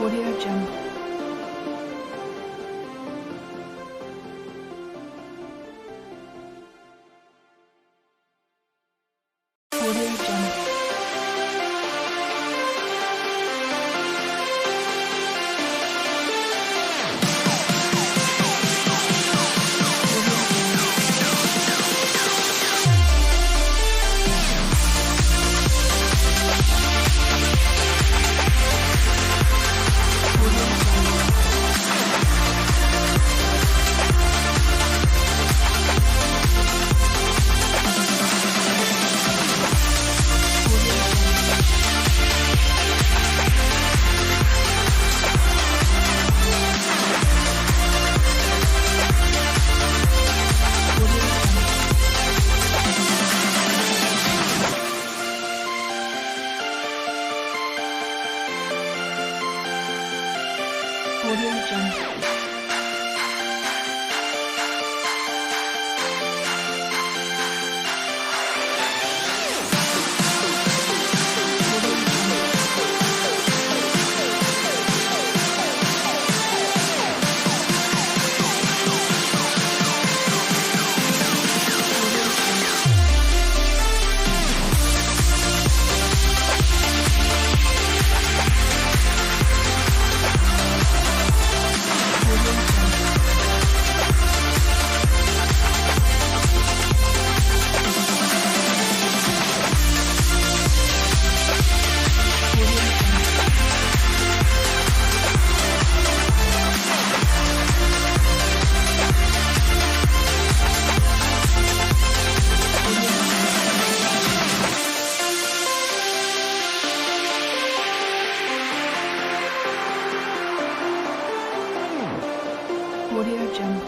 Audio Jungle. Audio Jungle. Audio Jungle. Audio Jungle. Audio Jungle.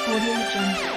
Audio Jungle.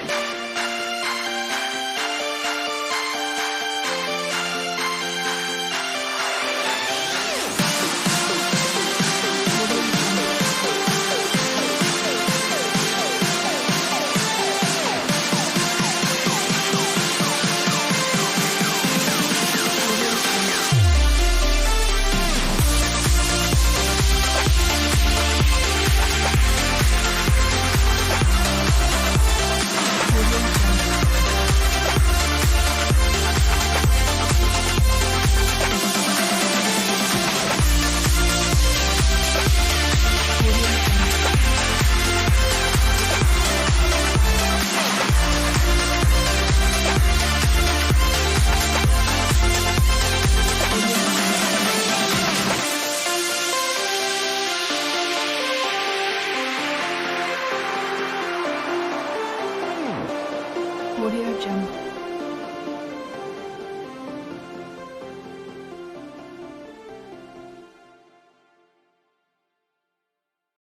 Audio Jungle.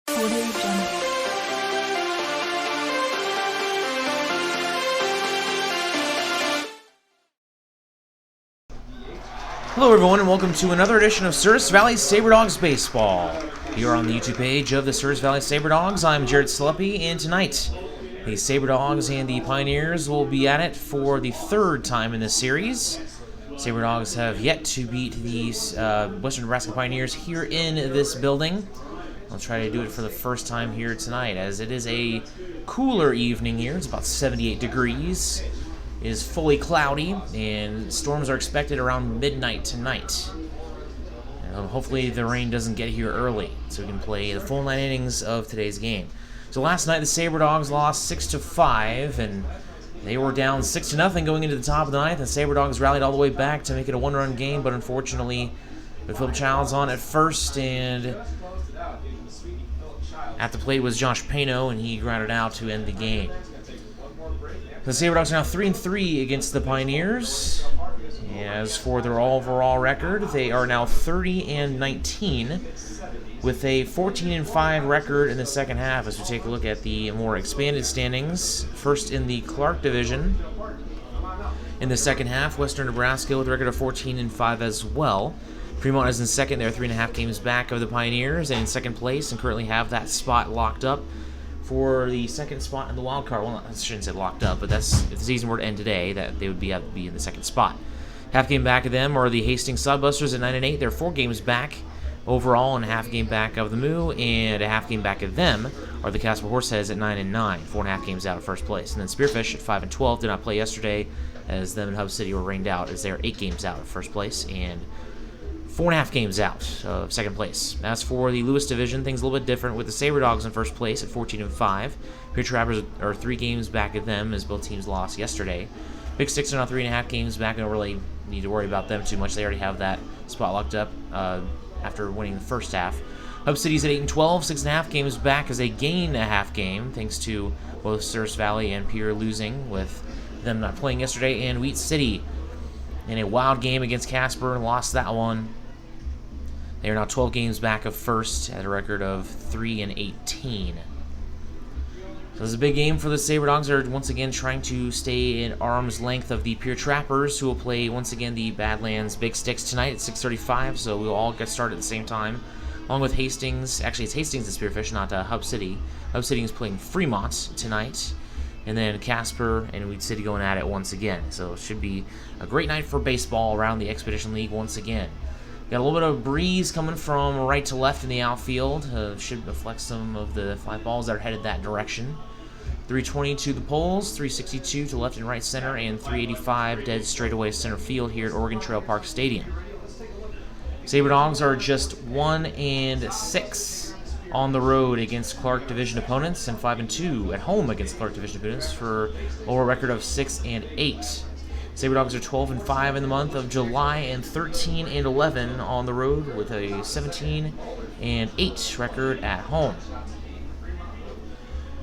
Audio Jungle. Hello everyone and welcome to another edition of Service Valley Sabre Dogs Baseball. Here on the YouTube page of the Service Valley Sabre Dogs, I'm Jared Sleppy, and tonight the Sabre Dogs and the Pioneers will be at it for the third time in this series. Sabre Dogs have yet to beat the Western Nebraska Pioneers here in this building. I'll try to do it for the first time here tonight, as it is a cooler evening here. It's about 78 degrees. It is fully cloudy, and storms are expected around midnight tonight. Hopefully the rain doesn't get here early so we can play the full 9 innings of today's game. So last night the Sabre Dogs lost 6-5, and they were down 6-0 going into the top of the ninth. The Sabre Dogs rallied all the way back to make it a 1-run game, but unfortunately, with Philip Childs on at first, and at the plate was Josh Pano, and he grounded out to end the game. The Sabre Dogs are now 3-3 against the Pioneers. As for their overall record, they are now 30-19 with a 14-5 record in the second half. As we take a look at the more expanded standings, first in the Clark division in the second half, Western Nebraska with a record of 14-5 as well. Fremont is in second. They're 3.5 games back of the Pioneers and in second place, and currently have that spot locked up for the second spot in the wild card. Well, I shouldn't say locked up, but that's, if the season were to end today, that they would be in the second spot. Half game back of them are the Hastings Sodbusters at 9-8. They're 4 games back overall, and a half game back of the Moo, and a half game back of them are the Casper Horseheads at 9-9, 4.5 games out of first place. And then Spearfish at 5-12 did not play yesterday, as them and Hub City were rained out, as they are 8 games out of first place and 4.5 games out of second place. As for the Lewis division, things a little bit different with the Sabre Dogs in first place at 14-5. Pure Trappers are 3 games back of them, as both teams lost yesterday. Big Sticks are now 3.5 games back. I don't really need to worry about them too much. They already have that spot locked up after winning the first half. Hub City's at 8-12, 6.5 games back as they gain a half game, thanks to both Service Valley and Pierre losing, with them not playing yesterday, and Wheat City in a wild game against Casper, lost that one. They are now 12 games back of first at a record of 3-18. So this is a big game for the Sabre Dogs. They're once again trying to stay in arm's length of the Pure Trappers, who will play once again the Badlands Big Sticks tonight at 6:35. So we'll all get started at the same time, along with Hastings. Actually, it's Hastings and Spearfish, not Hub City. Hub City is playing Fremont tonight, and then Casper and Wheat City going at it once again. So it should be a great night for baseball around the Expedition League once again. Got a little bit of breeze coming from right to left in the outfield. Should reflect some of the fly balls that are headed that direction. 320 to the poles, 362 to left and right center, and 385 dead straightaway center field here at Oregon Trail Park Stadium. Sabre Dogs are just 1-6 on the road against Clark Division opponents, and 5-2 at home against Clark Division opponents for a lower record of 6-8. Sabre Dogs are 12-5 in the month of July and 13-11 on the road with a 17-8 record at home.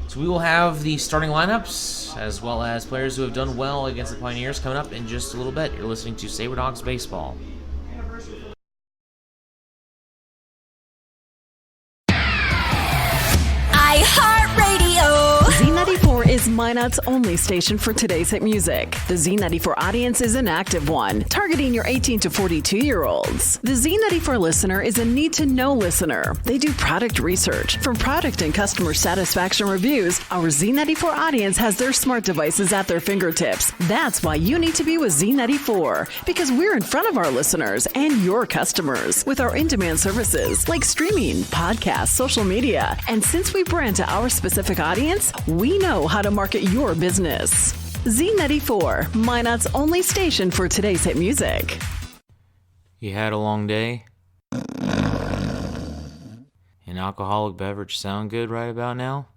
So we will have the starting lineups as well as players who have done well against the Pioneers coming up in just a little bit. You're listening to Sabre Dogs Baseball. Z94 is Minot's only station for today's hit music. The Z94 audience is an active one, targeting your 18 to 42-year-olds. The Z94 listener is a need-to-know listener. They do product research. From product and customer satisfaction reviews, our Z94 audience has their smart devices at their fingertips. That's why you need to be with Z94, because we're in front of our listeners and your customers with our in-demand services like streaming, podcasts, social media. And since we brand to our specific audience, we know how to market your business. Z94, Minot's only station for today's hit music. You had a long day? An alcoholic beverage sound good right about now?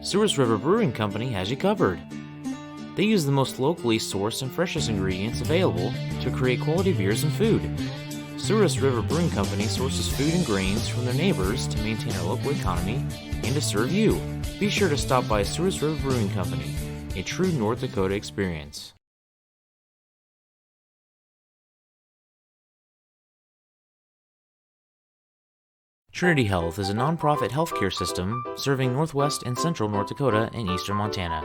Souris River Brewing Company has you covered. They use the most locally sourced and freshest ingredients available to create quality beers and food. Souris River Brewing Company sources food and grains from their neighbors to maintain our local economy and to serve you. Be sure to stop by Souris River Brewing Company, a true North Dakota experience. Trinity Health is a nonprofit healthcare system serving northwest and central North Dakota and eastern Montana.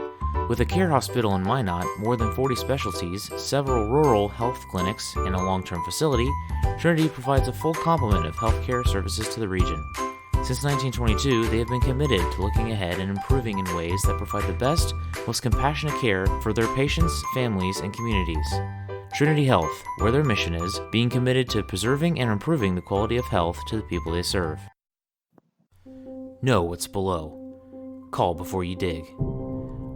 With a care hospital in Minot, more than 40 specialties, several rural health clinics, and a long-term facility, Trinity provides a full complement of healthcare services to the region. Since 1922, they have been committed to looking ahead and improving in ways that provide the best, most compassionate care for their patients, families, and communities. Trinity Health, where their mission is, being committed to preserving and improving the quality of health to the people they serve. Know what's below. Call before you dig.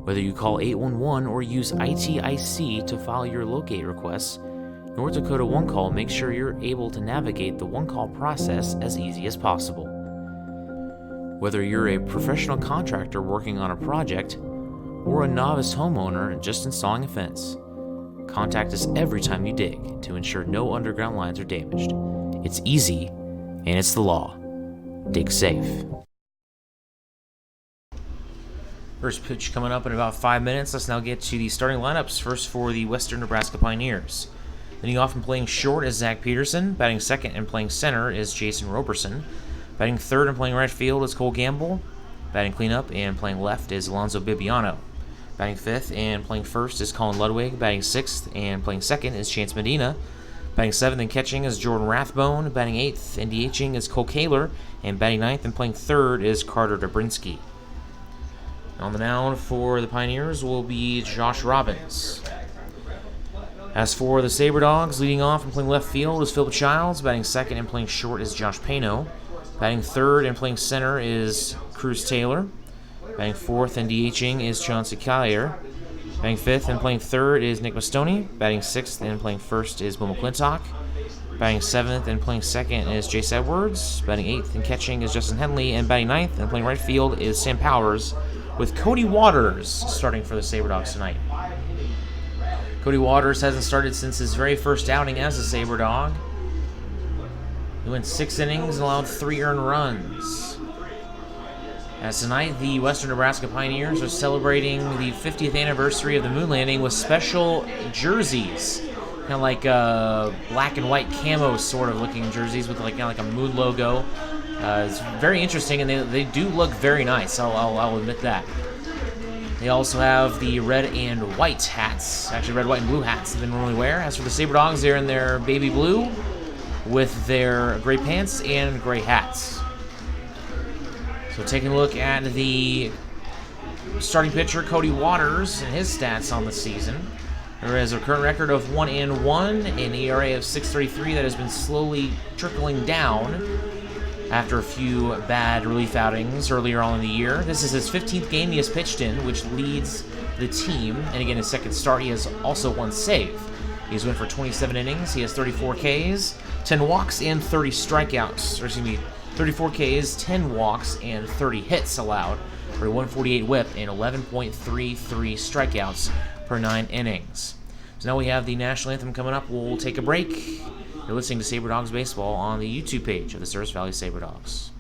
Whether you call 811 or use ITIC to file your locate requests, North Dakota One Call makes sure you're able to navigate the one call process as easy as possible. Whether you're a professional contractor working on a project or a novice homeowner just installing a fence, contact us every time you dig to ensure no underground lines are damaged. It's easy, and it's the law. Dig safe. First pitch coming up in about 5 minutes. Let's now get to the starting lineups. First for the Western Nebraska Pioneers. Leading off and playing short is Zach Peterson. Batting second and playing center is Jason Roberson. Batting third and playing right field is Cole Gamble. Batting cleanup and playing left is Alonzo Bibiano. Batting fifth and playing first is Colin Ludwig. Batting sixth and playing second is Chance Medina. Batting seventh and catching is Jordan Rathbone. Batting eighth and DHing is Cole Kaler. And batting ninth and playing third is Carter Dobrinsky. On the mound for the Pioneers will be Josh Robbins. As for the Sabre Dogs, leading off and playing left field is Philip Childs. Batting second and playing short is Josh Pano. Batting third and playing center is Cruz Taylor. Batting fourth and DHing is Chauncey Collier. Batting fifth and playing third is Nick Mastoni. Batting sixth and playing first is Bill McClintock. Batting seventh and playing second is Jace Edwards. Batting eighth and catching is Justin Henley. And batting ninth and playing right field is Sam Powers, with Cody Waters starting for the Sabre Dogs tonight. Cody Waters hasn't started since his very first outing as a Sabre Dog. He went 6 innings and allowed 3 earned runs. As tonight, the Western Nebraska Pioneers are celebrating the 50th anniversary of the moon landing with special jerseys. Kind of like black and white camo sort of looking jerseys with like a moon logo. It's very interesting, and they do look very nice. I'll admit that. They also have the red and white hats, actually red, white, and blue hats that they normally wear. As for the Sabre Dogs, they're in their baby blue with their gray pants and gray hats. So taking a look at the starting pitcher, Cody Waters, and his stats on the season. There is a current record of 1-1, an ERA of 6.33 that has been slowly trickling down after a few bad relief outings earlier on in the year. This is his 15th game he has pitched in, which leads the team. And again, his second start, he has also one save. He's went for 27 innings. He has 34 Ks, 10 walks, and 30 strikeouts. Or excuse me, 34 Ks, 10 walks, and 30 hits allowed for a 148 whip and 11.33 strikeouts per 9 innings. So now we have the national anthem coming up. We'll take a break. You're listening to Sabre Dogs Baseball on the YouTube page of the Service Valley Sabre Dogs.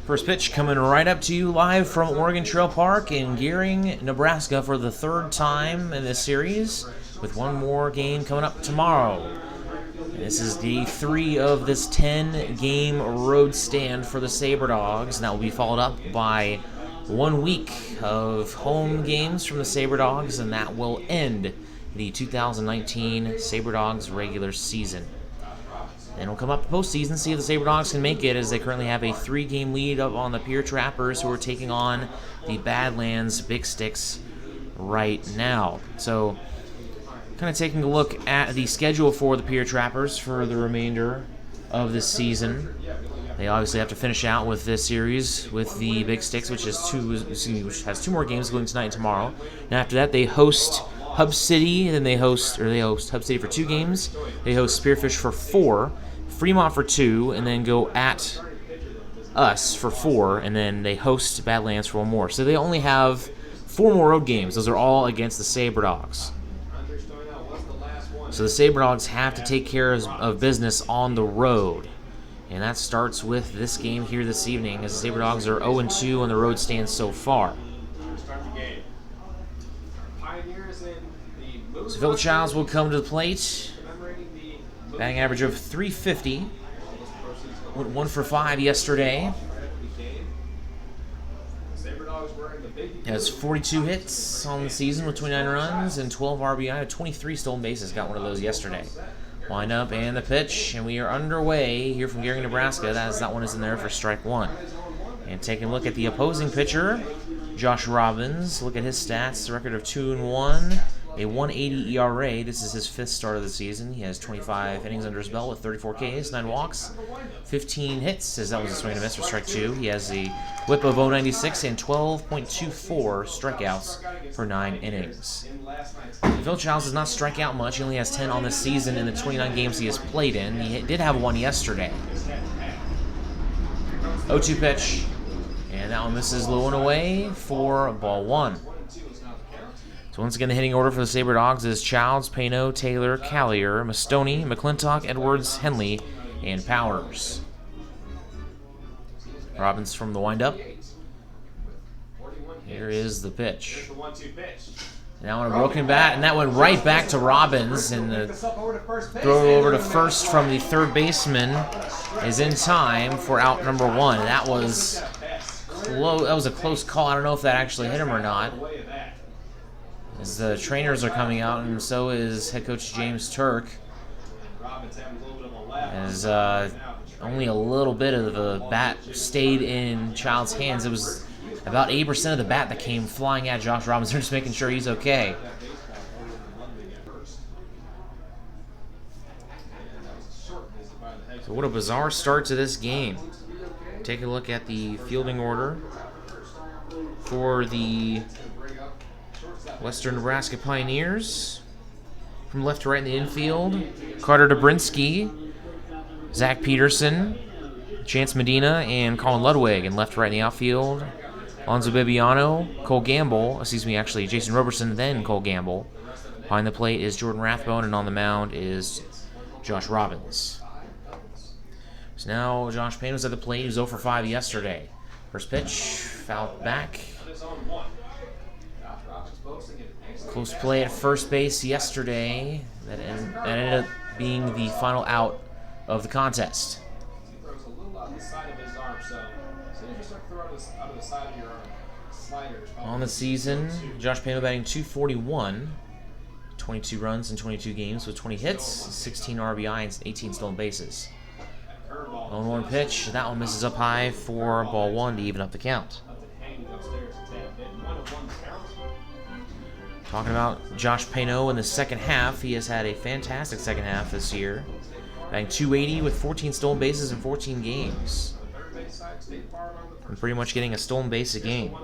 First pitch coming right up to you live from Oregon Trail Park in Gearing, Nebraska for the third time in this series, with one more game coming up tomorrow. And this is day 3 of this 10-game road stand for the Sabre Dogs, and that will be followed up by 1 week of home games from the Sabre Dogs, and that will end the 2019 Sabre Dogs regular season. And we'll come up to postseason, see if the Sabre Dogs can make it, as they currently have a 3-game lead up on the Pier Trappers, who are taking on the Badlands Big Sticks right now. So, kind of taking a look at the schedule for the Pier Trappers for the remainder of this season. They obviously have to finish out with this series with the Big Sticks, which has 2 more games going tonight and tomorrow. And after that, they host Hub City, and then they host Hub City for 2 games. They host Spearfish for 4. Fremont for 2, and then go at us for 4, and then they host Badlands for 1 more. So they only have 4 more road games. Those are all against the Sabre Dogs. So the Sabre Dogs have to take care of business on the road. And that starts with this game here this evening, as the Sabre Dogs are 0-2 on the road stand so far. So Phil Childs will come to the plate. Batting average of .350. Went 1 for 5 yesterday. Has 42 hits on the season with 29 runs and 12 RBI. 23 stolen bases. Got one of those yesterday. Wind up and the pitch, and we are underway here from Gearing, Nebraska. That one is in there for strike 1. And taking a look at the opposing pitcher, Josh Robbins. Look at his stats. A record of 2-1. A 1.80 ERA. This is his 5th start of the season. He has 25 innings under his belt with 34 Ks, 9 walks, 15 hits, as that was a swing and a miss for strike 2. He has a whip of 0.96 and 12.24 strikeouts for 9 innings. Phil Childs does not strike out much. He only has 10 on this season in the 29 games he has played in. He did have 1 yesterday. 0-2 pitch, and that one misses low and away for ball 1. So once again, the hitting order for the Sabre Dogs is Childs, Payno, Taylor, Callier, Mastoni, McClintock, Edwards, Henley, and Powers. Robbins from the windup. Here is the pitch. And that one a broken bat, and that went right back to Robbins, and the throw over to first from the third baseman is in time for out number 1. That was close. That was a close call. I don't know if that actually hit him or not, as the trainers are coming out, and so is head coach James Turk. As only a little bit of the bat stayed in Child's hands. It was about 80% of the bat that came flying at Josh Robbins. They're just making sure he's okay. So what a bizarre start to this game. Take a look at the fielding order for the Western Nebraska Pioneers. From left to right in the infield, Carter Dobrinsky, Zach Peterson, Chance Medina, and Colin Ludwig. And left to right in the outfield, Alonzo Bibiano, Jason Roberson, then Cole Gamble. Behind the plate is Jordan Rathbone, and on the mound is Josh Robbins. So now Josh Payne was at the plate. He was 0 for 5 yesterday. First pitch, fouled back. Close play at first base yesterday. That ended up being the final out of the contest. On the season, Josh Payne batting .241, 22 runs in 22 games with 20 hits, 16 RBI, and 18 stolen bases. 0-1 pitch. That one misses up high for ball 1 to even up the count. Talking about Josh Payno in the second half, he has had a fantastic second half this year. Batting .280 with 14 stolen bases in 14 games. And pretty much getting a stolen base a game.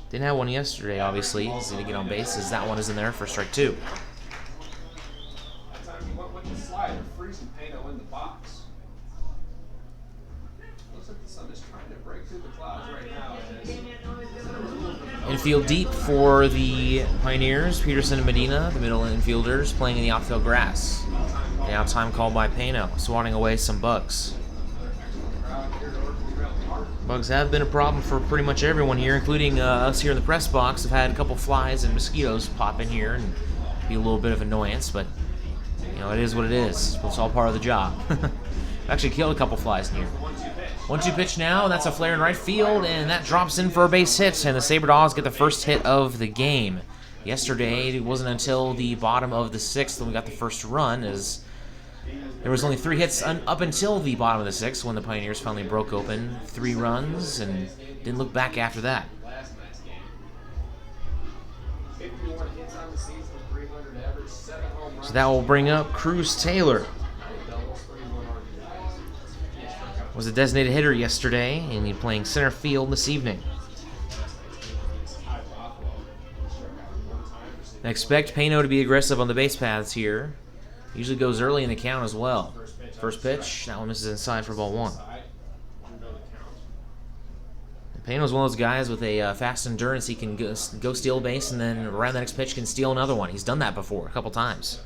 Didn't have one yesterday, obviously. He didn't get on bases. That one is in there for strike 2. Infield deep for the Pioneers. Peterson and Medina, the middle infielders, playing in the outfield grass. The out time called by Payno, swatting away some bugs. Bugs have been a problem for pretty much everyone here, including us here in the press box. Have had a couple flies and mosquitoes pop in here and be a little bit of annoyance, but you know, it is what it is. It's all part of the job. Actually killed a couple flies in here. 1-2 pitch now, that's a flare in right field, and that drops in for a base hit, and the Sabre Dogs get the first hit of the game. Yesterday, it wasn't until the bottom of the 6th when we got the first run, as there was only 3 hits up until the bottom of the 6th when the Pioneers finally broke open 3 runs and didn't look back after that. So that will bring up Cruz Taylor. Was a designated hitter yesterday, and he's playing center field this evening. I expect Pano to be aggressive on the base paths here. Usually goes early in the count as well. First pitch, that one misses inside for ball 1. Pano's one of those guys with a fast endurance. He can go steal base, and then around the next pitch can steal another one. He's done that before a couple times.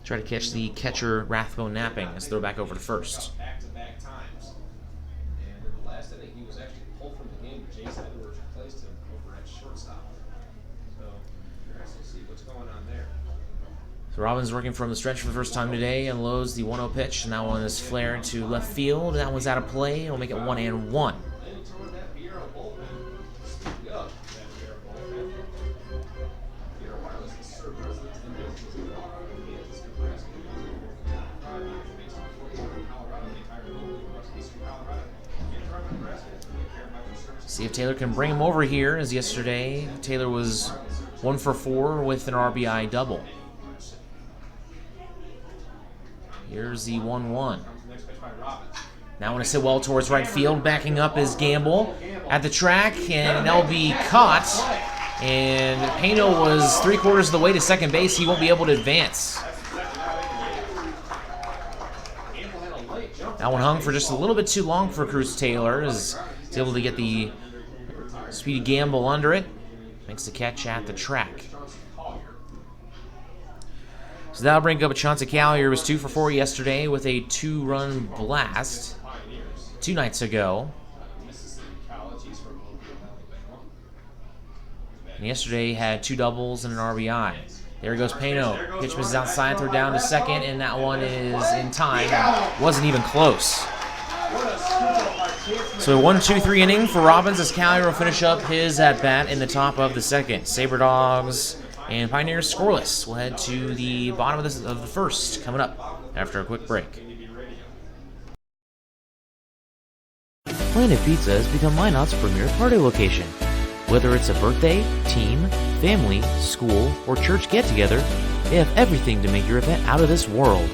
Try to catch the catcher Rathbone napping as throw back over to first. So Robbins working from the stretch for the first time today and loads the 1-0 pitch, and that one is flared to left field. That one's out of play. It'll make it 1-1. See if Taylor can bring him over here, as yesterday Taylor was 1 for 4 with an RBI double. Here's the 1-1. Now I want to sit well towards right field. Backing up is Gamble at the track, and that'll be caught. And Pano was 3/4 of the way to second base. He won't be able to advance. That one hung for just a little bit too long for Cruz Taylor, as he's able to get the speedy Gamble under it. Makes the catch at the track. So that'll bring up a chance at Callier. Was 2 for 4 yesterday with a 2-run blast 2 nights ago. And yesterday had 2 doubles and an RBI. There goes Pano. Pitch misses outside, throw down to second, and that one is in time. Wasn't even close. So a 1-2-3 inning for Robbins, as Callier will finish up his at-bat in the top of the 2nd. Sabre Dogs and Pioneers scoreless. We'll head to the bottom of the 1st coming up after a quick break. Planet Pizza has become Minot's premier party location. Whether it's a birthday, team, family, school, or church get-together, they have everything to make your event out of this world.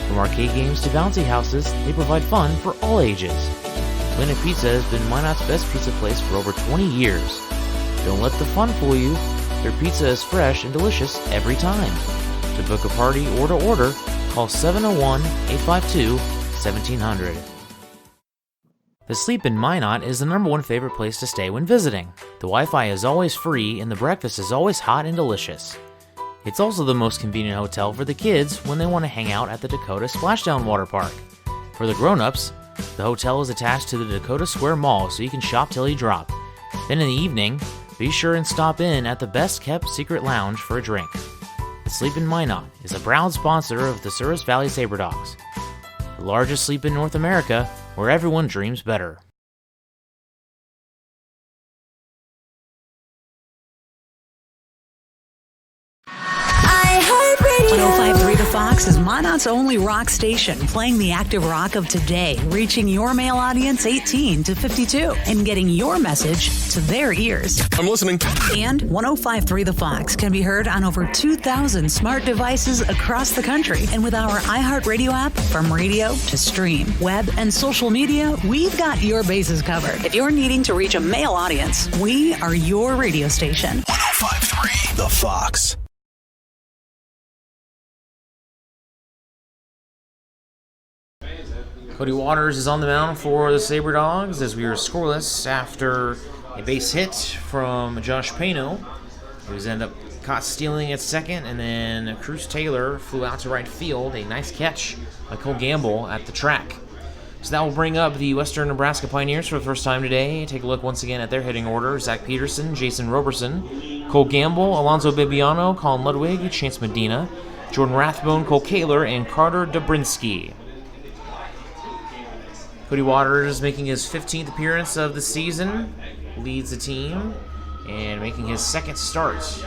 From arcade games to bouncy houses, they provide fun for all ages. Planet Pizza has been Minot's best pizza place for over 20 years. Don't let the fun fool you. Their pizza is fresh and delicious every time. To book a party or to order, call 701-852-1700. The Sleep in Minot is the #1 favorite place to stay when visiting. The Wi-Fi is always free and the breakfast is always hot and delicious. It's also the most convenient hotel for the kids when they want to hang out at the Dakota Splashdown Water Park. For the grown-ups, the hotel is attached to the Dakota Square Mall so you can shop till you drop. Then in the evening, be sure and stop in at the best-kept secret lounge for a drink. The Sleep in Minot is a proud sponsor of the Souris Valley Sabre Dogs, the largest sleep in North America, where everyone dreams better. 105.3 The Fox is Minot's only rock station, playing the active rock of today, reaching your male audience 18 to 52, and getting your message to their ears. I'm listening. And 105.3 The Fox can be heard on over 2,000 smart devices across the country. And with our iHeartRadio app, from radio to stream, web, and social media, we've got your bases covered. If you're needing to reach a male audience, we are your radio station. 105.3 The Fox. Cody Waters is on the mound for the Sabre Dogs as we are scoreless after a base hit from Josh Pano, who's ended up caught stealing at second, and then Cruz Taylor flew out to right field. A nice catch by Cole Gamble at the track. So that will bring up the Western Nebraska Pioneers for the first time today. Take a look once again at their hitting order. Zach Peterson, Jason Roberson, Cole Gamble, Alonzo Bibiano, Colin Ludwig, Chance Medina, Jordan Rathbone, Cole Kaler, and Carter Dobrinsky. Cody Waters making his 15th appearance of the season, leads the team, and making his second start.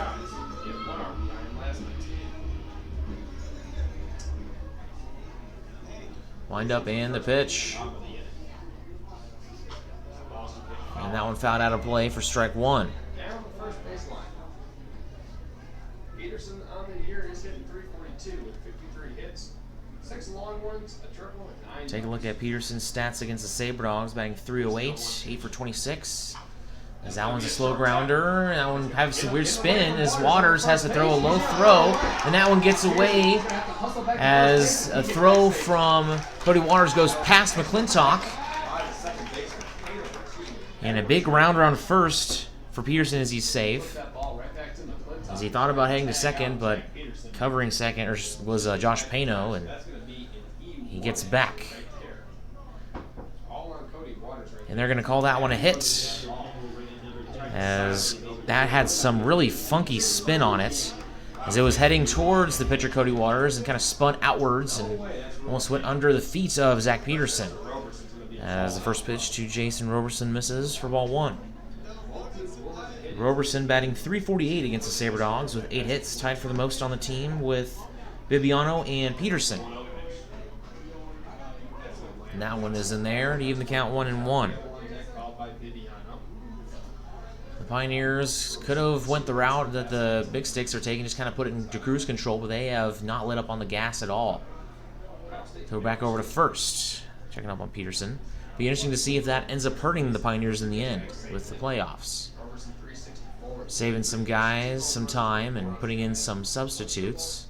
Wind up and the pitch. And that one fouled out of play for strike one. Peterson on the year is hitting .342 with 53 hits, 6 long ones, a triple, and 9. Take a look at Peterson's stats against the Sabre Dogs, batting .308, 8 for 26. As that one's a slow grounder. That one has some weird spin as Waters has to throw a low throw, and that one gets away as a throw from Cody Waters goes past McClintock. And a big rounder on first for Peterson as he's safe. As he thought about heading to second, but covering second was Josh Pano, and he gets back. And they're going to call that one a hit, as that had some really funky spin on it, as it was heading towards the pitcher Cody Waters and kind of spun outwards and almost went under the feet of Zach Peterson. As the first pitch to Jason Roberson misses for ball one. Roberson batting .348 against the Sabre Dogs with 8 hits, tied for the most on the team with Bibiano and Peterson. And that one is in there to even the count 1-1. The Pioneers could have went the route that the Big Sticks are taking, just kind of put it into cruise control, but they have not let up on the gas at all. So we're back over to first, checking up on Peterson. Be interesting to see if that ends up hurting the Pioneers in the end with the playoffs. Saving some guys some time and putting in some substitutes.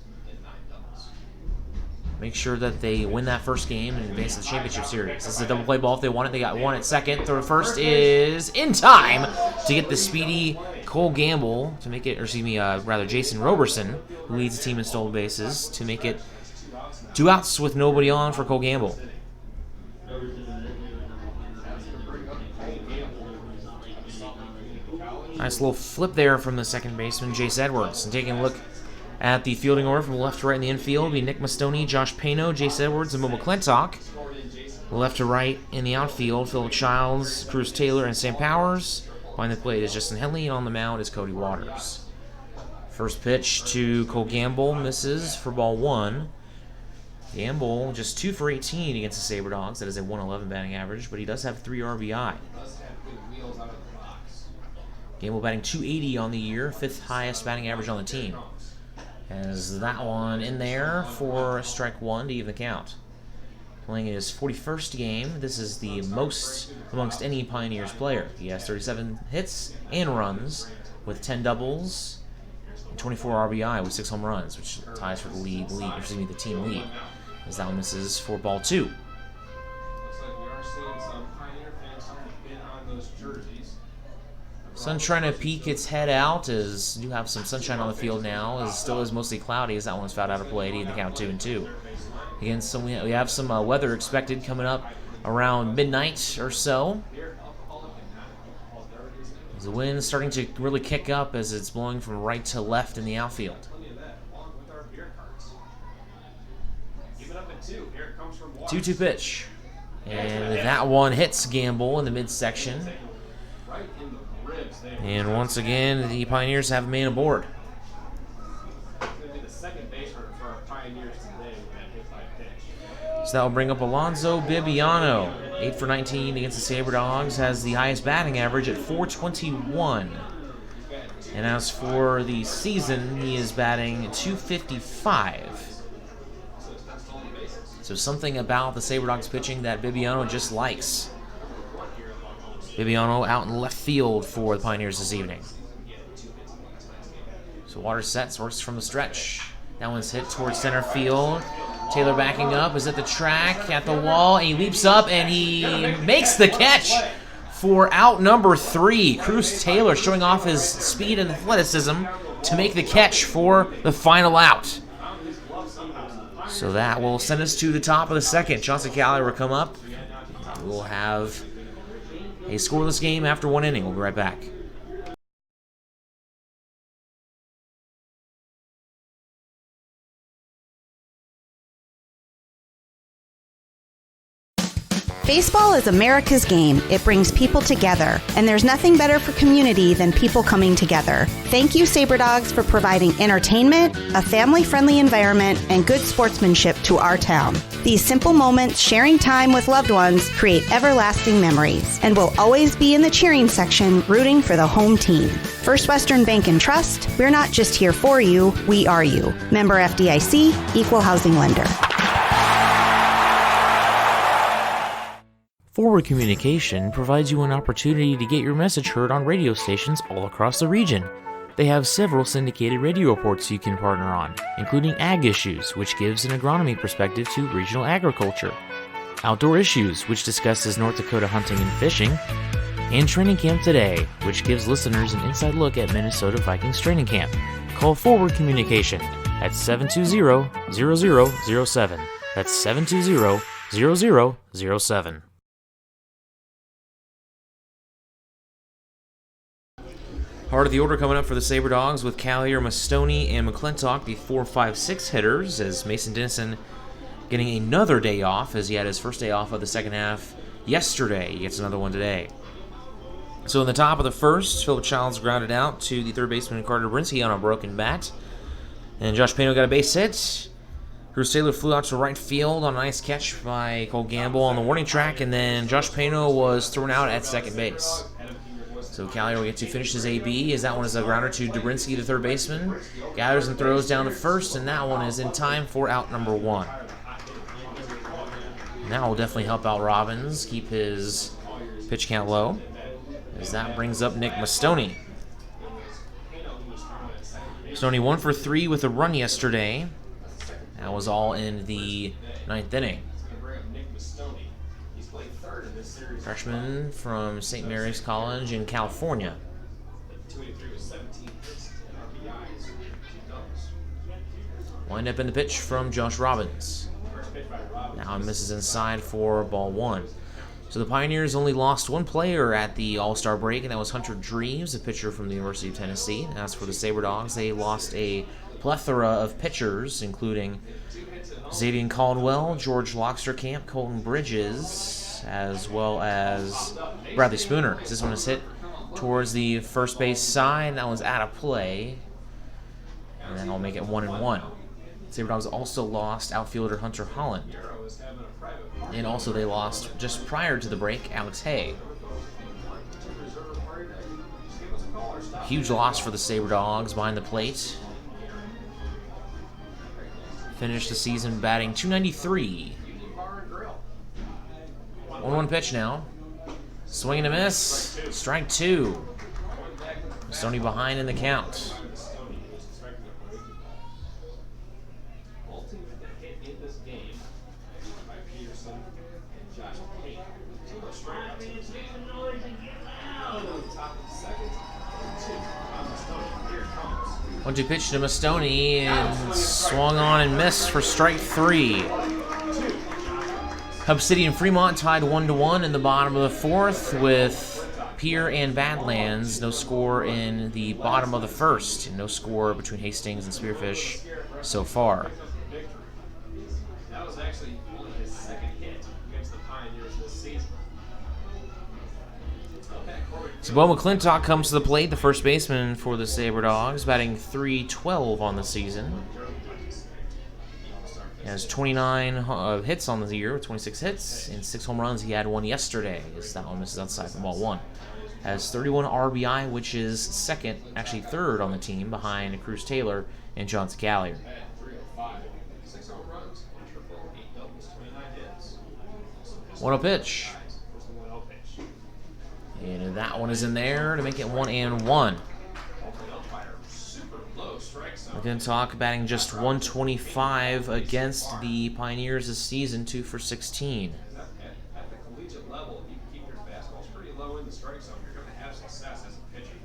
Make sure that they win that first game and advance to the championship series. This is a double play ball if they want it. They got one at second. Throw to first is in time to get the speedy Cole Gamble to make it, or excuse me, rather Jason Roberson, who leads the team in stolen bases, to make it 2 outs with nobody on for Cole Gamble. Nice little flip there from the second baseman, Jace Edwards. And taking a look at the fielding order from left to right in the infield, be Nick Mastoni, Josh Pano, Jace Edwards, and Mo McClintock. Left to right in the outfield, Philip Childs, Cruz Taylor, and Sam Powers. Behind the plate is Justin Henley, and on the mound is Cody Waters. First pitch to Cole Gamble misses for ball one. Gamble just 2 for 18 against the Sabre Dogs. That is a 111 batting average, but he does have 3 RBI. Gamble batting .280 on the year, 5th highest batting average on the team. As that one in there for strike one to even the count. Playing his 41st game, this is the most amongst any Pioneers player. He has 37 hits and runs with 10 doubles and 24 RBI with 6 home runs, which ties for the the team lead. As that one misses for ball two. Looks like we are seeing some Pioneer fans starting to bid on those jerseys. Sun trying to peek its head out as you have some sunshine on the field now. As still is mostly cloudy as that one's fouled out of play to even the count 2-2. Again, so we have some weather expected coming up around midnight or so. As the wind is starting to really kick up as it's blowing from right to left in the outfield. 2-2 pitch. And that one hits Gamble in the midsection. And once again, the Pioneers have a man aboard. So that will bring up Alonzo Bibiano. 8 for 19 against the Sabre Dogs. Has the highest batting average at .421. And as for the season, he is batting .255. So something about the Sabre Dogs pitching that Bibiano just likes. Bibiano out in left field for the Pioneers this evening. So Waters sets, works from the stretch. That one's hit towards center field. Taylor backing up, is at the track, at the wall, and he leaps up and he makes the catch for out number 3. Cruz Taylor showing off his speed and athleticism to make the catch for the final out. So that will send us to the top of the second. Johnson Callaway will come up, We'll have a scoreless game after 1 inning. We'll be right back. Baseball is America's game. It brings people together, and there's nothing better for community than people coming together. Thank you, Sabre Dogs, for providing entertainment, a family-friendly environment, and good sportsmanship to our town. These simple moments, sharing time with loved ones, create everlasting memories, and will always be in the cheering section, rooting for the home team. First Western Bank and Trust, we're not just here for you, we are you. Member FDIC, Equal Housing Lender. Forward Communication provides you an opportunity to get your message heard on radio stations all across the region. They have several syndicated radio reports you can partner on, including Ag Issues, which gives an agronomy perspective to regional agriculture, Outdoor Issues, which discusses North Dakota hunting and fishing, and Training Camp Today, which gives listeners an inside look at Minnesota Vikings training camp. Call Forward Communication at 720-0007. That's 720-0007. Part of the order coming up for the Sabre Dogs with Callier, Mastoni, and McClintock, the 4-5-6 hitters, as Mason Dennison getting another day off, as he had his first day off of the second half yesterday. He gets another one today. So in the top of the first, Philip Childs grounded out to the third baseman Carter Brinsky on a broken bat. And Josh Pano got a base hit. Bruce Taylor flew out to right field on a nice catch by Cole Gamble on the warning track, and then Josh Pano was thrown out at second base. So Callier will get to finish his AB, as that one is a grounder to Dobrinsky, the third baseman. Gathers and throws down to first, and that one is in time for out number 1. And that will definitely help out Robbins keep his pitch count low, as that brings up Nick Mastoni. Mastoni 1 for 3 with a run yesterday. That was all in the 9th inning. Freshman from St. Mary's College in California. Wind up in the pitch from Josh Robbins. Now it misses inside for ball 1. So the Pioneers only lost one player at the All-Star break, and that was Hunter Dreves, a pitcher from the University of Tennessee. As for the Sabre Dogs, they lost a plethora of pitchers, including Xavier Caldwell, George Loxtercamp, Colton Bridges, as well as Bradley Spooner. This one is hit towards the first base side. That one's out of play. And then I'll make it 1-1. Sabre Dogs also lost outfielder Hunter Holland. And also they lost, just prior to the break, Alex Hay. Huge loss for the Sabre Dogs behind the plate. Finished the season batting .293. 1-1 pitch now. Swing and a miss. Strike 2. Stoney behind in the count. One-two pitch to Mastoni, and swung on and missed for strike 3. Hub City and Fremont tied 1-1 in the bottom of the 4th with Pierre and Badlands. No score in the bottom of the 1st. No score between Hastings and Spearfish so far. That was actually only his second hit against the Pioneers this season. So Bo McClintock comes to the plate, the first baseman for the Sabre Dogs, batting .312 on the season. He has 29 hits on the year, with 26 hits and 6 home runs. He had one yesterday, as that one misses outside for ball 1. Has 31 RBI, which is second, actually third on the team, behind Cruz Taylor and Johnson Callier. 1-0 pitch. And that one is in there to make it 1-1. McClintock batting just .125 against the Pioneers this season, 2 for 16. At the collegiate level, if you keep your fastballs pretty low in the strike zone, you're going to have success as a pitcher.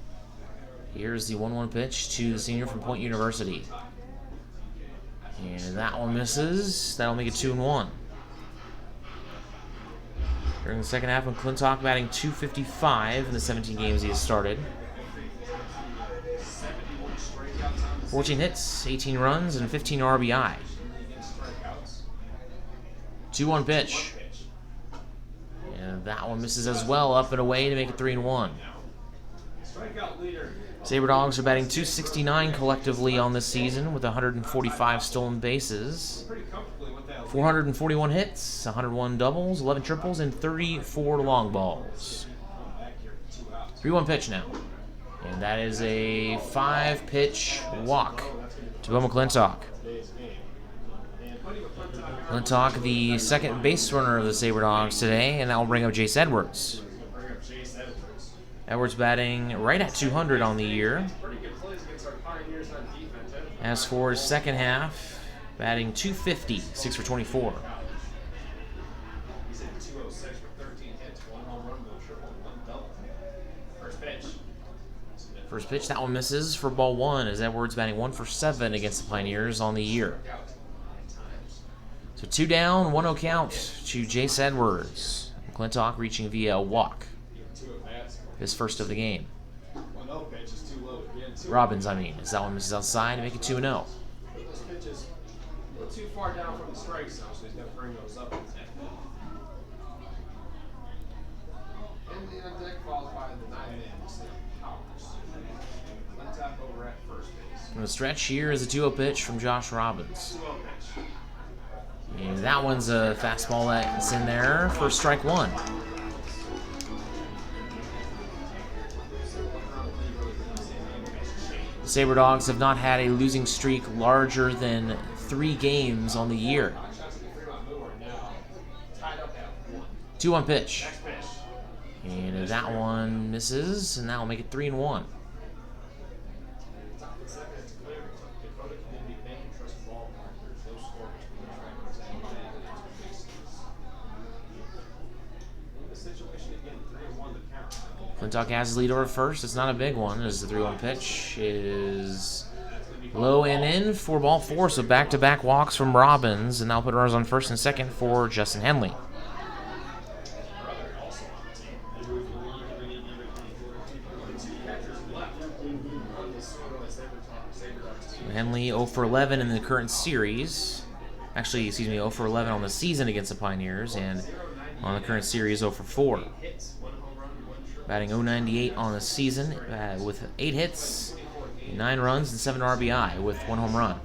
Here's the 1-1 pitch to the senior from Point University. And that one misses. That'll make it 2-1. during the second half, McClintock batting .255 in the 17 games he has started. 14 hits, 18 runs, and 15 RBI. 2-1 pitch. And that one misses as well, up and away to make it 3-1. Sabre Dogs are batting .269 collectively on this season with 145 stolen bases, 441 hits, 101 doubles, 11 triples, and 34 long balls. 3-1 pitch now. And that is a 5-pitch walk to Bo McClintock. McClintock, the second base runner of the Sabre Dogs today, and that will bring up Jace Edwards. Edwards batting right at 200 on the year. As for his second half, batting .250, 6 for 24. First pitch, that one misses for ball 1 as Edwards batting 1 for 7 against the Pioneers on the year. So 2 down, 1-0 count to Jace Edwards. McClintock reaching via a walk. His first of the game. Robbins, as that one misses outside to make it 2-0. Those pitches a little too far down from the strike zone, so he's going to bring those up. And the on deck followed by the 9-man Powers. McClintock over at first base. And the stretch here is a 2-0 pitch from Josh Robbins. And that one's a fastball that's in there for strike 1. The Sabre Dogs have not had a losing streak larger than 3 games on the year. 2-1 pitch. And that one misses, and that will make it 3-1. McClintock has his lead over first. It's not a big one, as the 3-1 pitch is low and in for ball 4. So back-to-back walks from Robbins, and now put runners on first and second for Justin Henley. Henley 0 for 11 in the current series. Actually, 0 for 11 on the season against the Pioneers, and on the current series 0 for 4. Batting .098 on the season with 8 hits, 9 runs, and 7 RBI with 1 home run.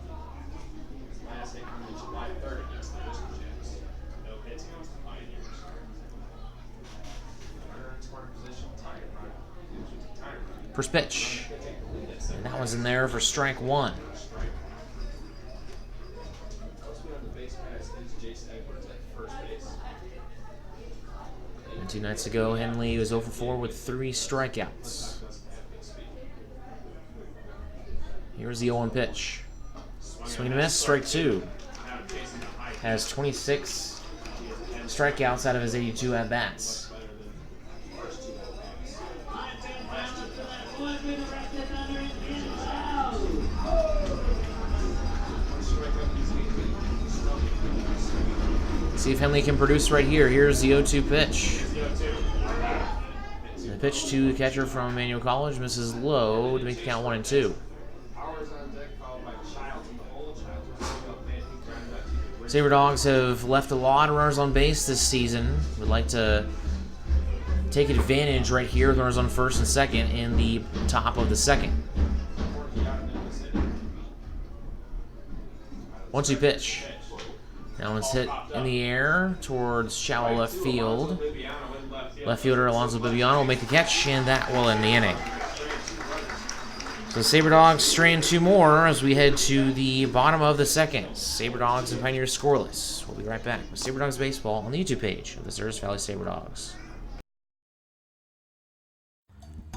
First pitch. And that one's in there for strike 1. And 2 nights ago, Henley was 0 for 4 with 3 strikeouts. Here's the 0-1 pitch. Swing and a miss, strike 2. Has 26 strikeouts out of his 82 at-bats. See if Henley can produce right here. Here's the 0-2 pitch. The pitch to the catcher from Emmanuel College misses low to make the count 1-2. Sabre Dogs have left a lot of runners on base this season. Would like to take advantage right here with runners on first and second in the top of the second. 1-2 pitch. That one's hit in the air towards shallow left field. Left fielder Alonzo Bibiano will make the catch, and that will end the inning. So Sabre Dogs strain 2 more as we head to the bottom of the second. Sabre Dogs and Pioneers scoreless. We'll be right back with Sabre Dogs Baseball on the YouTube page of the Service Valley Sabre Dogs.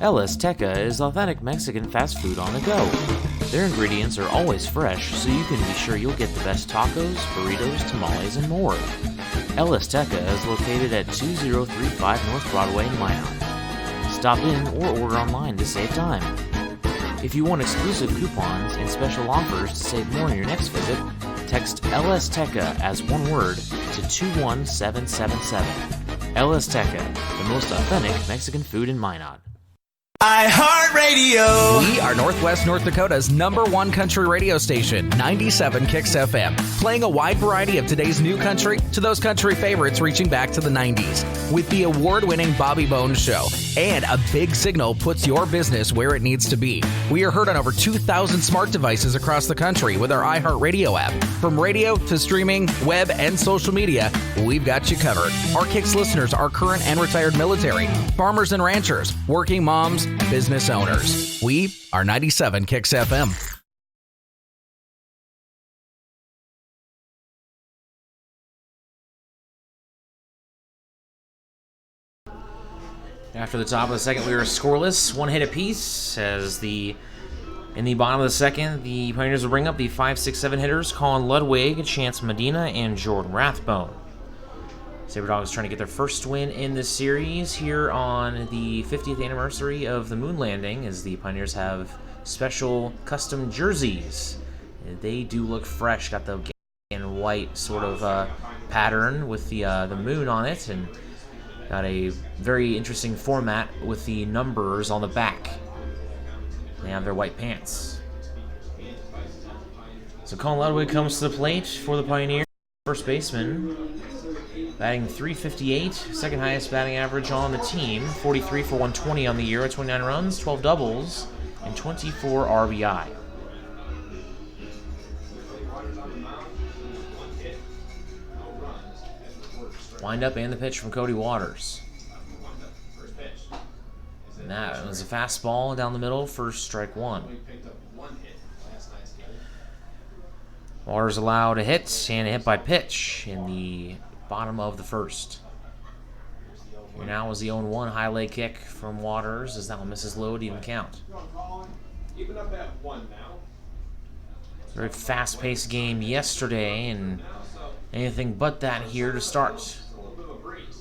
El Azteca is authentic Mexican fast food on the go. Their ingredients are always fresh, so you can be sure you'll get the best tacos, burritos, tamales, and more. El Azteca is located at 2035 North Broadway in Minot. Stop in or order online to save time. If you want exclusive coupons and special offers to save more on your next visit, text El Azteca as one word to 21777. El Azteca, the most authentic Mexican food in Minot. iHeartRadio. We are Northwest North Dakota's #1 country radio station, 97 Kicks FM, playing a wide variety of today's new country to those country favorites reaching back to the 90s. With the award-winning Bobby Bones Show and a big signal puts your business where it needs to be. We are heard on over 2,000 smart devices across the country with our iHeartRadio app. From radio to streaming, web, and social media, we've got you covered. Our Kicks listeners are current and retired military, farmers and ranchers, working moms, business owners. We are 97 Kicks FM. After the top of the second, we were scoreless, one hit apiece. In the bottom of the second, the Pioneers will bring up the 5, 6, 7 hitters, Colin Ludwig, Chance Medina, and Jordan Rathbone. Sabre Dogs trying to get their first win in this series here on the 50th anniversary of the moon landing, as the Pioneers have special custom jerseys. They do look fresh, got the and white sort of pattern with the moon on it, and got a very interesting format with the numbers on the back. They have their white pants. So Colin Ludwig comes to the plate for the Pioneers. First baseman, batting .358, second highest batting average on the team, 43 for 120 on the year, 29 runs, 12 doubles, and 24 RBI. Wind up and the pitch from Cody Waters. And that was a fastball down the middle for strike one. Waters allowed a hit and a hit by pitch in the bottom of the first. Here now is the 0-1 high leg kick from Waters, as that one misses low to even count. Very fast-paced game yesterday, and anything but that here to start.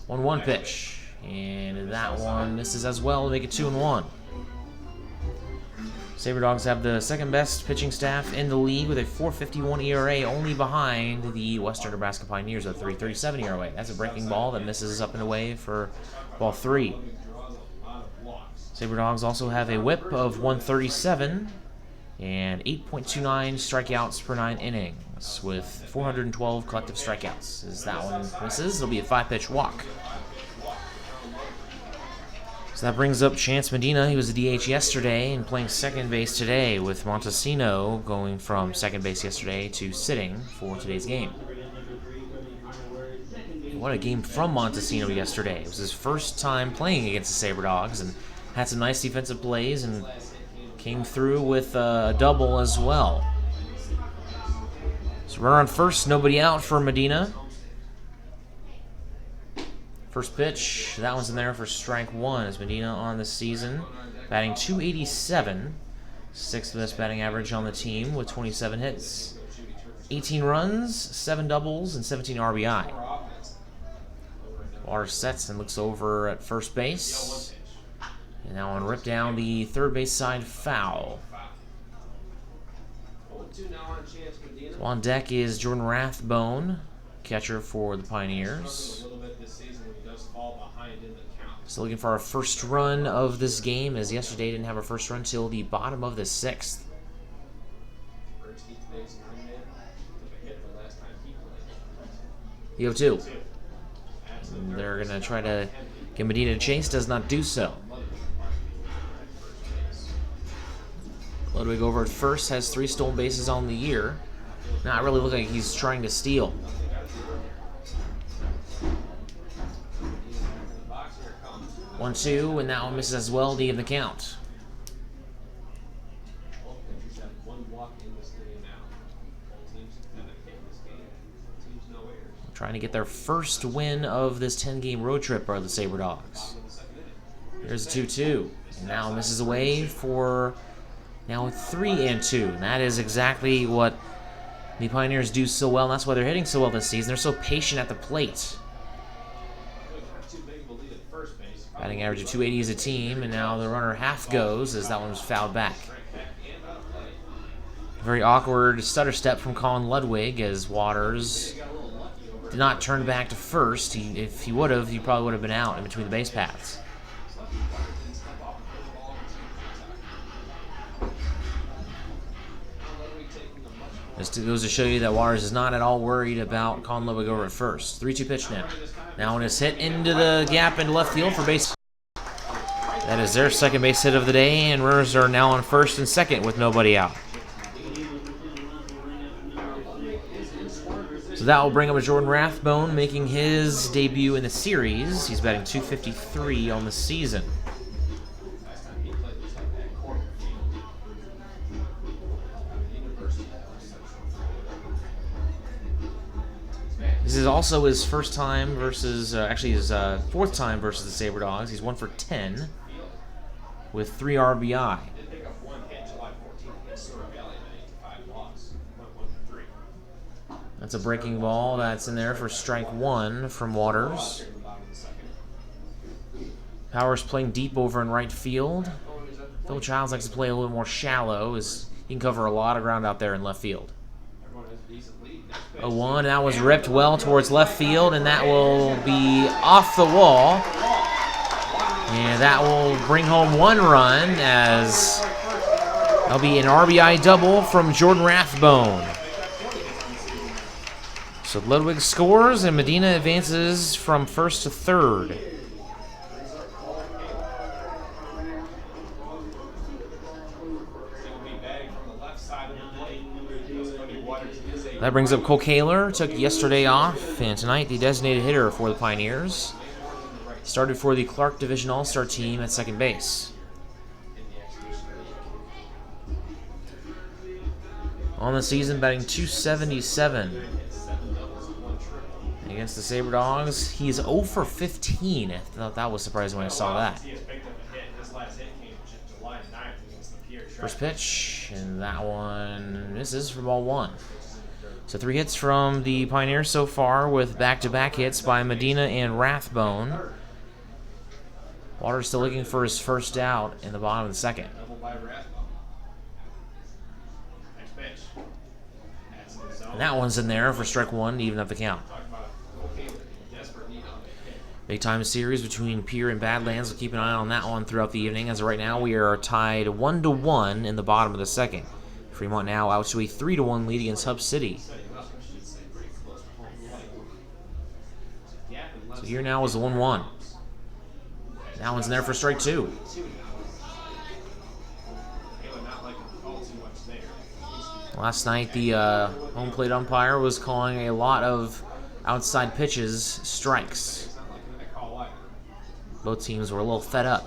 1-1 pitch, and that one misses as well to make it 2-1. Sabre Dogs have the second best pitching staff in the league with a .451 ERA, only behind the Western Nebraska Pioneers with a .337 ERA. That's a breaking ball that misses up and away for ball 3. Sabre Dogs also have a whip of 137 and 8.29 strikeouts per 9 innings with 412 collective strikeouts. As that one misses, it'll be a 5-pitch walk. So that brings up Chance Medina. He was a DH yesterday and playing second base today, with Montesino going from second base yesterday to sitting for today's game. What a game from Montesino yesterday. It was his first time playing against the Sabre Dogs and had some nice defensive plays and came through with a double as well. So runner on first, nobody out for Medina. First pitch, that one's in there for strike one, as Medina on the season, batting .287, sixth best batting average on the team with 27 hits, 18 runs, 7 doubles, and 17 RBI. Waters sets and looks over at first base, and now on rip down the third base side foul. So on deck is Jordan Rathbone, catcher for the Pioneers. So looking for our first run of this game, as yesterday didn't have our first run till the bottom of the sixth. The 0-2. And they're going to try to get Medina to chase, does not do so. Ludwig over at first has 3 stolen bases on the year. Not really looking like he's trying to steal. One, two, and that one misses as well to even the count. Trying to get their first win of this 10-game road trip are the Sabre Dogs. Here's a 2-2. And now misses away for now 3-2. And that is exactly what the Pioneers do so well. And that's why they're hitting so well this season. They're so patient at the plate. Batting average of .280 as a team, and now the runner half goes as that one was fouled back. Very awkward stutter step from Colin Ludwig as Waters did not turn back to first. If he would have, he probably would have been out in between the base paths. This goes to show you that Waters is not at all worried about calling Ludwig over at first. 3-2 pitch now. Now when it's hit into the gap into left field for base. That is their second base hit of the day, and runners are now on first and second with nobody out. So that will bring up a Jordan Rathbone making his debut in the series. He's batting .253 on the season. This is also his first time versus, actually his fourth time versus the Sabre Dogs. He's 1 for 10 with 3 RBI. That's a breaking ball that's in there for strike 1 from Waters. Powers playing deep over in right field. Phil Childs likes to play a little more shallow, as he can cover a lot of ground out there in left field. 0-1, that was ripped well towards left field, and that will be off the wall. And that will bring home 1 run, as that'll be an RBI double from Jordan Rathbone. So Ludwig scores, and Medina advances from first to third. That brings up Cole Kaler. Took yesterday off, and tonight the designated hitter for the Pioneers. Started for the Clark Division All-Star team at second base. On the season, batting .277. Against the Sabre Dogs, he's 0 for 15. I thought that was surprising when I saw that. First pitch, and that one misses for ball 1. So 3 hits from the Pioneers so far, with back-to-back hits by Medina and Rathbone. Waters still looking for his first out in the bottom of the second. And that one's in there for strike 1 to even up the count. Big time series between Pier and Badlands. We'll keep an eye on that one throughout the evening. As of right now, we are tied 1-1 in the bottom of the second. Fremont now out to a 3-1 lead against Hub City. So here now is the 1-1. That one's in there for strike 2. Last night, the home plate umpire was calling a lot of outside pitches strikes. Both teams were a little fed up.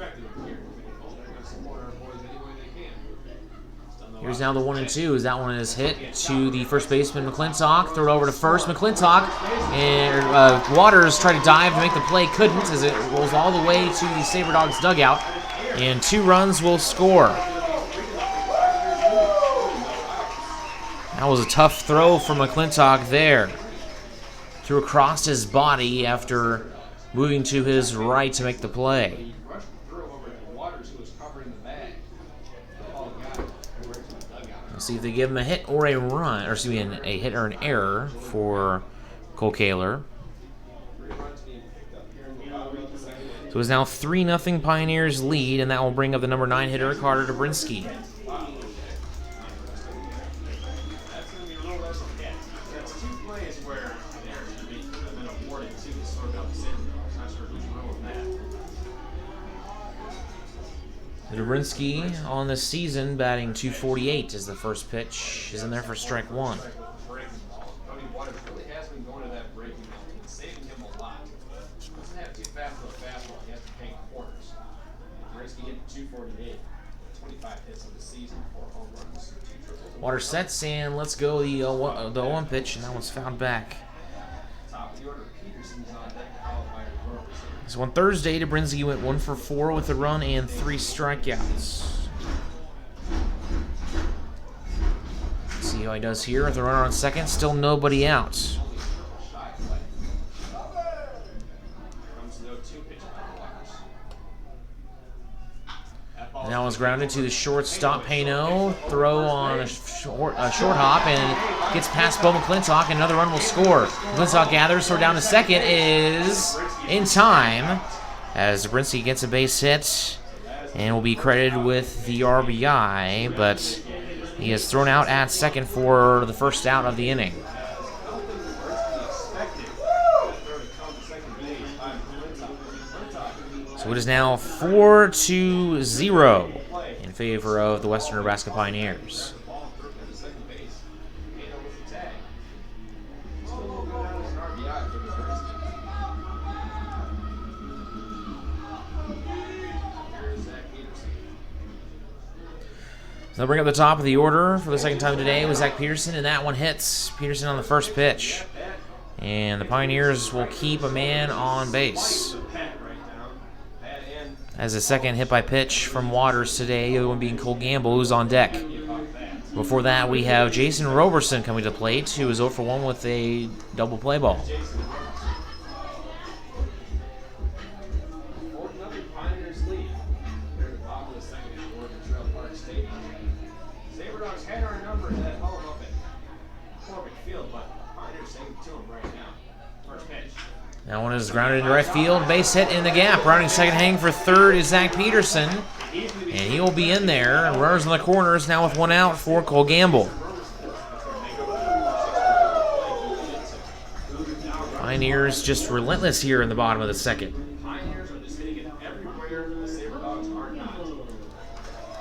Here's now the 1-2 as that one is hit to the first baseman McClintock. Throw it over to first. McClintock and Waters tried to dive to make the play. Couldn't, as it rolls all the way to the Sabre Dogs dugout. And 2 runs will score. That was a tough throw from McClintock there. Threw across his body after moving to his right to make the play. Let's see if they give him a hit or a run, or excuse me, a hit or an error for Cole Kaler. So it's now 3-0 Pioneers lead, and that will bring up the number 9 hitter, Carter Dobrinsky. Dobrinsky on the season batting .248 as the first pitch is in there for strike 1. Water sets, and let's go the 0-1 pitch, and that one's fouled back. So on Thursday, Dobrinsky went 1 for 4 with a run and 3 strikeouts. Let's see how he does here with the runner on second. Still nobody out. Now is grounded to the shortstop, Payno. Throw on a short hop and gets past Bo McClintock, and another run will score. McClintock gathers, throw down to second is in time as Zabrinski gets a base hit and will be credited with the RBI, but he is thrown out at second for the first out of the inning. So it is now 4-0 in favor of the Western Nebraska Pioneers. So they'll bring up the top of the order for the second time today with Zach Peterson, and that one hits Peterson on the first pitch. And the Pioneers will keep a man on base. As a second hit by pitch from Waters today, the other one being Cole Gamble, who's on deck. Before that, we have Jason Roberson coming to plate, who is 0 for 1 with a double play ball. Sabre Dogs had our number at home up at Corbett Field, but Pioneers saved to them right now. First pitch. That one is grounded into right field. Base hit in the gap. Rounding second, hanging for third is Zach Peterson. And he will be in there. And runners in the corners now with one out for Cole Gamble. Pioneers just relentless here in the bottom of the second. Pioneers are just hitting it everywhere. The Sabre Dogs are not.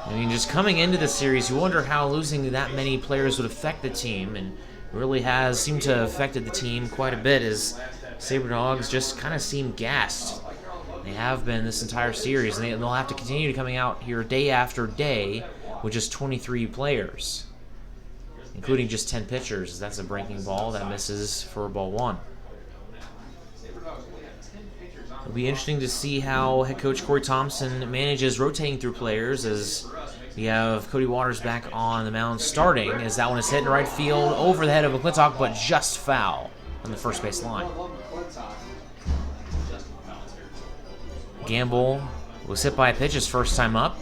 I mean, just coming into the series, you wonder how losing that many players would affect the team. And it really has seemed to have affected the team quite a bit as Sabre Dogs just kind of seem gassed. They have been this entire series, and they'll have to continue coming out here day after day with just 23 players, including just 10 pitchers. That's a breaking ball that misses for ball one. It'll be interesting to see how head coach Corey Thompson manages rotating through players as we have Cody Waters back on the mound starting, as that one is hit in right field over the head of McClintock, but just foul on the first base line. Gamble was hit by a pitch his first time up.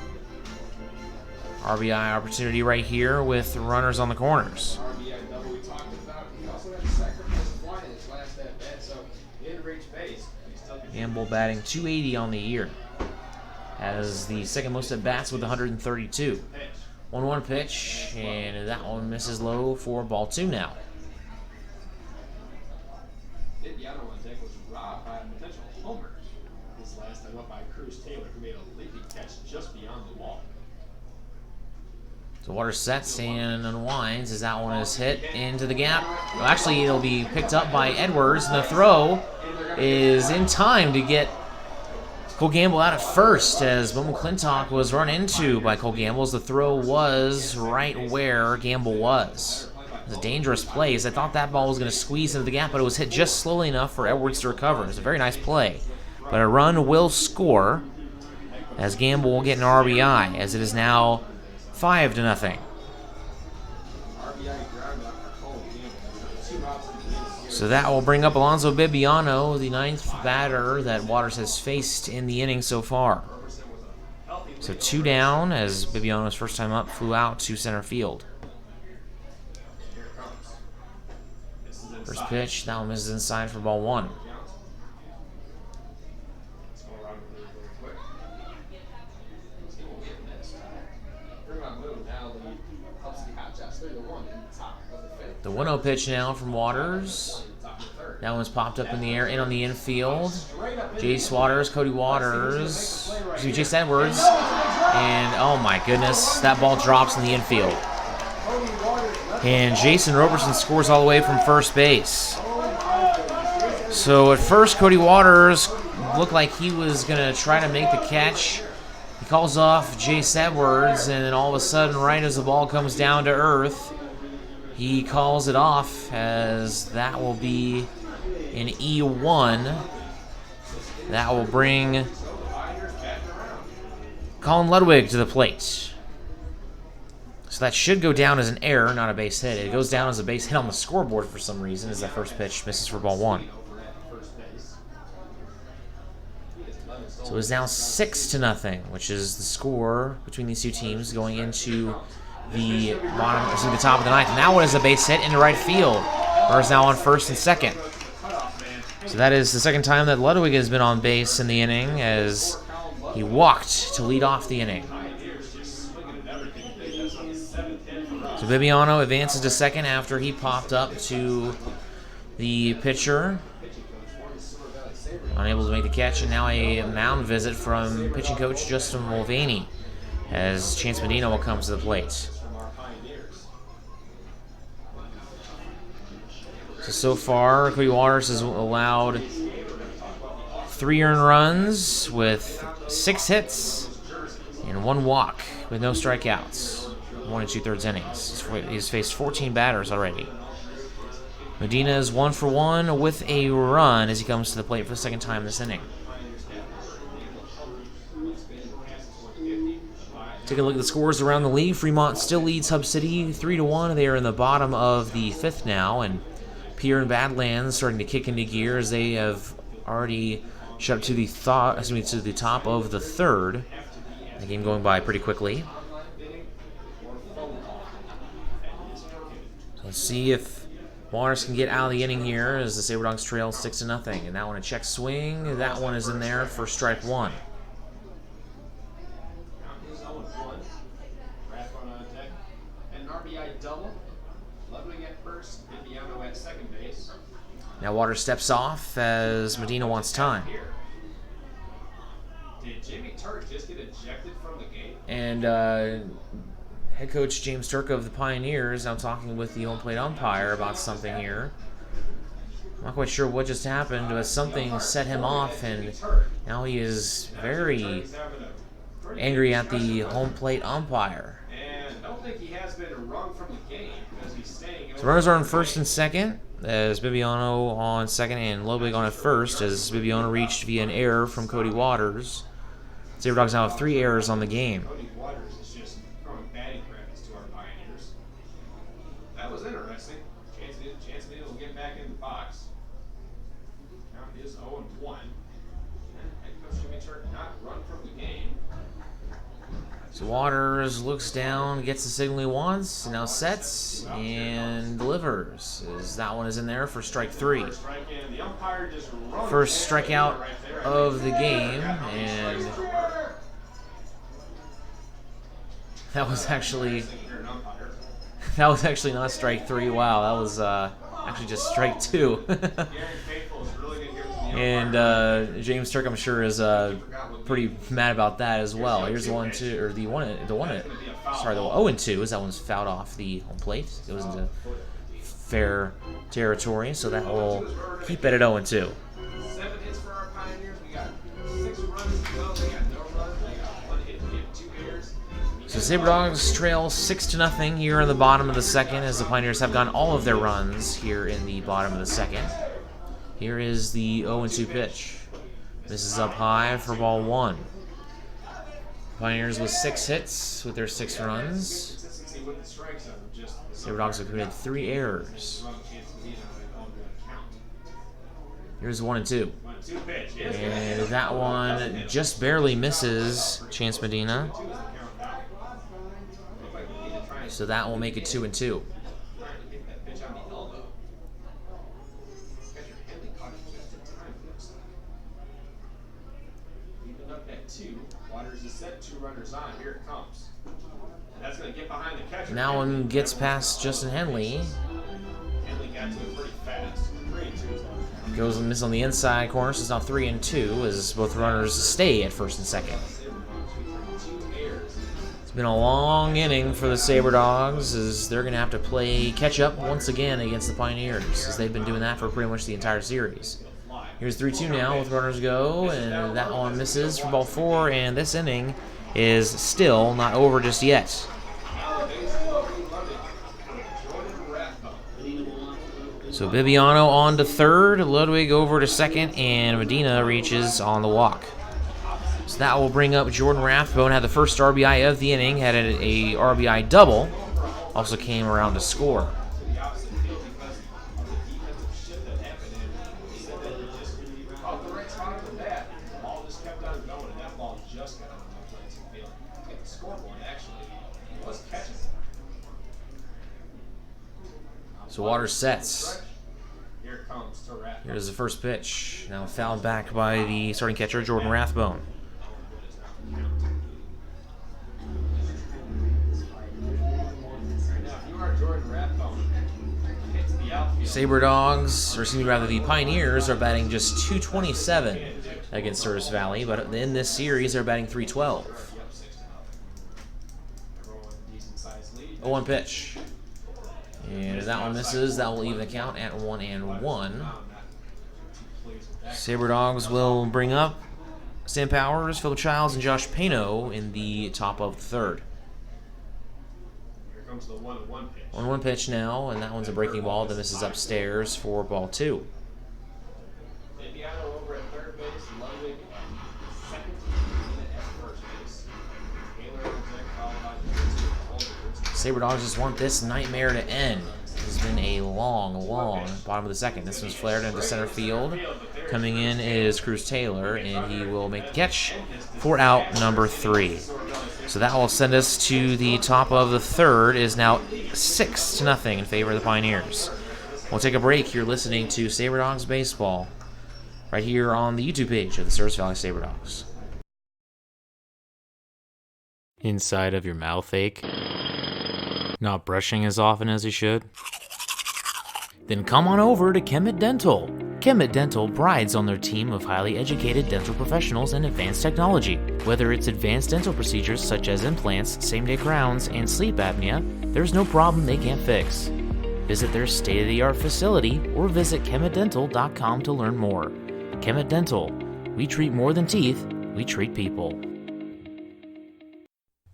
RBI opportunity right here with runners on the corners. RBI double we talked about. He also had a sacrifice fly in his last at bat, so he didn't reach base. Gamble batting .280 on the year. Has the second most at bats with 132. 1-1 pitch, and that one misses low for ball two now. Indiana on deck was robbed by a potential homer. This last time up by Cruz Taylor, who made a leaping catch just beyond the wall. So Waters sets and unwinds as that one is hit into the gap. Well, actually, it'll be picked up by Edwards, and the throw is in time to get Cole Gamble out at first as Bo McClintock was run into by Cole Gamble as the throw was right where Gamble was. It was a dangerous play as I thought that ball was going to squeeze into the gap, but it was hit just slowly enough for Edwards to recover. It was a very nice play. But a run will score as Gamble will get an RBI as it is now 5-0. So that will bring up Alonzo Bibbiano, the 9th batter that Waters has faced in the inning so far. So 2 down as Bibbiano's first time up flew out to center field. First pitch, that one misses inside for ball one. The 1-0 pitch now from Waters. That one's popped up in the air, in on the infield. Jace Waters, Cody Waters, Jace Edwards, and oh my goodness, that ball drops in the infield. And Jason Roberson scores all the way from first base. So at first, Cody Waters looked like he was going to try to make the catch. He calls off Jace Edwards, and then all of a sudden, right as the ball comes down to earth, he calls it off as that will be an E1. That will bring Colin Ludwig to the plate. So that should go down as an error, not a base hit. It goes down as a base hit on the scoreboard for some reason as that first pitch misses for ball one. So it's now 6-0, which is the score between these two teams going into the the top of the ninth. And that one is a base hit into right field. Runners now on first and second. So that is the second time that Ludwig has been on base in the inning, as he walked to lead off the inning. So Bibiano advances to second after he popped up to the pitcher. Unable to make the catch, and now a mound visit from pitching coach Justin Mulvaney as Chance Medina will come to the plate. So far, Cody Waters has allowed 3 earned runs with 6 hits and 1 walk with no strikeouts. 1 2/3 innings. He's faced 14 batters already. Medina is 1 for 1 with a run as he comes to the plate for the second time this inning. Take a look at the scores around the league. Fremont still leads Hub City 3-1. They are in the bottom of the 5th now, and Pierre and Badlands starting to kick into gear as they have already shot up to the top of the 3rd. The game going by pretty quickly. So let's see if Waters can get out of the inning here as the Sabre Dogs trail 6-0. And that one a check swing. That one is in there for strike 1. An RBI double. Ludwig at first, Bibiano at second base. Now Waters steps off as Medina wants time. Did Jimmy Turk just get ejected from the game? And head coach James Turk of the Pioneers now talking with the home plate umpire about something here. I'm not quite sure what just happened, but something set him off, and now he is very angry at the home plate umpire. And I don't think he has been rung from the game because he's staying. So runners are on first and second as Bibiano on second and Ludwig on at first as Bibiano reached via an error from Cody Waters. Sabre Dogs now have 3 errors on the game. Cody Waters is just throwing batting practice to our Pioneers. That was interesting. Chance Medina will get back in the box. Count is 0-1. And head coach Jimmy Turk not run from the game. So Waters looks down, gets the signal he wants, now sets and delivers. As that one is in there for strike 3. First strikeout of the game, and that was actually not strike 3. Wow, that was actually just strike 2. And James Turk, I'm sure, is pretty mad about that as well. Here's the 1-2, or the 0-2, as that one's fouled off the home plate. It goes into fair territory, so that will keep it at 0-2. 7 hits for our Pioneers. We got 6 runs to go. They got no runs. They got 1 hit. We have 2 errors. So Sabre Dogs trail 6-0 here in the bottom of the second, as the Pioneers have gotten all of their runs here in the bottom of the second. Here is the 0-2 pitch. This is up high for ball 1. Pioneers with 6 hits with their 6 runs. Sabre Dogs have committed 3 errors. Here's 1-2. And that one just barely misses Chance Medina. So that will make it 2-2. Waters is set, 2 runners on. Here it comes. And that's going to get behind the catcher. And that one gets past Justin Henley. Henley got to it pretty fast. 3-2. Goes and misses on the inside corner, so it's now 3-2 as both runners stay at first and second. It's been a long inning for the Sabre Dogs as they're going to have to play catch up once again against the Pioneers, as they've been doing that for pretty much the entire series. Here's 3-2 now with runners go, and that one misses for ball 4, and this inning is still not over just yet. So Bibiano on to third, Ludwig over to second, and Medina reaches on the walk. So that will bring up Jordan Rathbone, had the first RBI of the inning, had a RBI double, also came around to score. So Waters sets. Here it comes to Rathbone. Here's the first pitch. Now fouled back by the starting catcher, Jordan Rathbone. Sabre Dogs, or excuse me, rather the Pioneers, are batting just .227 against Service Valley, but in this series they're batting .312. 0-1 pitch. And if that one misses, that will even the count at 1-1. Sabre Dogs will bring up Sam Powers, Philip Childs, and Josh Pano in the top of the third. Here comes the 1-1 pitch. 1-1 pitch now, and that one's a breaking ball that misses upstairs for ball 2. Indiana over at third base, Ludwig second, at first base. Taylor and Zach followed by Sabre Dogs just want this nightmare to end. This has been a long bottom of the second. This one's flared into center field. Coming in is Cruz Taylor, and he will make the catch for out number 3. So that will send us to the top of the third. It is now 6-0 in favor of the Pioneers. We'll take a break. You're listening to Sabre Dogs Baseball right here on the YouTube page of the Service Valley Sabre Dogs. Inside of your mouth ache? Not brushing as often as you should? Then come on over to Kemet Dental. Kemet Dental prides on their team of highly educated dental professionals and advanced technology. Whether it's advanced dental procedures such as implants, same-day crowns, and sleep apnea, there's no problem they can't fix. Visit their state-of-the-art facility or visit KemetDental.com to learn more. Kemet Dental. We treat more than teeth, we treat people.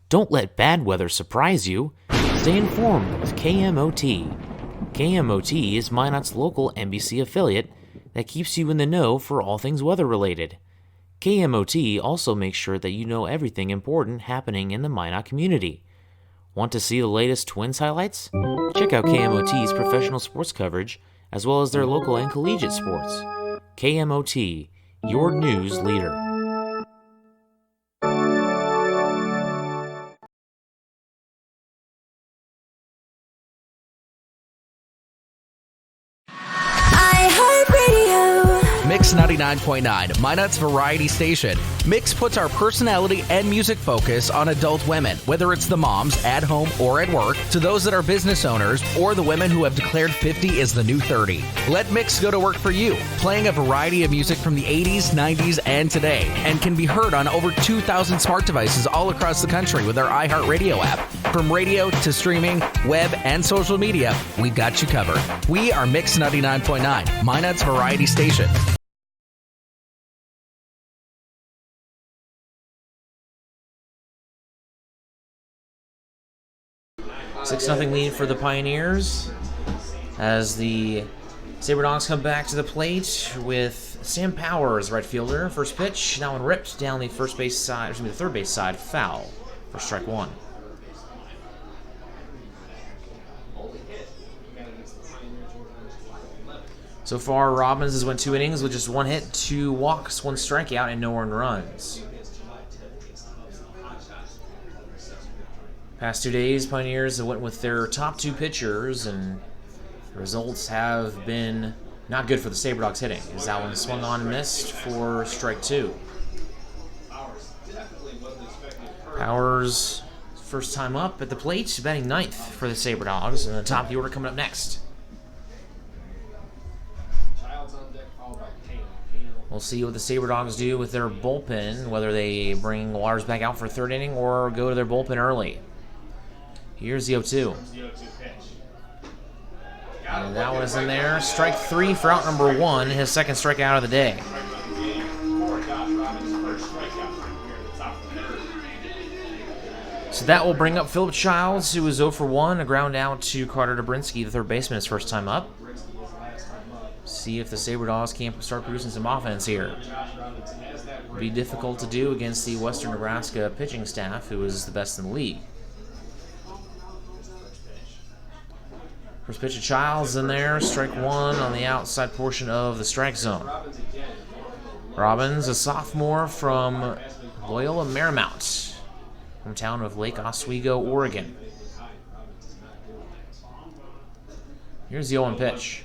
Don't let bad weather surprise you. Stay informed with KMOT. KMOT is Minot's local NBC affiliate that keeps you in the know for all things weather-related. KMOT also makes sure that you know everything important happening in the Minot community. Want to see the latest Twins highlights? Check out KMOT's professional sports coverage, as well as their local and collegiate sports. KMOT, your news leader. Mix 99.9, Minot's variety station. Mix puts our personality and music focus on adult women, whether it's the moms at home or at work, to those that are business owners, or the women who have declared 50 is the new 30. Let Mix go to work for you, playing a variety of music from the 80s, 90s, and today, and can be heard on over 2,000 smart devices all across the country with our iHeartRadio app. From radio to streaming, web, and social media, we've got you covered. We are Mix 99.9, Minot's variety station. 6-0 lead for the Pioneers as the Sabre Dogs come back to the plate with Sam Powers, right fielder. First pitch, that one ripped down the first base side, the third base side, foul for strike one. So far, Robbins has went 2 innings with just 1 hit, 2 walks, 1 strikeout, and no earned runs. Past 2 days, Pioneers have went with their top 2 pitchers, and the results have been not good for the Sabre Dogs hitting, as that one swung on and missed for strike 2. Powers, first time up at the plate, batting 9th for the Sabre Dogs, and the top of the order coming up next. We'll see what the Sabre Dogs do with their bullpen, whether they bring Waters back out for 3rd inning or go to their bullpen early. Here's the 0-2. And that one is in there. Strike 3 for out number 1, his second strikeout of the day. So that will bring up Philip Childs, who was 0 for 1, a ground out to Carter Dobrinsky, the third baseman, his first time up. See if the Sabre Dogs can start producing some offense here. It'll be difficult to do against the Western Nebraska pitching staff, who is the best in the league. First pitch of Childs in there, strike 1 on the outside portion of the strike zone. Robbins, a sophomore from Loyola Marymount, hometown of Lake Oswego, Oregon. Here's the 0-1 pitch.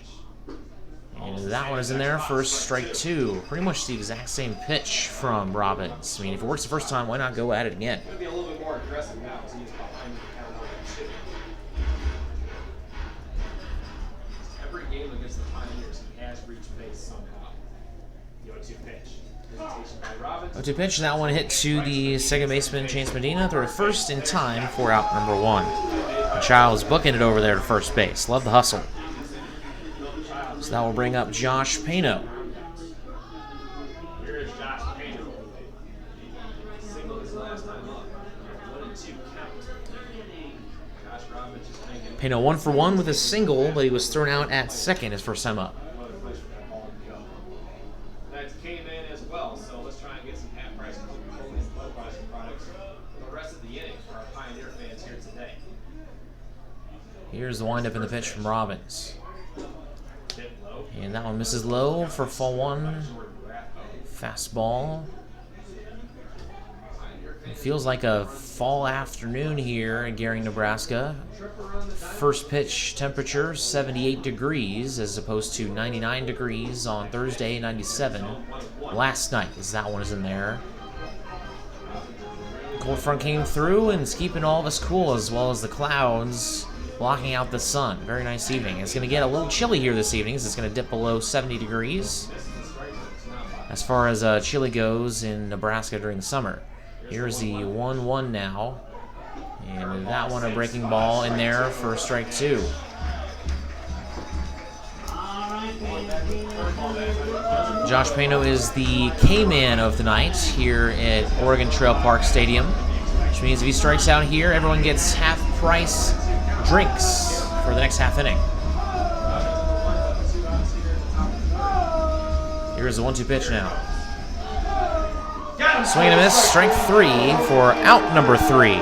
And that one is in there for strike 2. Pretty much the exact same pitch from Robbins. I mean, if it works the first time, why not go at it again? It's going to be a little bit more aggressive now because he's behind the counter and shifting. Every game against the Pioneers, he has reached base somehow. The 0-2 pitch. Hesitation by Robbins. 0-2 pitch, and that one hit to the second baseman, Chance Medina. Throw to first in time for out number 1. Childs booking it over there to first base. Love the hustle. So that will bring up Josh Pano. Here is Josh Pano. Single his last time up. 1-2 count. Josh Robbins is thinking. Pano 1 for 1 with a single, but he was thrown out at second his first time up. That came in as well, so let's try and get some half-price and low-price products for the rest of the inning for our Pioneer fans here today. Here's the windup in the pitch from Robbins. And that one misses low for fall 1. Fastball. It feels like a fall afternoon here in Gehring, Nebraska. First pitch temperature 78 degrees as opposed to 99 degrees on Thursday, 97 last night, as that one is in there. Cold front came through and it's keeping all of us cool, as well as the clouds blocking out the sun. Very nice evening. It's going to get a little chilly here this evening, so it's going to dip below 70 degrees as far as chilly goes in Nebraska during the summer. Here's the 1-1 now, and that one a breaking ball in there for strike 2. Josh Pano is the K-man of the night here at Oregon Trail Park Stadium, which means if he strikes out here, everyone gets half-price drinks for the next half inning. Here's the 1-2 pitch now. Swing and a miss, strike 3 for out number 3.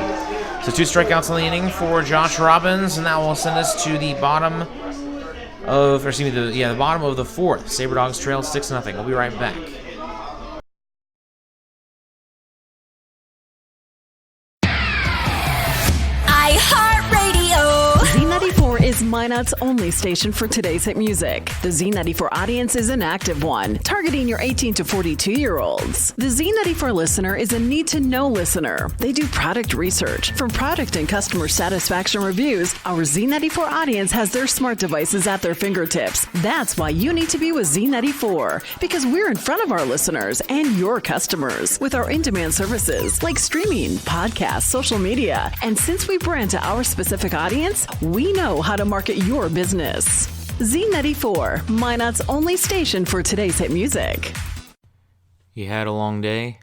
So 2 strikeouts on the inning for Josh Robbins, and that will send us to the bottom of, the bottom of the 4th. Sabre Dogs trail 6-0. We'll be right back. Z94 is Minot's only station for today's hit music. The Z94 audience is an active one, targeting your 18 to 42-year-olds. The Z94 listener is a need-to-know listener. They do product research. For product and customer satisfaction reviews, our Z94 audience has their smart devices at their fingertips. That's why you need to be with Z94, because we're in front of our listeners and your customers with our in-demand services like streaming, podcasts, social media. And since we brand to our specific audience, we know how to market your business. Z94, Minot's only station for today's hit music. You had a long day?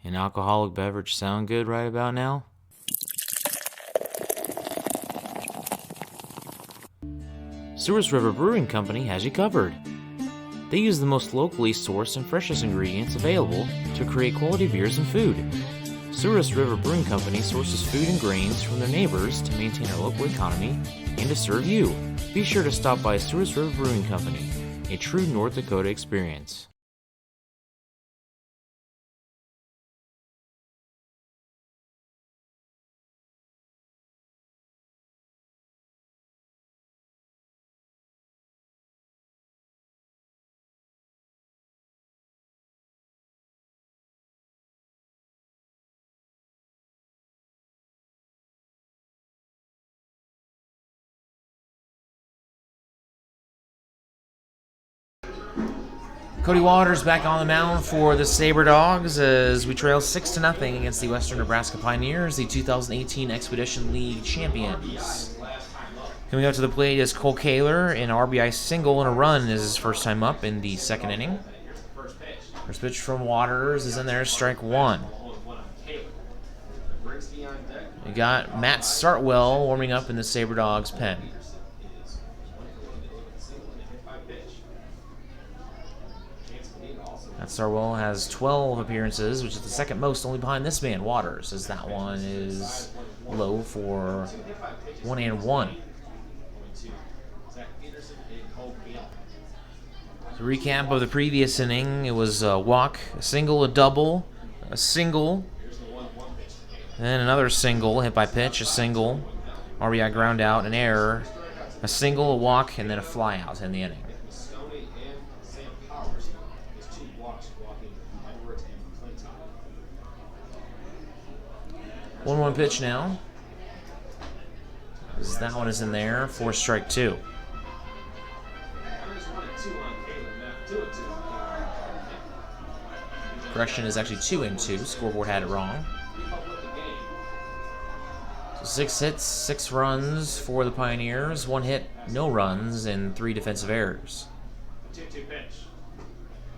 An alcoholic beverage sound good right about now? Souris River Brewing Company has you covered. They use the most locally sourced and freshest ingredients available to create quality beers and food. Souris River Brewing Company sources food and grains from their neighbors to maintain our local economy and to serve you. Be sure to stop by Souris River Brewing Company, a true North Dakota experience. Cody Waters back on the mound for the Sabre Dogs as we trail 6-0 against the Western Nebraska Pioneers, the 2018 Expedition League champions. Coming up to the plate is Cole Kaler, an RBI single and a run is his first time up in the second inning. First pitch from Waters is in there, strike 1. We got Matt Sartwell warming up in the Sabre Dogs pen. Matt Sartwell has 12 appearances, which is the second most, only behind this man, Waters, as that one is low for 1-1. The recap of the previous inning, it was a walk, a single, a double, a single, then another single, hit by pitch, a single, RBI ground out, an error, a single, a walk, and then a fly out in the inning. Stoney and Sam Powers is 2 walks walking Edwards and Clinton. 1-1 pitch now. That one is in there for strike 2. Correction is actually 2-2. Scoreboard had it wrong. So 6 hits, 6 runs for the Pioneers. 1 hit, no runs, and 3 defensive errors. 2-2 pitch.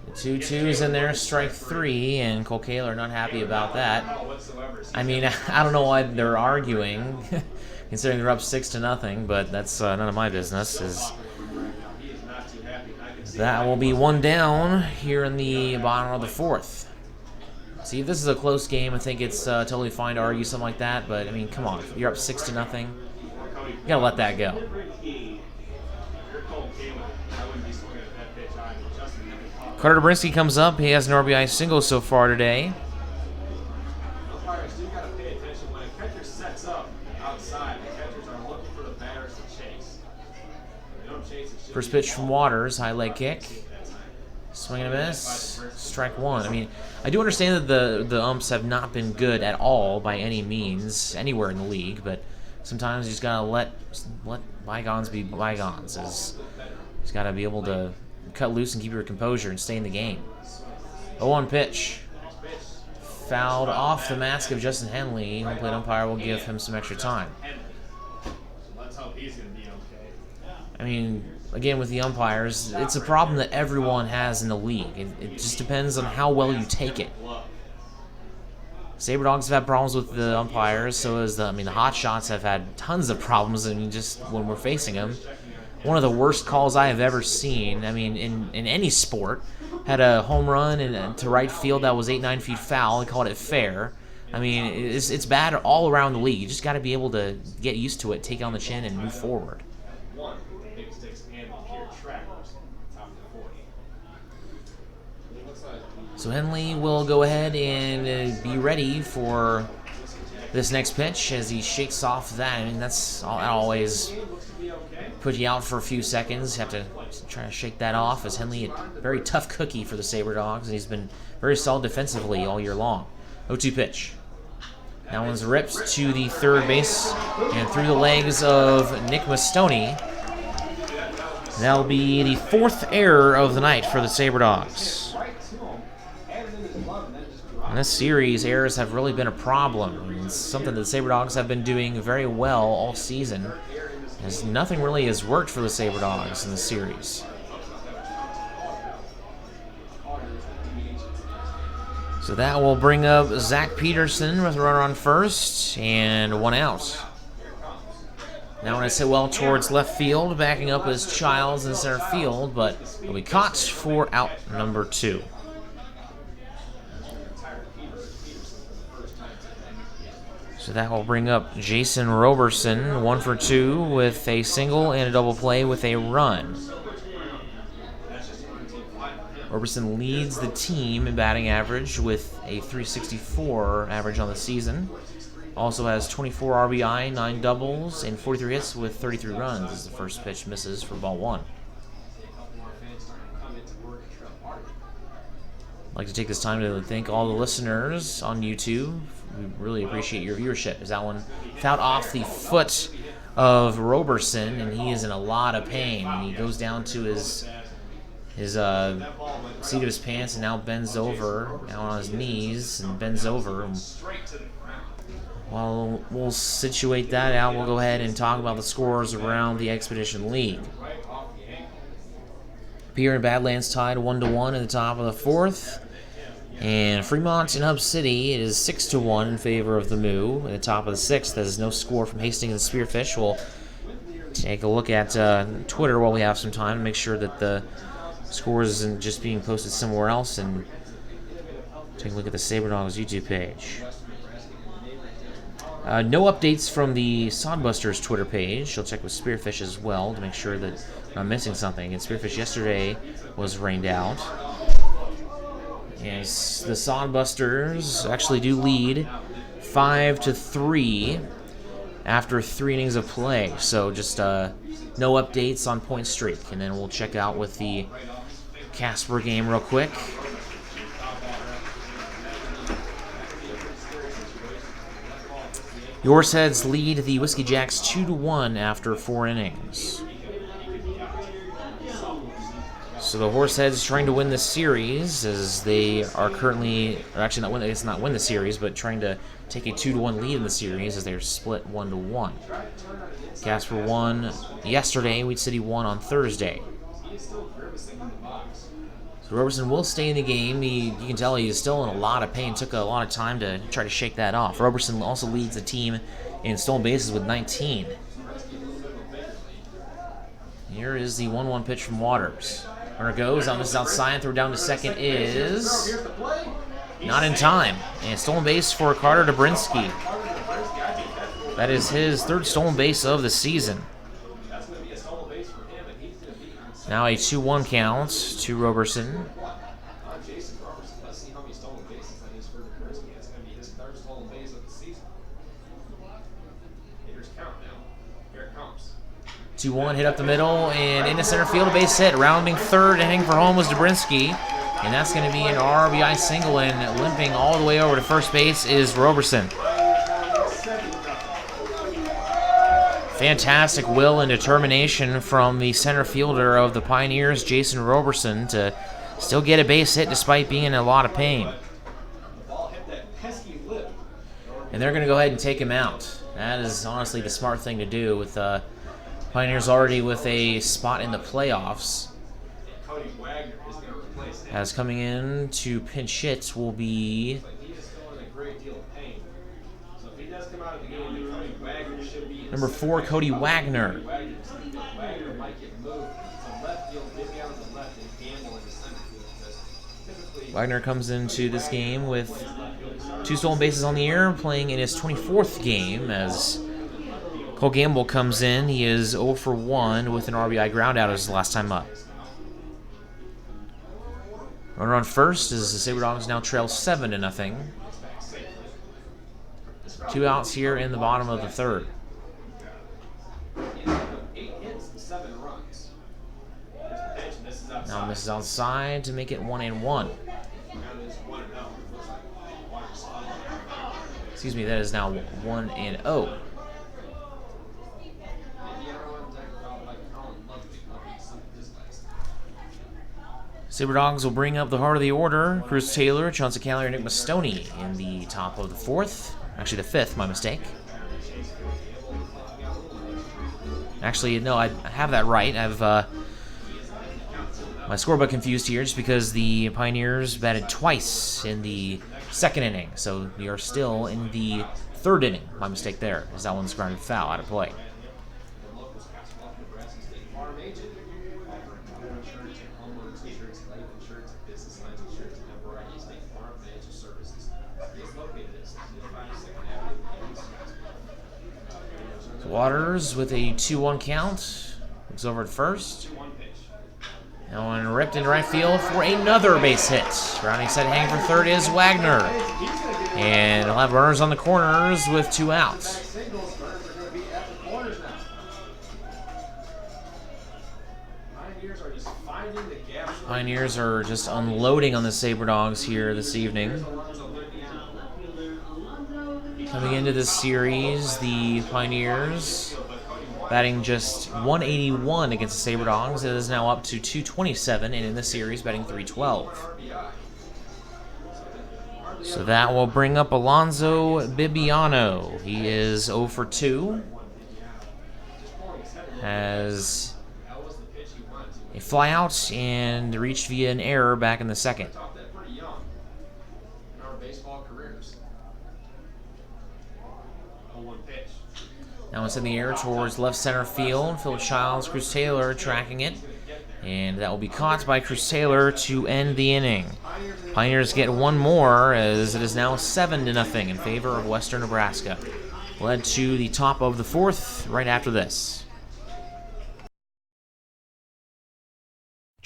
The 2-2 is in there, strike 3, and Cole Kaler not happy about that. I mean, I don't know why they're arguing, considering they're up 6-0, but that's none of my business. That will be 1 down here in the bottom of the 4th. See, if this is a close game, I think it's totally fine to argue something like that, but, I mean, come on. You're up 6-0. You gotta let that go. Carter Dobrinsky comes up. He has an RBI single so far today. Umpires do got to pay attention when a catcher sets up outside. The catchers are looking for the batters to chase. If they don't chase, it should First be pitch from Waters, high leg kick. Swing and a miss. Strike 1. I mean, I do understand that the umps have not been good at all by any means anywhere in the league, but sometimes you just gotta let bygones be bygones. You just gotta be able to cut loose and keep your composure and stay in the game. 0-1 pitch. Fouled off the mask of Justin Henley. Home plate umpire will give him some extra time. Let's hope he's going to be okay. I mean, again, with the umpires, it's a problem that everyone has in the league. It just depends on how well you take it. Sabre Dogs have had problems with the umpires, so has the Hot Shots have had tons of problems, and just when we're facing them. One of the worst calls I have ever seen, I mean, in any sport, had a home run to right field that was 8-9 feet foul and called it fair. I mean, it's bad all around the league. You just got to be able to get used to it, take it on the chin, and move forward. So Henley will go ahead and be ready for this next pitch as he shakes off that. I mean, that always put you out for a few seconds. You have to try to shake that off, as Henley, a very tough cookie for the Sabre Dogs, and he's been very solid defensively all year long. 0-2 pitch. That one's ripped to the third base and through the legs of Nick Mastoni. That'll be the 4th error of the night for the Sabre Dogs. In this series, errors have really been a problem. It's something that the Sabre Dogs have been doing very well all season, as nothing really has worked for the Sabre Dogs in the series. So that will bring up Zach Peterson with a runner on first and 1 out. Now when I say well towards left field, backing up is Childs in center field, but will be caught for out number 2. So that will bring up Jason Roberson, 1 for 2 with a single and a double play with a run. Roberson leads the team in batting average with a .364 average on the season. Also has 24 RBI, 9 doubles, and 43 hits with 33 runs as the first pitch misses for ball 1. I'd like to take this time to thank all the listeners on YouTube. We really appreciate your viewership, as that one fouled off the foot of Roberson, and he is in a lot of pain. And he goes down to his seat of his pants and now bends over, now on his knees, and bends over. While we'll situate that out, we'll go ahead and talk about the scores around the Expedition League. Pierre and Badlands tied 1-1 in the top of the 4th. And Fremont and Hub City is 6-1 in favor of the Moo. At the top of the 6th, there's no score from Hastings and Spearfish. We'll take a look at Twitter while we have some time to make sure that the scores isn't just being posted somewhere else, and take a look at the Sabre Dogs YouTube page. No updates from the Sodbusters Twitter page. You'll check with Spearfish as well to make sure that I'm not missing something. And Spearfish yesterday was rained out. Yes, the Sodbusters actually do lead 5-3 after 3 innings of play. So just no updates on point streak. And then we'll check out with the Casper game real quick. The Horseheads lead the Whiskey Jacks 2-1 after 4 innings. So the Horseheads trying to win the series as they are currently, or actually not win the series, but trying to take a 2-1 lead in the series as they're split 1-1. Casper won yesterday, Weed City won on Thursday. So Roberson will stay in the game. You can tell he's still in a lot of pain. Took a lot of time to try to shake that off. Roberson also leads the team in stolen bases with 19. Here is the 1-1 pitch from Waters. Runner goes on this outside. Throw down to second is not in time. And stolen base for Carter Dobrinsky. That is his 3rd stolen base of the season. Now a 2-1 count to Roberson. Let's see how many stolen bases that is for Dobrinsky. That's going to be his 3rd stolen base of the season. Hitters count now. Here it comes. 2-1 hit up the middle and into center field, a base hit. Rounding third and heading for home was Dobrinsky. And that's going to be an RBI single, and limping all the way over to first base is Roberson. Fantastic will and determination from the center fielder of the Pioneers, Jason Roberson, to still get a base hit despite being in a lot of pain. And they're going to go ahead and take him out. That is honestly the smart thing to do with Pioneers already with a spot in the playoffs. As coming in to pinch hit will be number 4, Cody Wagner. Wagner comes into this game with 2 stolen bases on the year, playing in his 24th game as Cole Gamble comes in. He is 0 for 1 with an RBI groundout as his last time up. Runner on first as the Sabre Dogs now trail 7-0. 2 outs here in the bottom of the 3rd. Now misses outside to make it 1-1. Excuse me, that is now 1-0. Sabre Dogs will bring up the heart of the order. Cruz Taylor, Chauncey Callyer, Nick Mastoni in the top of the 4th. Actually, the 5th, my mistake. Actually, no, I have that right. I've my scorebook confused here just because the Pioneers batted twice in the 2nd inning. So we are still in the 3rd inning. My mistake there, as that one's grounded foul out of play. Waters with a 2-1 count. Looks over at first. That one ripped into right field for another base hit. Rounding set hanging for third is Wagner. And he'll have runners on the corners with 2 outs. Pioneers are just unloading on the Sabre Dogs here this evening. Coming into this series, the Pioneers batting just 181 against the Sabre Dogs. It is now up to 227, and in this series, batting 312. So that will bring up Alonzo Bibiano. He is 0 for 2. Has a fly out and reached via an error back in the 2nd. Now it's in the air towards left center field. Philip Childs, Cruz Taylor tracking it. And that will be caught by Cruz Taylor to end the inning. Pioneers get one more as it is now 7-0 in favor of Western Nebraska. Led to the top of the 4th right after this.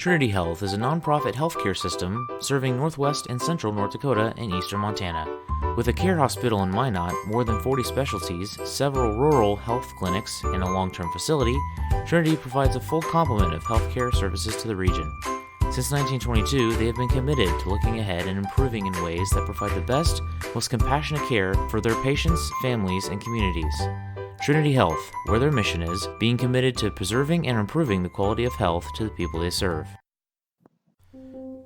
Trinity Health is a nonprofit healthcare system serving northwest and central North Dakota and eastern Montana. With a care hospital in Minot, more than 40 specialties, several rural health clinics, and a long-term facility, Trinity provides a full complement of healthcare services to the region. Since 1922, they have been committed to looking ahead and improving in ways that provide the best, most compassionate care for their patients, families, and communities. Trinity Health, where their mission is, being committed to preserving and improving the quality of health to the people they serve.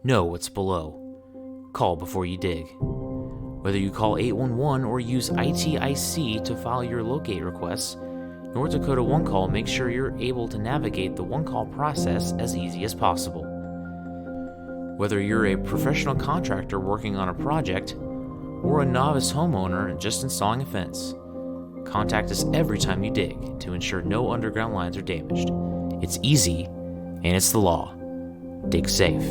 Know what's below. Call before you dig. Whether you call 811 or use ITIC to file your locate requests, North Dakota One Call makes sure you're able to navigate the One Call process as easy as possible. Whether you're a professional contractor working on a project or a novice homeowner just installing a fence, contact us every time you dig to ensure no underground lines are damaged. It's easy, and it's the law. Dig safe.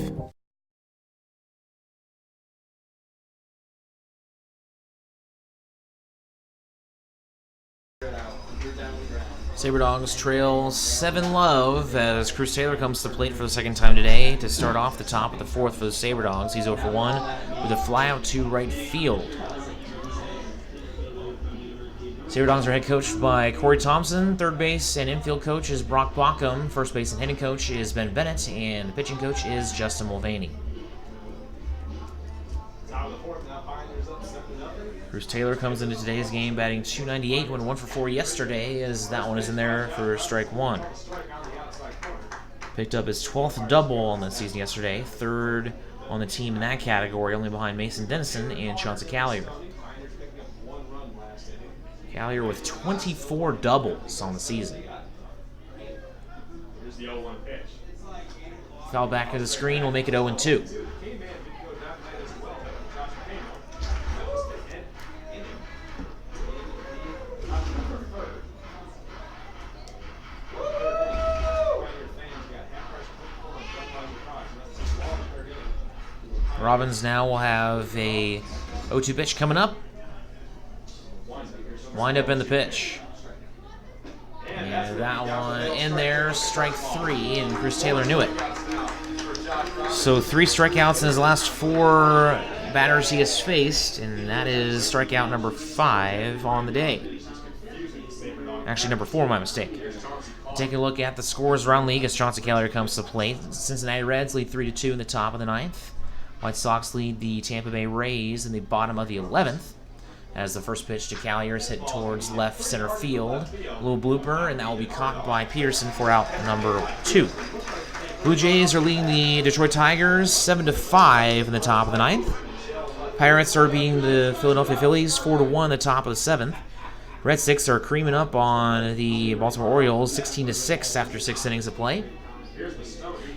Sabre Dogs trail 7-love as Cruz Taylor comes to the plate for the second time today to start off the top of the fourth for the Sabre Dogs. He's 0 for 1 with a flyout to right field. Sabre Dogs are head coached by Corey Thompson. Third base and infield coach is Brock Bockham. First base and hitting coach is Ben Bennett. And the pitching coach is Justin Mulvaney. Cruz Taylor comes into today's game batting .298, went 1 for 4 yesterday, as that one is in there for strike one. Picked up his 12th double on the season yesterday, third on the team in that category, only behind Mason Dennison and Chauncey Callier. Callier with 24 doubles on the season. Foul back to the screen will make it 0-2. Robbins now will have a 0-2 pitch coming up. Wind up in the pitch. And that one in there, strike 3, and Cruz Taylor knew it. So 3 strikeouts in his last 4 batters he has faced, and that is strikeout number 5 on the day. Actually, number 4, my mistake. Taking a look at the scores around league as Chauncey Callier comes to the plate. Cincinnati Reds lead 3-2 in the top of the 9th. White Sox lead the Tampa Bay Rays in the bottom of the 11th. As the first pitch to Callier is hit towards left center field. A little blooper, and that will be caught by Peterson for out number 2. Blue Jays are leading the Detroit Tigers 7-5 in the top of the 9th. Pirates are beating the Philadelphia Phillies 4-1 in the top of the 7th. Red Sox are creaming up on the Baltimore Orioles 16-6 after 6 innings of play.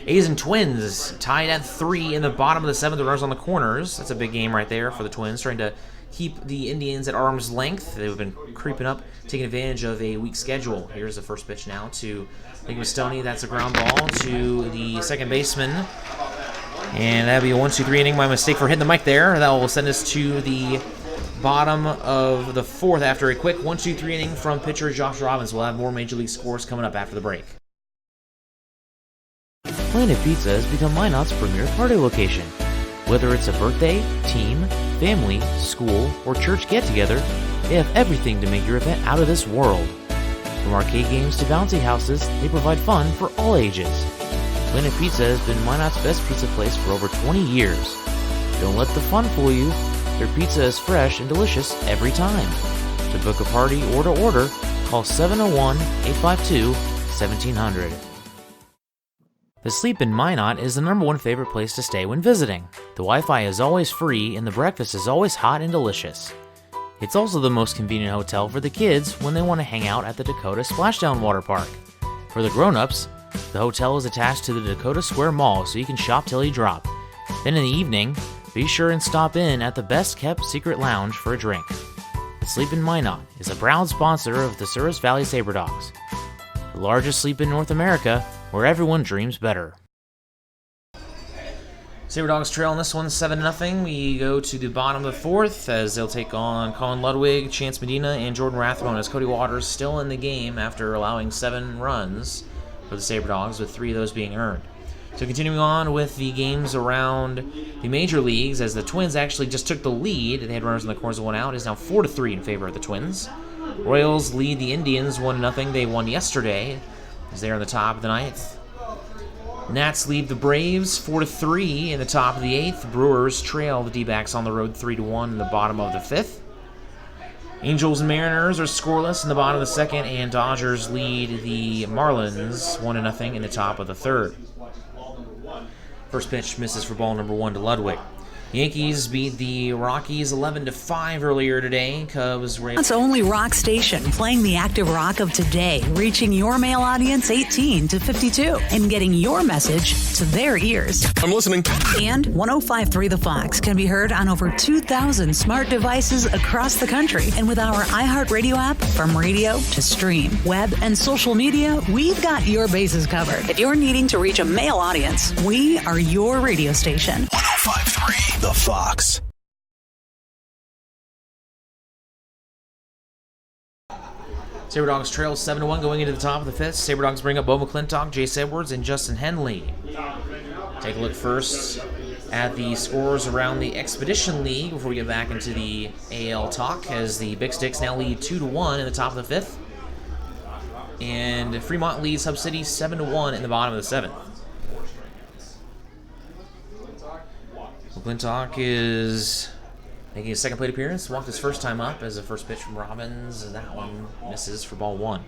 A's and Twins tied at 3 in the bottom of the 7th. The runners on the corners. That's a big game right there for the Twins, trying to keep the Indians at arm's length. They've been creeping up, taking advantage of a weak schedule. Here's the first pitch now to Nick Stoney. That's a ground ball to the second baseman. And that'll be a 1-2-3 inning. My mistake for hitting the mic there. That will send us to the bottom of the 4th after a quick 1-2-3 inning from pitcher Josh Robbins. We'll have more Major League scores coming up after the break. Planet Pizza has become Minot's premier party location. Whether it's a birthday, team, family, school, or church get-together, they have everything to make your event out of this world. From arcade games to bouncy houses, they provide fun for all ages. Planet Pizza has been Minot's best pizza place for over 20 years. Don't let the fun fool you. Their pizza is fresh and delicious every time. To book a party or to order, call 701-852-1700. The Sleep in Minot is the #1 favorite place to stay when visiting. The Wi-Fi is always free and the breakfast is always hot and delicious. It's also the most convenient hotel for the kids when they want to hang out at the Dakota Splashdown Water Park. For the grown-ups, the hotel is attached to the Dakota Square Mall so you can shop till you drop. Then in the evening, be sure and stop in at the best-kept secret lounge for a drink. The Sleep in Minot is a proud sponsor of the Souris Valley Sabre Dogs, the largest sleep in North America, where everyone dreams better. Sabre Dogs trail on this one 7-0. We go to the bottom of the 4th as they'll take on Colin Ludwig, Chance Medina, and Jordan Rathbone as Cody Waters still in the game after allowing 7 runs for the Sabre Dogs, with 3 of those being earned. So continuing on with the games around the major leagues, as the Twins actually just took the lead. They had runners in the corners of one out. It is now 4-3 in favor of the Twins. Royals lead the Indians 1-0. They won yesterday, as they're on the top of the ninth. Nats lead the Braves 4-3 in the top of the eighth. Brewers trail the D-backs on the road 3-1 in the bottom of the fifth. Angels and Mariners are scoreless in the bottom of the second, and Dodgers lead the Marlins 1-0 in the top of the third. First pitch misses for ball number 1 to Ludwig. Yankees beat the Rockies 11-5 earlier today. Cubs were able... It's only rock station playing the active rock of today, reaching your male audience 18 to 52 and getting your message to their ears. I'm listening. And 105.3 The Fox can be heard on over 2,000 smart devices across the country. And with our iHeartRadio app, from radio to stream, web, and social media, we've got your bases covered. If you're needing to reach a male audience, we are your radio station. 105.3 The Fox. Sabre Dogs trail 7-1 going into the top of the fifth. Sabre Dogs bring up Bo McClintock, Jace Edwards, and Justin Henley. Take a look first at the scores around the Expedition League before we get back into the AL talk, as the Big Sticks now lead 2-1 in the top of the fifth. And Fremont leads Hub City 7-1 in the bottom of the seventh. McClintock is making his second plate appearance. Walked his first time up as a first pitch from Robbins, and that one misses for ball 1.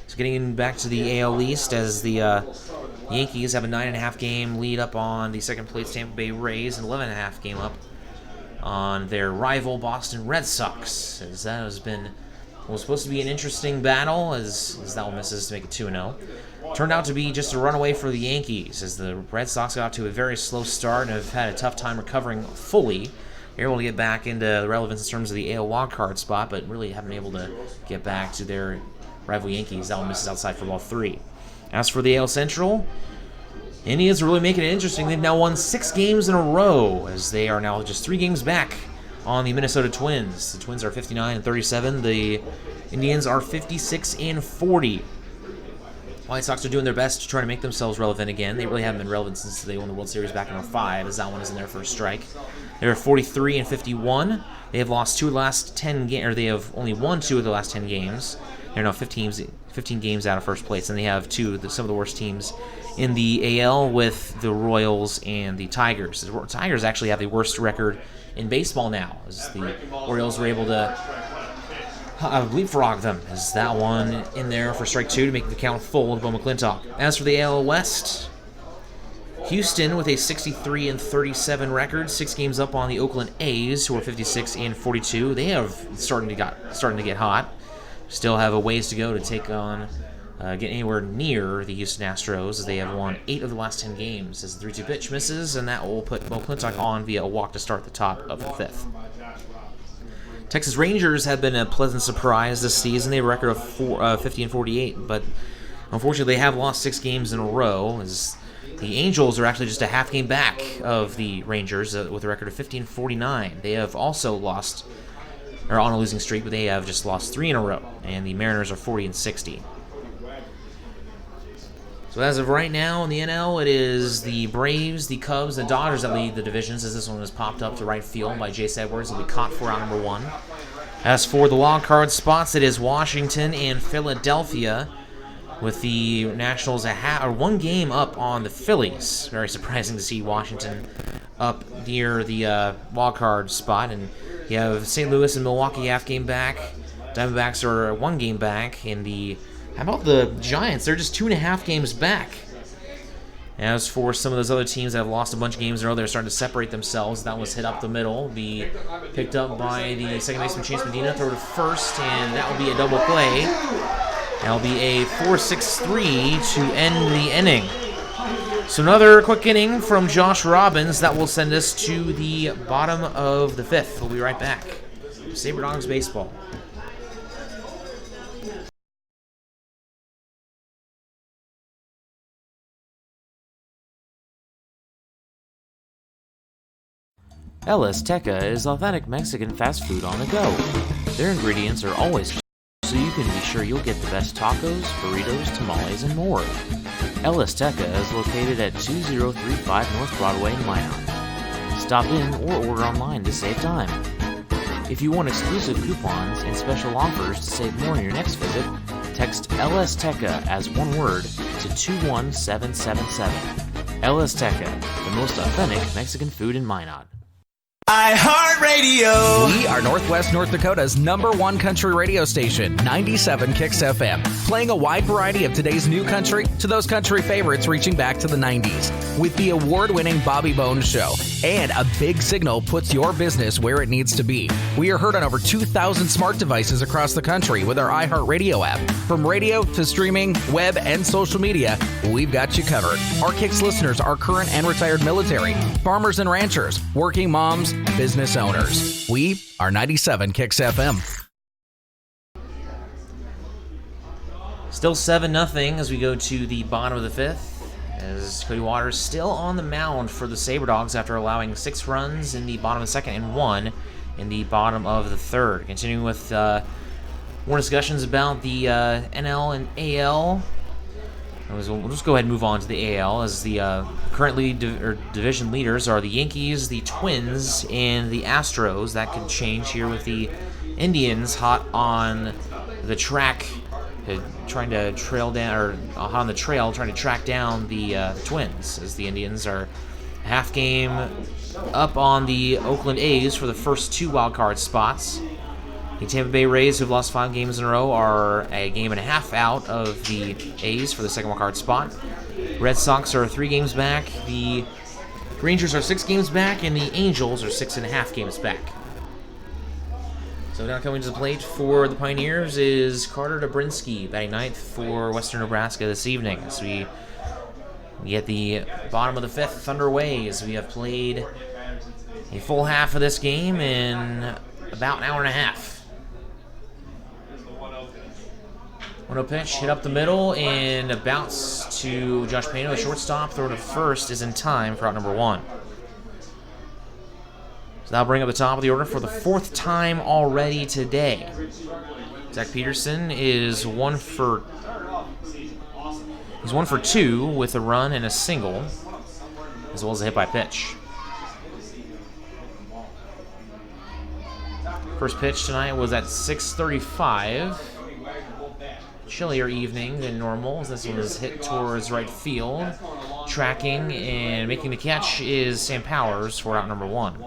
So getting back to the AL East, as the Yankees have a 9.5 game lead up on the second place Tampa Bay Rays, and 11.5 game up on their rival Boston Red Sox. As that has been was supposed to be an interesting battle, as that one misses to make it 2-0. Turned out to be just a runaway for the Yankees, as the Red Sox got to a very slow start and have had a tough time recovering fully. They're able to get back into the relevance in terms of the AL wildcard spot, but really haven't been able to get back to their rival Yankees. That one misses outside for ball 3. As for the AL Central, Indians are really making it interesting. They've now won 6 games in a row, as they are now just 3 games back on the Minnesota Twins. The Twins are 59-37. The Indians are 56-40. White Sox are doing their best to try to make themselves relevant again. They really haven't been relevant since they won the World Series back in 2005, as that one is in their first strike. They're 43-51. They have lost 2 of the last 10 games, or they have only won 2 of the last 10 games. They're now 15 games out of first place, and they have some of the worst teams in the AL with the Royals and the Tigers. The Tigers actually have the worst record in baseball now, as the Orioles were able to leapfrog them, as that one in there for strike 2 to make the count full to Bo McClintock. As for the AL West, Houston with a 63-37 record, 6 games up on the Oakland A's, who are 56-42. They have starting to get hot. Still have a ways to go to take on, get anywhere near the Houston Astros, as they have won 8 of the last 10 games. As the 3-2 pitch misses, and that will put Bo McClintock on via a walk to start the top of the fifth. Texas Rangers have been a pleasant surprise this season. They have a record of 50-48, but unfortunately they have lost 6 games in a row, as the Angels are actually just a half game back of the Rangers with a record of 50-49. They have also lost, or on a losing streak, but they have just lost 3 in a row, and the Mariners are 40-60. So as of right now in the NL, it is the Braves, the Cubs, and the Dodgers that lead the divisions, as this one has popped up to right field by Jace Edwards. It'll be caught for round number 1. As for the wild card spots, it is Washington and Philadelphia, with the Nationals 1 game up on the Phillies. Very surprising to see Washington up near the wild card spot. And you have St. Louis and Milwaukee half game back. Diamondbacks are 1 game back. And how about the Giants? They're just 2.5 games back. As for some of those other teams that have lost a bunch of games in a row, they're starting to separate themselves. That was hit up the middle. Be picked up by the second baseman Chance Medina. Throw to first, and that will be a double play. That'll be a 4-6-3 to end the inning. So another quick inning from Josh Robbins. That will send us to the bottom of the fifth. We'll be right back. Sabre Dogs Baseball. Ellis Teca is authentic Mexican fast food on the go. Their ingredients are always so you can be sure you'll get the best tacos, burritos, tamales, and more. El Azteca is located at 2035 North Broadway in Minot. Stop in or order online to save time. If you want exclusive coupons and special offers to save more on your next visit, text El Azteca as one word to 21777. El Azteca, the most authentic Mexican food in Minot. iHeartRadio. We are Northwest North Dakota's #1 country radio station, 97 Kicks FM, playing a wide variety of today's new country to those country favorites reaching back to the 90s. With the award-winning Bobby Bones Show, and a big signal puts your business where it needs to be. We are heard on over 2,000 smart devices across the country with our iHeartRadio app. From radio to streaming, web, and social media, we've got you covered. Our Kicks listeners are current and retired military, farmers and ranchers, working moms, business owners. We are 97 Kicks FM. Still 7-0 as we go to the bottom of the fifth, as Cody Waters still on the mound for the Sabre Dogs after allowing 6 runs in the bottom of the second and 1 in the bottom of the third. Continuing with more discussions about the NL and AL. We'll just go ahead and move on to the AL, as the currently division leaders are the Yankees, the Twins, and the Astros. That could change here with the Indians hot on the track, trying to trail down, or on the trail, trying to track down the Twins, as the Indians are half game up on the Oakland A's for the first 2 wild card spots. The Tampa Bay Rays, who've lost 5 games in a row, are a game and a half out of the A's for the second wild card spot. Red Sox are 3 games back. The Rangers are 6 games back, and the Angels are 6.5 games back. So now coming to the plate for the Pioneers is Carter Dobrinsky, batting ninth for Western Nebraska this evening. So we get the bottom of the fifth underway, as we have played a full half of this game in about an hour and a half. 1-0 pitch, hit up the middle, and a bounce to Josh Pano, the shortstop. Throw to first is in time for out number 1. So that'll bring up the top of the order for the 4th time already today. Zach Peterson is 1 for 2 with a run and a single, as well as a hit by pitch. First pitch tonight was at 6:35. Chillier evening than normal, as this one is hit towards right field. Tracking and making the catch is Sam Powers for out number 1.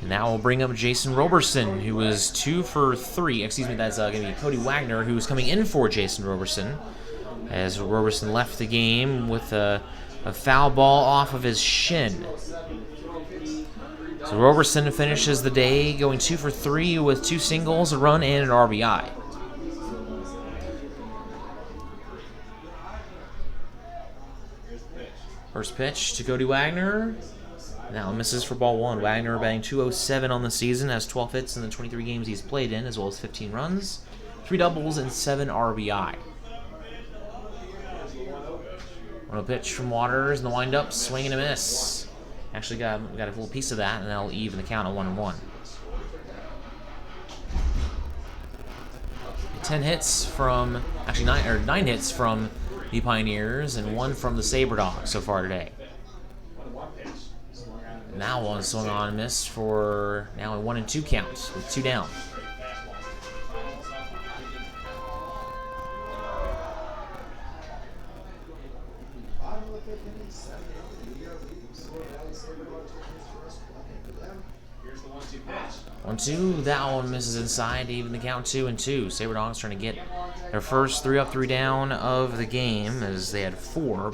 And now we'll bring up Jason Roberson, who was 2 for 3. Excuse me, that's going to be Cody Wagner, who's coming in for Jason Roberson, as Roberson left the game with a foul ball off of his shin. So Roberson finishes the day going 2 for 3 with 2 singles, a run, and an RBI. First pitch to Cody Wagner. Now misses for ball 1. Wagner batting .207 on the season, has 12 hits in the 23 games he's played in, as well as 15 runs, 3 doubles, and 7 RBI. 1-0 pitch from Waters in the windup, swing and a miss. Actually got a little piece of that, and that'll even the count at 1-1. 9 hits from the Pioneers and 1 from the Sabre Dogs so far today. Now one swung on and missed for now a 1-2 count with 2 down. On 2, that one misses inside to even the count 2-2. Sabre Dogs trying to get their first 3 up, 3 down of the game, as they had 4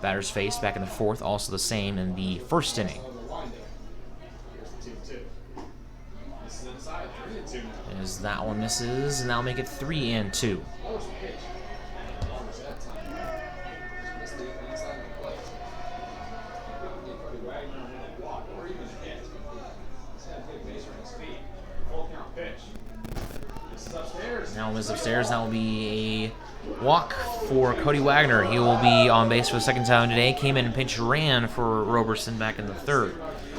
batters faced back in the 4th, also the same in the first inning. As that one misses, and that'll make it 3-2. Now is upstairs. That will be a walk for Cody Wagner. He will be on base for the second time today. Came in and pinch ran for Roberson back in the 3rd.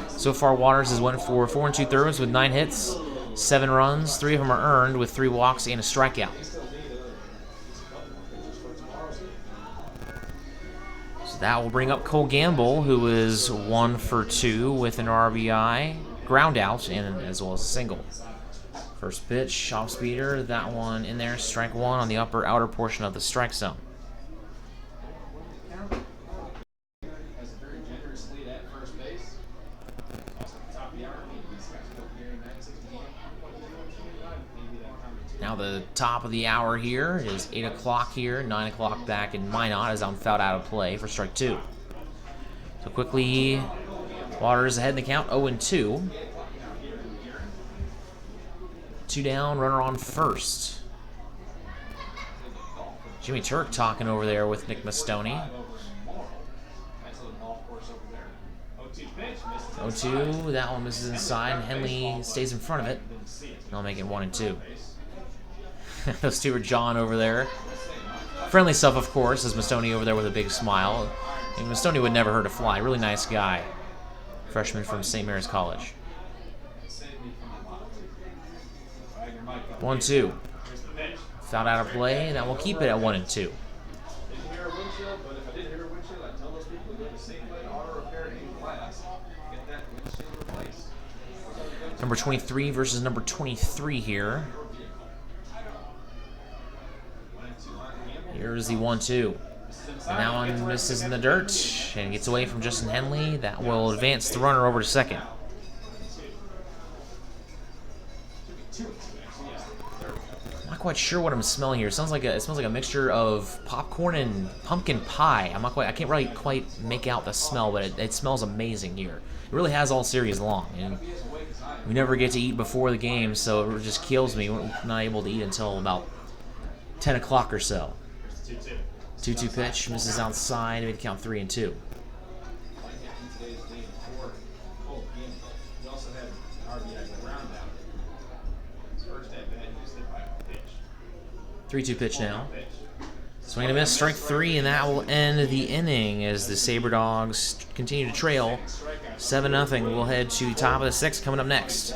So far, Waters has went for 4 2/3 with 9 hits, 7 runs. 3 of them are earned with 3 walks and a strikeout. that will bring up Cole Gamble, who is 1 for 2 with an RBI, ground out, and as well as a single. First pitch, off speeder, that one in there, strike one on the upper outer portion of the strike zone. Now the top of the hour here is 8 o'clock here, 9 o'clock back in Minot as I'm fouled out of play for strike two. So quickly, Waters ahead in the count, 0-2. 2 down, runner on first. Jimmy Turk talking over there with Nick Mastoni. 0-2, that one misses inside. Henley stays in front of it. I'll make it 1-2. Those two are jawing over there. Friendly stuff, of course, as Mastoni over there with a big smile. And Mastoni would never hurt a fly. Really nice guy. Freshman from St. Mary's College. 1-2. Fouled out of play. That will keep it at 1-2. Number 23 versus number 23 here. Here's the 1-2. And that one misses in the dirt and gets away from Justin Henley. That will advance the runner over to second. I'm not quite sure what I'm smelling here. It smells like a mixture of popcorn and pumpkin pie. I can't really quite make out the smell, but it smells amazing here. It really has all series long. And we never get to eat before the game, so it just kills me. We're not able to eat until about 10 o'clock or so. 2-2 pitch, misses outside, made count 3-2. Three-two pitch now. Swing and a miss, strike three, and that will end the inning as the Sabre Dogs continue to trail 7-0. We'll head to the top of the sixth coming up next.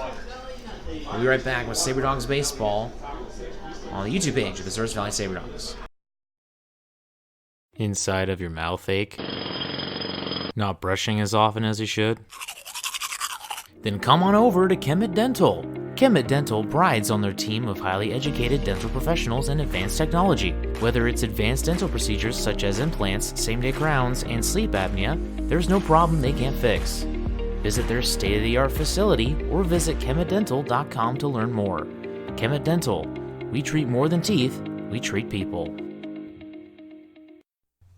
We'll be right back with Sabre Dogs Baseball on the YouTube page of the Service Valley Sabre Dogs. Inside of your mouth ache? Not brushing as often as you should? Then come on over to Kemet Dental. Kemet Dental prides on their team of highly educated dental professionals and advanced technology. Whether it's advanced dental procedures such as implants, same-day crowns, and sleep apnea, there's no problem they can't fix. Visit their state-of-the-art facility or visit kemetdental.com to learn more. Kemet Dental. We treat more than teeth, we treat people.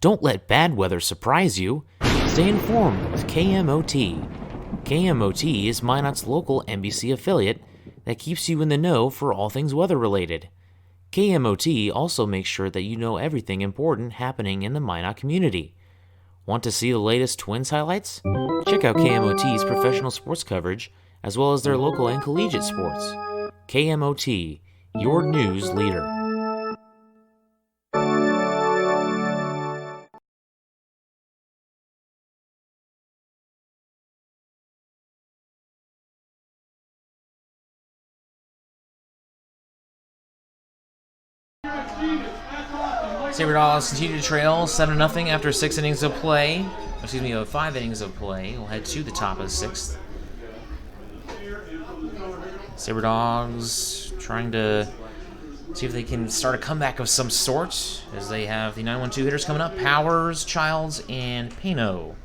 Don't let bad weather surprise you. Stay informed with KMOT. KMOT is Minot's local NBC affiliate that keeps you in the know for all things weather-related. KMOT also makes sure that you know everything important happening in the Minot community. Want to see the latest Twins highlights? Check out KMOT's professional sports coverage, as well as their local and collegiate sports. KMOT, your news leader. Sabre Dogs continue to trail 7-0 after 6 innings of play. 5 innings of play. We'll head to the top of the sixth. Sabre Dogs trying to see if they can start a comeback of some sort, as they have the 9-1-2 hitters coming up: Powers, Childs, and Pano.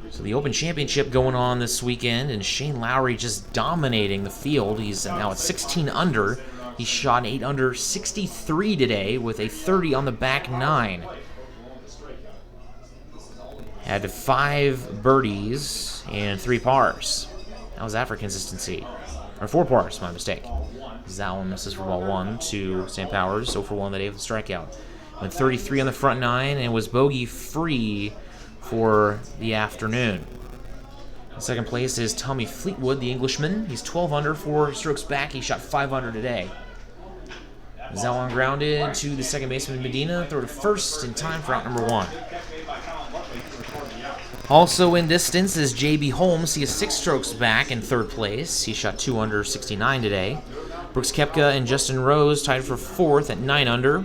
So the Open Championship going on this weekend, and Shane Lowry just dominating the field. He's now at 16 under. He shot an 8 under 63 today with a 30 on the back 9. Had 5 birdies and 3 pars. How was that for consistency? Or 4 pars, my mistake. That one misses for ball 1 to Sam Powers, 0 for 1 that day with a strikeout. Went 33 on the front 9 and was bogey free for the afternoon. In second place is Tommy Fleetwood, the Englishman. He's 12 under, 4 strokes back. He shot 5 under today. Zalon grounded to the second baseman Medina, throw to first in time for out number 1. Also in distance is J.B. Holmes. He is 6 strokes back in third place. He shot 2 under 69 today. Brooks Koepka and Justin Rose tied for 4th at 9 under.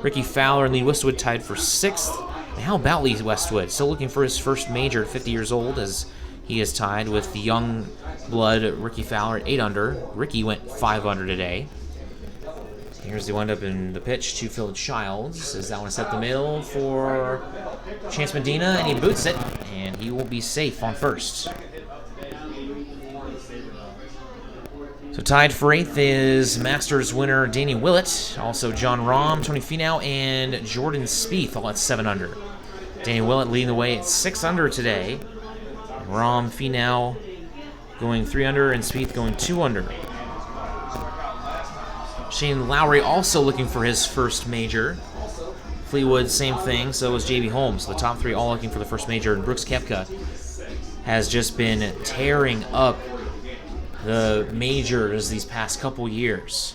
Ricky Fowler and Lee Westwood tied for 6th. And how about Lee Westwood? Still looking for his first major at 50 years old, as he is tied with the young blood Ricky Fowler at 8 under. Ricky went 5 under today. Here's the windup in the pitch to Phil Childs. As that one set the middle for Chance Medina, and he boots it, and he will be safe on first. So tied for 8th is Masters winner Danny Willett, also John Rahm, Tony Finau, and Jordan Spieth, all at 7 under. Danny Willett leading the way at 6 under today. Rahm, Finau going 3 under, and Spieth going 2 under. Shane Lowry also looking for his first major. Fleetwood, same thing, so is JB Holmes. The top 3 all looking for the first major, and Brooks Koepka has just been tearing up the majors these past couple years.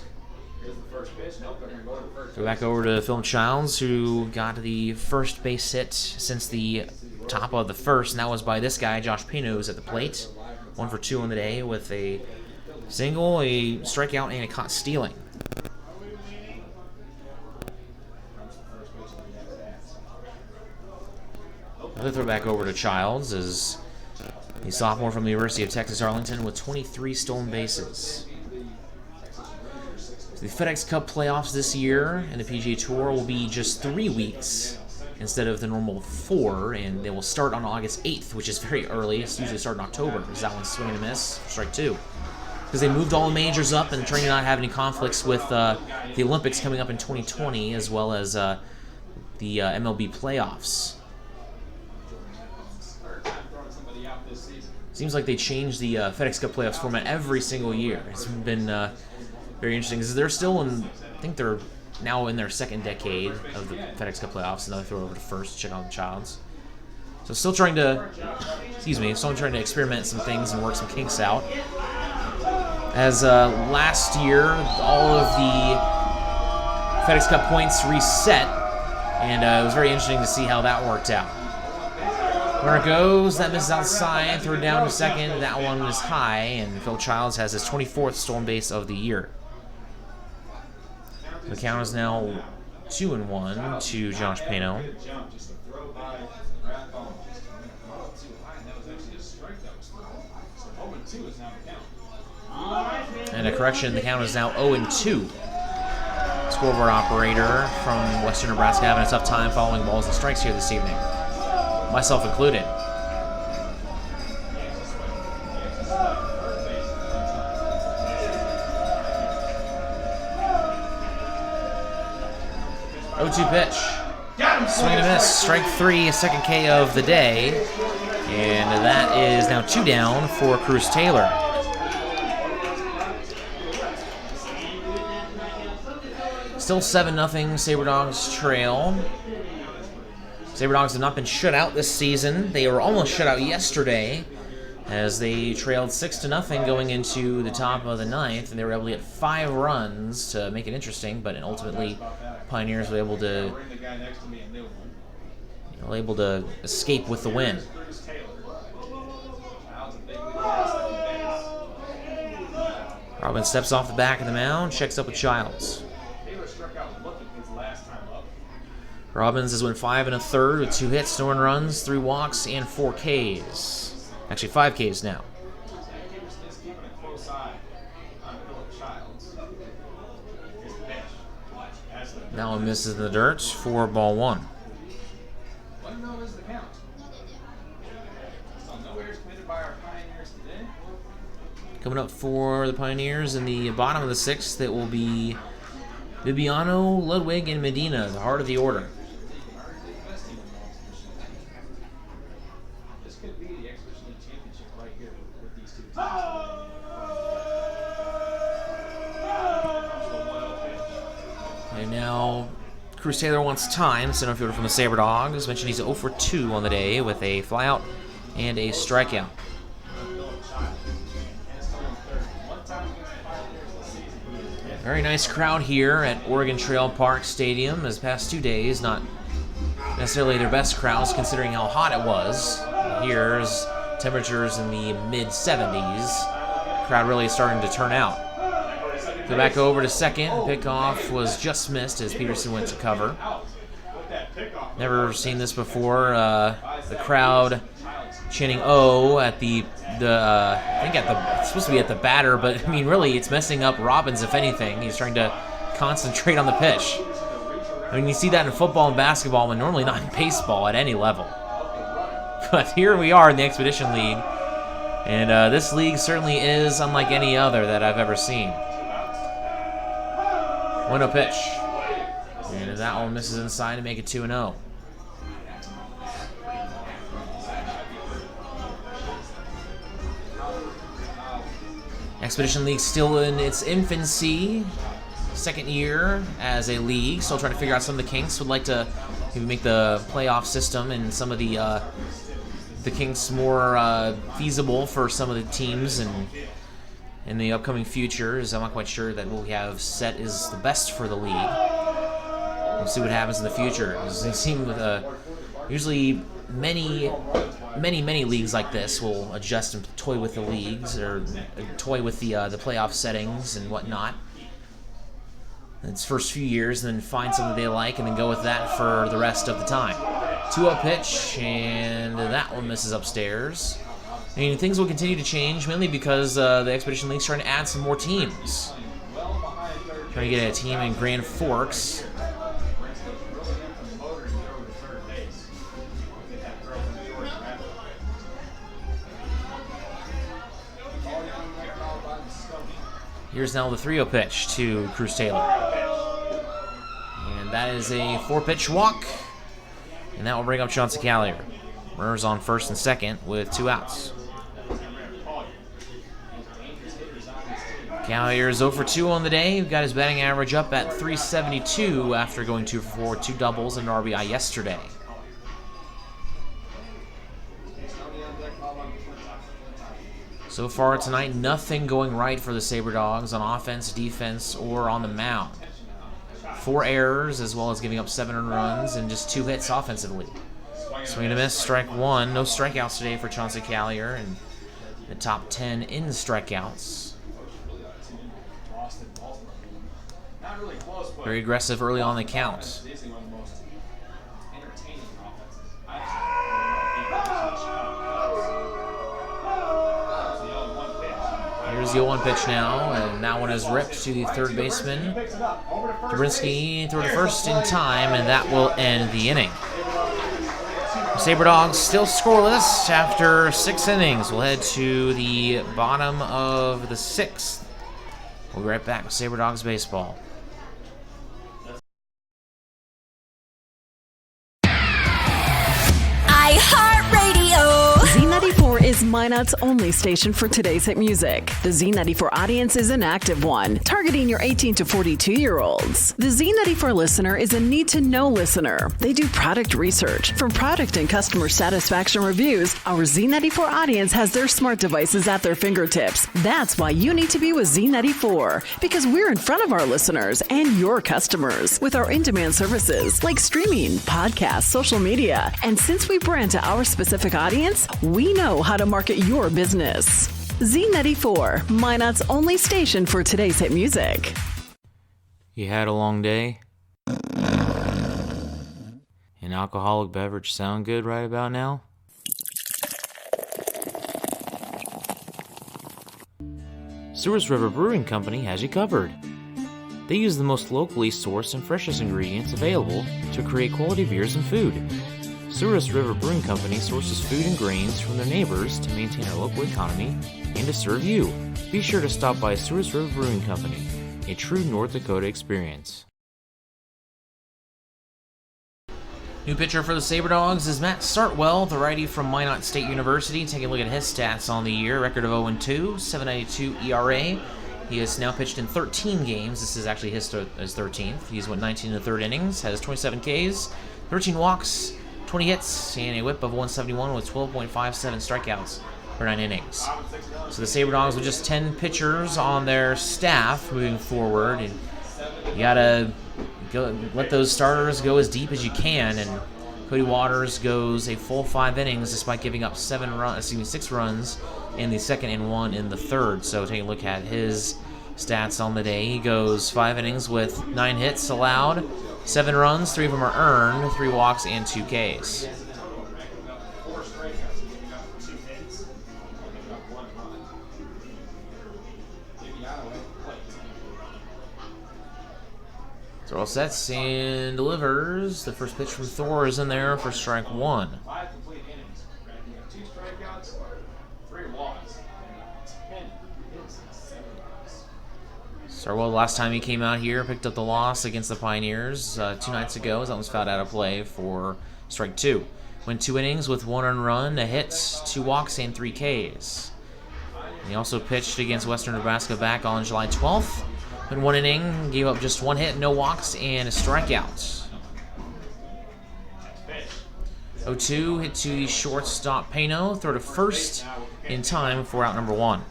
Go back over to Phil Childs, who got the first base hit since the top of the first, and that was by this guy, Josh Pino, who's at the plate. 1 for 2 on the day with a single, a strikeout, and a caught stealing. Another throwback over to Childs is the sophomore from the University of Texas Arlington with 23 stolen bases. So the FedEx Cup playoffs this year and the PGA Tour will be just 3 weeks instead of the normal 4, and they will start on August 8th, which is very early. It's usually start in October. Is that one swing and a miss? Strike 2. Because they moved all the majors up and trying to not have any conflicts with the Olympics coming up in 2020, as well as the MLB playoffs. Seems like they change the FedEx Cup playoffs format every single year. It's been very interesting. Because they're still in, I think they're now in their 2nd decade of the FedEx Cup playoffs. Another throw over to first, check out the Childs. So still trying to experiment some things and work some kinks out. As last year, all of the FedEx Cup points reset, and it was very interesting to see how that worked out. Runner goes, that misses outside, throw it down to second, that one is high, and Phil Childs has his 24th stolen base of the year. The count is now 2-1 to Josh Pano. And a correction, the count is now 0-2. Scoreboard operator from Western Nebraska having a tough time following balls and strikes here this evening. Myself included. O2 pitch. Swing and a miss. Strike 3, second K of the day. And that is now 2 down for Cruz Taylor. Still 7-0 Sabre Dogs trail. Sabre Dogs have not been shut out this season. They were almost shut out yesterday as they trailed 6-0 going into the top of the 9th, and they were able to get 5 runs to make it interesting, but ultimately Pioneers were able to escape with the win. Robin steps off the back of the mound, checks up with Childs. Robbins has went 5 1/3 with 2 hits, no runs, 3 walks, and 4 Ks. Actually, 5 Ks now. That one misses in the dirt for ball 1. Coming up for the Pioneers in the bottom of the 6th, it will be Bibiano, Ludwig, and Medina, the heart of the order. And now, Cruz Taylor wants time. Center fielder from the Sabre Dogs. Mentioned he's 0 for 2 on the day with a flyout and a strikeout. Very nice crowd here at Oregon Trail Park Stadium. This past 2 days, not necessarily their best crowds considering how hot it was. Here's temperatures in the mid-70s. Crowd really starting to turn out. Go back over to second. Pickoff was just missed as Peterson went to cover. Never seen this before. The crowd chanting "Oh" at I think it's supposed to be at the batter, but I mean really it's messing up Robbins if anything. He's trying to concentrate on the pitch. I mean you see that in football and basketball, but normally not in baseball at any level. But here we are in the Expedition League, and this league certainly is unlike any other that I've ever seen. 1-0 pitch. And that one misses inside to make it 2-0. Expedition League still in its infancy. Second year as a league. Still trying to figure out some of the kinks. Would like to maybe make the playoff system and some of the kinks more feasible for some of the teams and in the upcoming futures. I'm not quite sure that what we have set is the best for the league. We'll see what happens in the future. They seem usually many leagues like this will adjust and toy with the leagues or toy with the playoff settings and whatnot. Its first few years, and then find something they like, and then go with that for the rest of the time. 2-0 pitch, and that one misses upstairs. I mean, things will continue to change, mainly because the Expedition League's trying to add some more teams. Trying to get a team in Grand Forks. Here's now the 3-0 pitch to Cruz Taylor. And that is a 4-pitch walk. And that will bring up Chauncey Callier. Runners on first and second with 2 outs. Callier is 0 for 2 on the day. Got his batting average up at .372 after going 2 for 4, 2 doubles and an RBI yesterday. So far tonight, nothing going right for the Sabre Dogs on offense, defense, or on the mound. 4 errors, as well as giving up 7 earned runs and just 2 hits offensively. Swing and a miss, strike 1. No strikeouts today for Chauncey Callier, and the top 10 in strikeouts. Very aggressive early on the count. Here's the 0-1 pitch now, and that one is ripped to the third baseman. Dobrinsky throw to first in time, and that will end the inning. Sabre Dogs still scoreless after 6 innings. We'll head to the bottom of the 6th. We'll be right back with Sabre Dogs baseball. Z94 is Minot's only station for today's hit music. The Z94 audience is an active one, targeting your 18 to 42-year-olds. The Z94 listener is a need-to-know listener. They do product research. From product and customer satisfaction reviews, our Z94 audience has their smart devices at their fingertips. That's why you need to be with Z94, because we're in front of our listeners and your customers with our in-demand services like streaming, podcasts, social media. And since we brand to our specific audience, we know how to market your business. Z94, Minot's only station for today's hit music. You had a long day? An alcoholic beverage sound good right about now? Souris River Brewing Company has you covered. They use the most locally sourced and freshest ingredients available to create quality beers and food. Souris River Brewing Company sources food and grains from their neighbors to maintain our local economy and to serve you. Be sure to stop by Souris River Brewing Company, a true North Dakota experience. New pitcher for the Sabre Dogs is Matt Sartwell, the righty from Minot State University. Taking a look at his stats on the year. Record of 0-2, 7.92 ERA. He has now pitched in 13 games. This is actually his 13th. He's went 19 in the third innings, has 27 Ks, 13 walks, 20 hits, and a whip of 171 with 12.57 strikeouts for 9 innings. So the Sabre Dogs with just 10 pitchers on their staff moving forward, and you gotta let those starters go as deep as you can. And Cody Waters goes a full 5 innings despite giving up 6 runs in the second and 1 in the third. So taking a look at his stats on the day. He goes 5 innings with 9 hits allowed, 7 runs, 3 of them are earned, 3 walks, and 2 Ks. So all sets and delivers. The first pitch from Thor is in there for strike 1. 5 complete innings. You have 2 strikeouts, 3 walks, and 10 hits and 7 runs. Starwell, last time he came out here, picked up the loss against the Pioneers 2 nights ago. That was fouled out of play for strike 2. Went 2 innings with 1 earned run, a hit, 2 walks, and 3 Ks. And he also pitched against Western Nebraska back on July 12th. In 1 inning, gave up just 1 hit, no walks, and a strikeout. 0-2 hit to the shortstop Pano, throw to first in time for out number 1.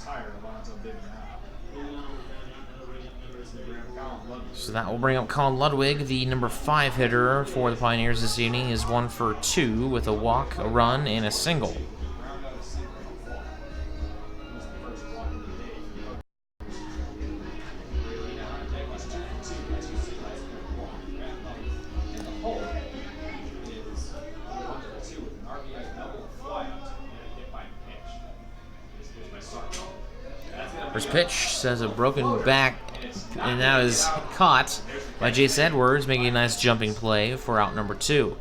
So that will bring up Colin Ludwig, the number 5 hitter for the Pioneers this evening, is 1 for 2 with a walk, a run, and a single. First pitch says a broken back, and that is caught by Jace Edwards, making a nice jumping play for out number 2.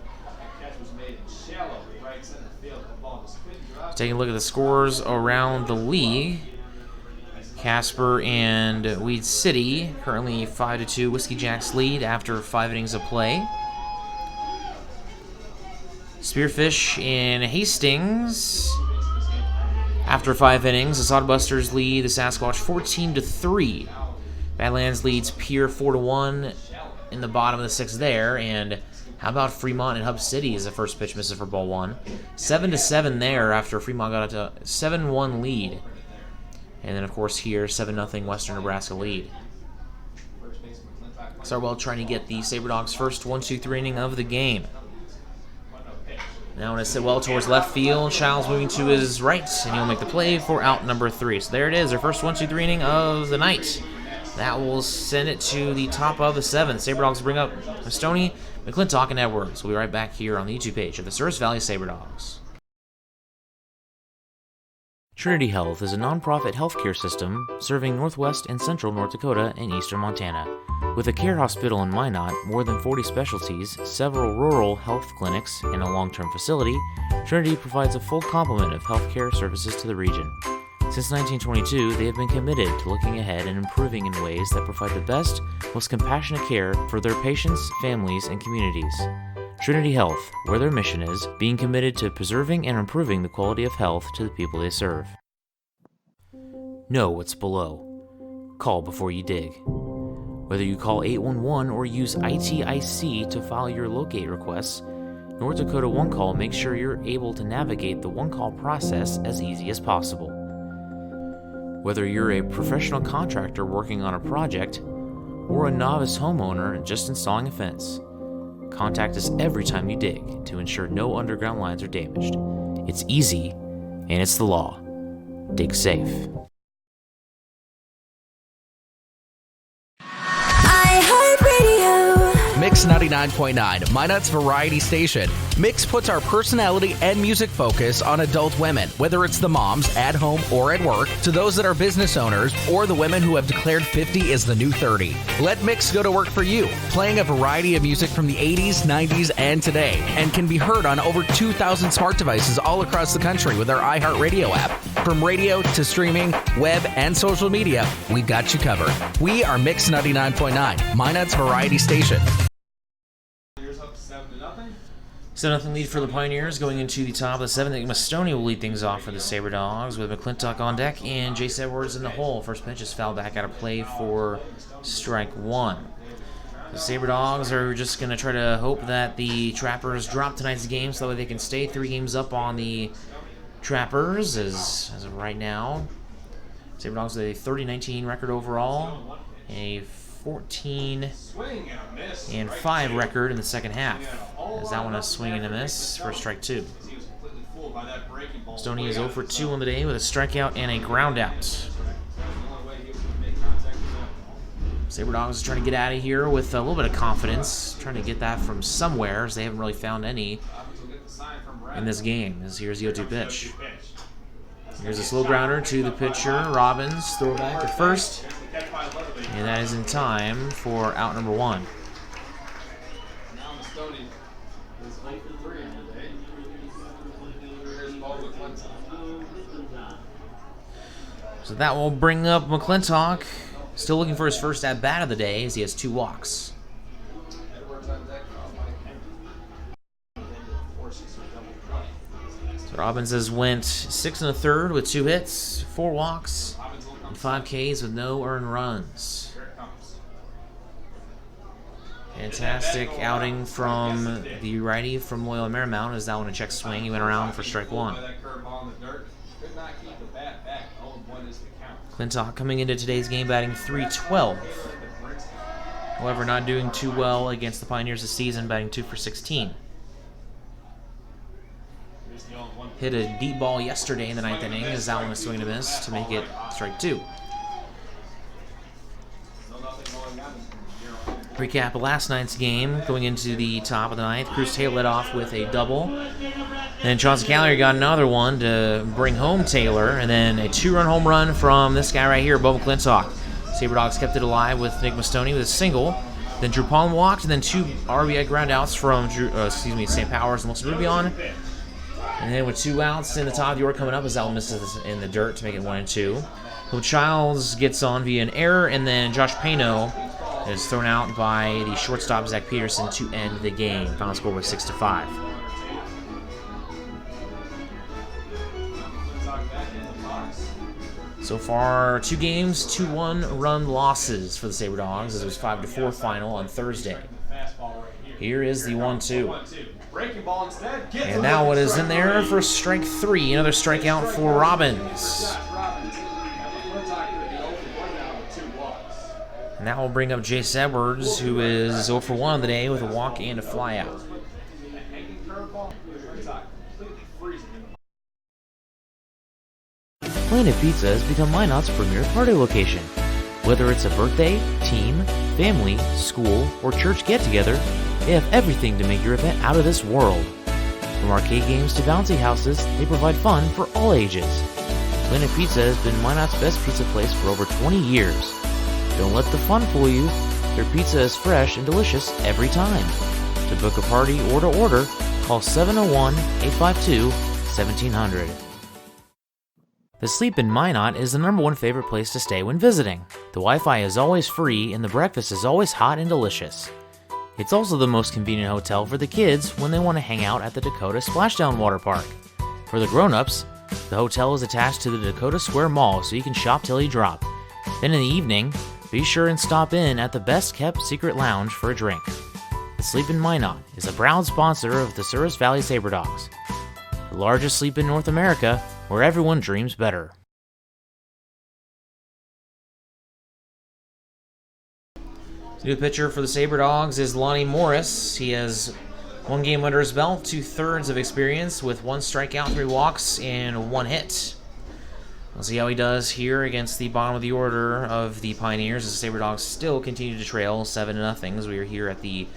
Taking a look at the scores around the league. Casper and Weed City currently 5-2 Whiskey Jacks lead after 5 innings of play. Spearfish and Hastings, after 5 innings, the Sodbusters lead the Sasquatch 14-3. Badlands leads Pier 4-1 in the bottom of the 6th there. And how about Fremont and Hub City as the first pitch misses for ball 1? 7-7 there after Fremont got a 7-1 lead. And then, of course, here, 7-0 Western Nebraska lead. Sarwell trying to get the Sabre Dogs' first 1-2-3 inning of the game. Now when I sit well towards left field, Childs moving to his right, and he'll make the play for out number 3. So there it is, our first 1-2-3 inning of the night. That will send it to the top of the 7th. Sabre Dogs bring up Stoney, McClintock, and Edwards. We'll be right back here on the YouTube page of the Service Valley Sabre Dogs. Trinity Health is a nonprofit healthcare system serving northwest and central North Dakota and eastern Montana. With a care hospital in Minot, more than 40 specialties, several rural health clinics, and a long-term facility, Trinity provides a full complement of healthcare services to the region. Since 1922, they have been committed to looking ahead and improving in ways that provide the best, most compassionate care for their patients, families, and communities. Trinity Health, where their mission is, being committed to preserving and improving the quality of health to the people they serve. Know what's below. Call before you dig. Whether you call 811 or use ITIC to file your locate requests, North Dakota One Call makes sure you're able to navigate the One Call process as easy as possible. Whether you're a professional contractor working on a project or a novice homeowner just installing a fence, contact us every time you dig to ensure no underground lines are damaged. It's easy, and it's the law. Dig safe. Mix 99.9, Minot's variety station. Mix puts our personality and music focus on adult women, whether it's the moms at home or at work, to those that are business owners, or the women who have declared 50 is the new 30. Let Mix go to work for you, playing a variety of music from the 80s, 90s, and today, and can be heard on over 2,000 smart devices all across the country with our iHeartRadio app. From radio to streaming, web, and social media, we've got you covered. We are Mix 99.9, Minot's variety station. 7-0 lead for the Pioneers going into the top of the 7th. Stoney will lead things off for the Sabre Dogs with McClintock on deck and Jace Edwards in the hole. First pitch is fouled back out of play for strike 1. The Sabre Dogs are just going to try to hope that the Trappers drop tonight's game so that way they can stay 3 games up on the Trappers as of right now. Sabre Dogs with a 30-19 record overall, a 14-5 record in the second half. As that one a swing and a miss for strike 2. Stoney is 0 for 2 on the day with a strikeout and a ground out. Sabre Dogs is trying to get out of here with a little bit of confidence, trying to get that from somewhere, as they haven't really found any in this game. Here's the 0-2 pitch. Here's a slow grounder to the pitcher, Robbins. Throw back to first. And that is in time for out number 1. So that will bring up McClintock. Still looking for his first at-bat of the day as he has 2 walks. Robbins has went 6 1/3 with 2 hits, 4 walks, and 5 Ks with no earned runs. Fantastic outing from the righty from Loyola Marymount as that one a check swing. He went around for strike 1. Clintock coming into today's game batting .312. However, not doing too well against the Pioneers this season, batting 2 for 16. Hit a deep ball yesterday in the 9th inning as that one was swing and a miss to make it strike 2. Recap of last night's game going into the top of the 9th. Cruz Taylor led off with a double. Then Chauncey Callaway got another one to bring home Taylor. And then a 2-run home run from this guy right here, Bo McClintock. Sabre Dogs kept it alive with Nick Mastoni with a single. Then Drew Palm walked, and then 2 RBI groundouts from St. Powers and Wilson Rubion. And then with 2 outs in the top of the order coming up as that one misses in the dirt to make it 1-2. So Childs gets on via an error, and then Josh Pano is thrown out by the shortstop Zach Peterson to end the game. Final score was 6-5. So far, 2 games, 2 1-run losses for the Sabre Dogs as it was 5-4 final on Thursday. Here is the 1-2. And now what is in there for strike 3? Another strikeout for Robbins. And that will bring up Jace Edwards, who is 0 for 1 on the day with a walk and a flyout. Planet Pizza has become Minot's premier party location. Whether it's a birthday, team, family, school, or church get-together, they have everything to make your event out of this world. From arcade games to bouncy houses, they provide fun for all ages. Planet Pizza has been Minot's best pizza place for over 20 years. Don't let the fun fool you. Their pizza is fresh and delicious every time. To book a party or to order, call 701-852-1700. The Sleep in Minot is the #1 favorite place to stay when visiting. The Wi-Fi is always free and the breakfast is always hot and delicious. It's also the most convenient hotel for the kids when they want to hang out at the Dakota Splashdown Water Park. For the grown-ups, the hotel is attached to the Dakota Square Mall so you can shop till you drop. Then in the evening, be sure and stop in at the best-kept secret lounge for a drink. The Sleep in Minot is a proud sponsor of the Souris Valley Sabre Dogs, the largest sleep in North America, where everyone dreams better. The new pitcher for the Sabre Dogs is Lonnie Morris. He has 1 game under his belt, 2/3 of experience with 1 strikeout, 3 walks, and 1 hit. We'll see how he does here against the bottom of the order of the Pioneers as the Sabre Dogs still continue to trail 7-0 as we are here at the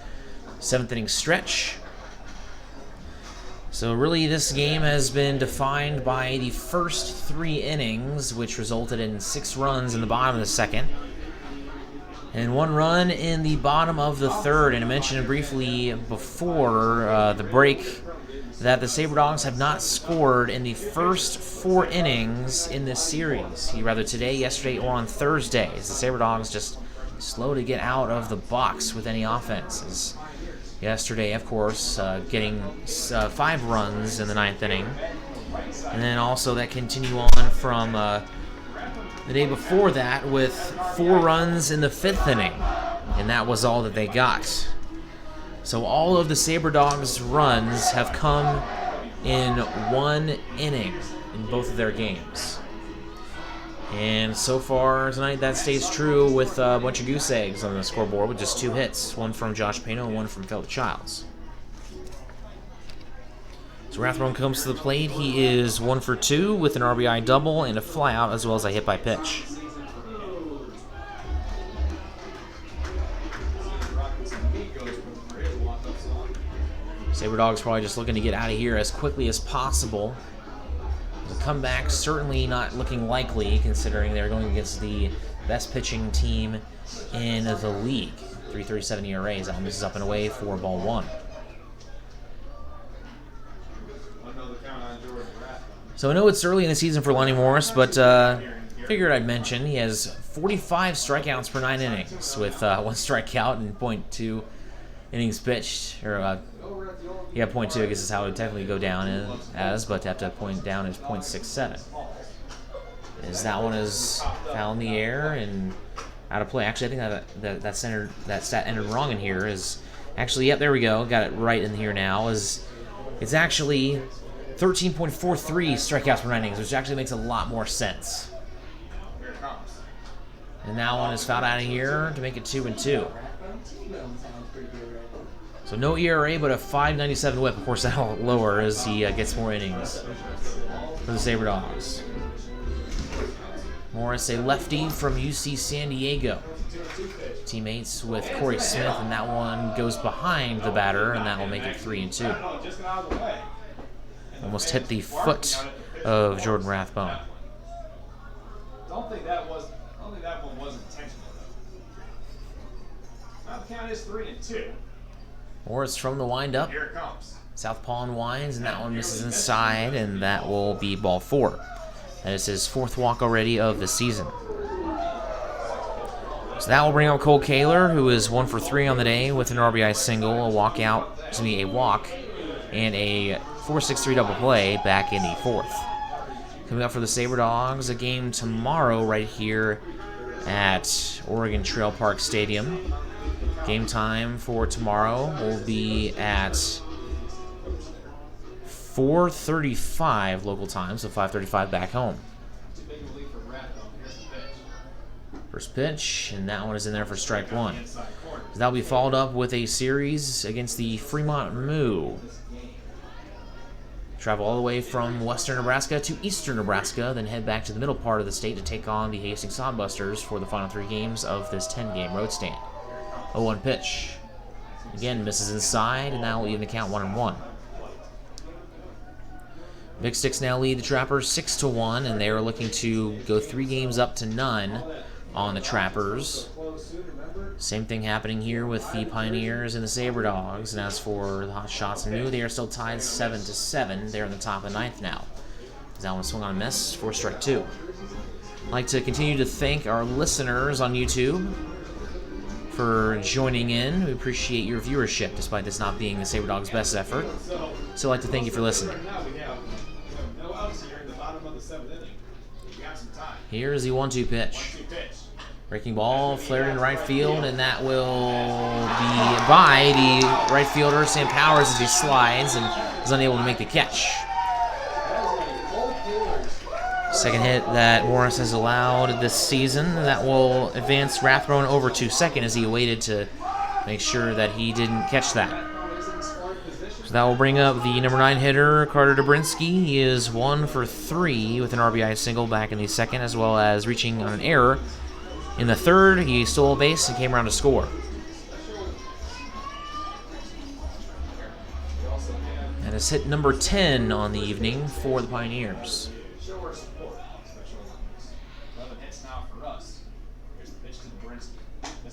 7th inning stretch. So really this game has been defined by the first 3 innings, which resulted in 6 runs in the bottom of the 2nd. And 1 run in the bottom of the 3rd. And I mentioned briefly before the break that the Sabre Dogs have not scored in the first 4 innings in this series. Either today, yesterday, or on Thursday. As the Sabre Dogs just slow to get out of the box with any offenses. Yesterday, of course, getting 5 runs in the 9th inning. And then also that continue on from the day before that with 4 runs in the 5th inning. And that was all that they got. So all of the Sabre Dogs' runs have come in 1 inning in both of their games. And so far tonight, that stays true with a bunch of goose eggs on the scoreboard with just 2 hits. 1 from Josh Pano and 1 from Philip Childs. So Rathbone comes to the plate. He is 1 for 2 with an RBI double and a flyout as well as a hit by pitch. Sabre Dogs probably just looking to get out of here as quickly as possible. The comeback certainly not looking likely, considering they're going against the best pitching team in the league. 3.37 ERAs. That one misses up and away for ball one. So I know it's early in the season for Lenny Morris, but figured I'd mention he has 45 strikeouts per 9 innings, with 1 strikeout and 0.2 innings pitched. Or 0.2 I guess is how it would technically go down as, but to have to point down is 0.67. As that one is foul in the air and out of play. Actually, I think that stat entered wrong in here. Is actually, yep, there we go. Got it right in here now. It's actually 13.43 strikeouts per 9 innings, which actually makes a lot more sense. And that one is fouled out of here to make it 2-2. So no ERA, but a 5.97 whip. Of course, that'll lower as he gets more innings for the Sabre Dogs. Morris, a lefty from UC San Diego. Teammates with Corey Smith, and that one goes behind the batter, and that will make it 3-2. Almost hit the foot of Jordan Rathbone. I don't think that one was intentional, though. Now the count is 3-2. Morris from the windup. Here it comes. Southpaw and winds, and that one misses inside, and that will be ball 4. That is his 4th walk already of the season. So that will bring up Cole Kaler, who is 1 for 3 on the day with an RBI single, a walk, and a 4-6-3 double play back in the 4th. Coming up for the Sabre Dogs, a game tomorrow right here at Oregon Trail Park Stadium. Game time for tomorrow will be at 4:35 local time, so 5:35 back home. First pitch, and that one is in there for strike 1. So that'll be followed up with a series against the Fremont Moo. Travel all the way from western Nebraska to eastern Nebraska, then head back to the middle part of the state to take on the Hastings Sodbusters for the final 3 games of this 10-game road stand. 0-1 pitch. Again, misses inside, and that will even the count 1-1. Big Sticks now lead the Trappers 6-1, and they are looking to go 3 games up to none on the Trappers. Same thing happening here with the Pioneers and the Sabre Dogs. And as for the Hot Shots and New, they are still tied 7-7. They're in the top of the 9th now. That one swung on a miss for strike 2. I'd like to continue to thank our listeners on YouTube for joining in. We appreciate your viewership, despite this not being the Sabre Dogs' best effort. So I'd like to thank you for listening. Here's the 1-2 pitch. Breaking ball, flared in right field, and that will be by the right fielder, Sam Powers, as he slides and is unable to make the catch. Second hit that Morris has allowed this season. That will advance Rathbone over to second as he waited to make sure that he didn't catch that. So that will bring up the number 9 hitter, Carter Dobrinsky. He is 1 for 3 with an RBI single back in the second, as well as reaching on an error. In the third, he stole a base and came around to score. And it's hit number 10 on the evening for the Pioneers.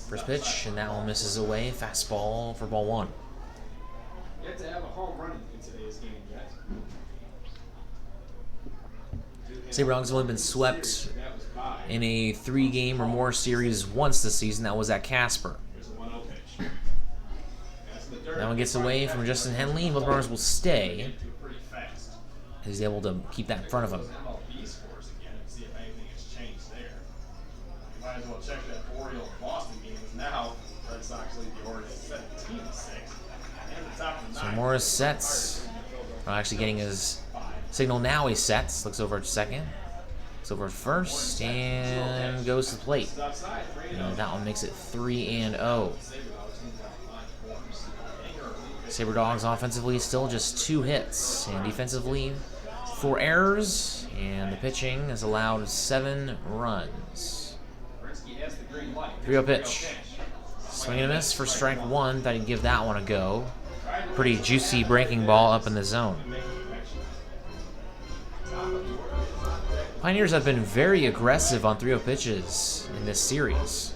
First pitch, and that one misses away. Fastball for ball 1. You have to have a home run in today's game, guys. Sabre Dogs have only been swept in a 3-game or more series once this season. That was at Casper. That one gets away from Justin Henley. Both runners will stay. He's able to keep that in front of him. Might as well check that Orioles-Boston game. Now Red Sox lead the Orioles 17-6. So Morris sets. Actually getting his signal now. He sets. Looks over at second. Looks over at first. And goes to the plate. And that one makes it 3-0. Sabre Dogs offensively still just 2 hits. And defensively 4 errors. And the pitching has allowed 7 runs. 3-0 pitch. Swing and a miss for strike 1. Thought he'd give that one a go. pretty juicy breaking ball up in the zone. Pioneers have been very aggressive on 3-0 pitches in this series.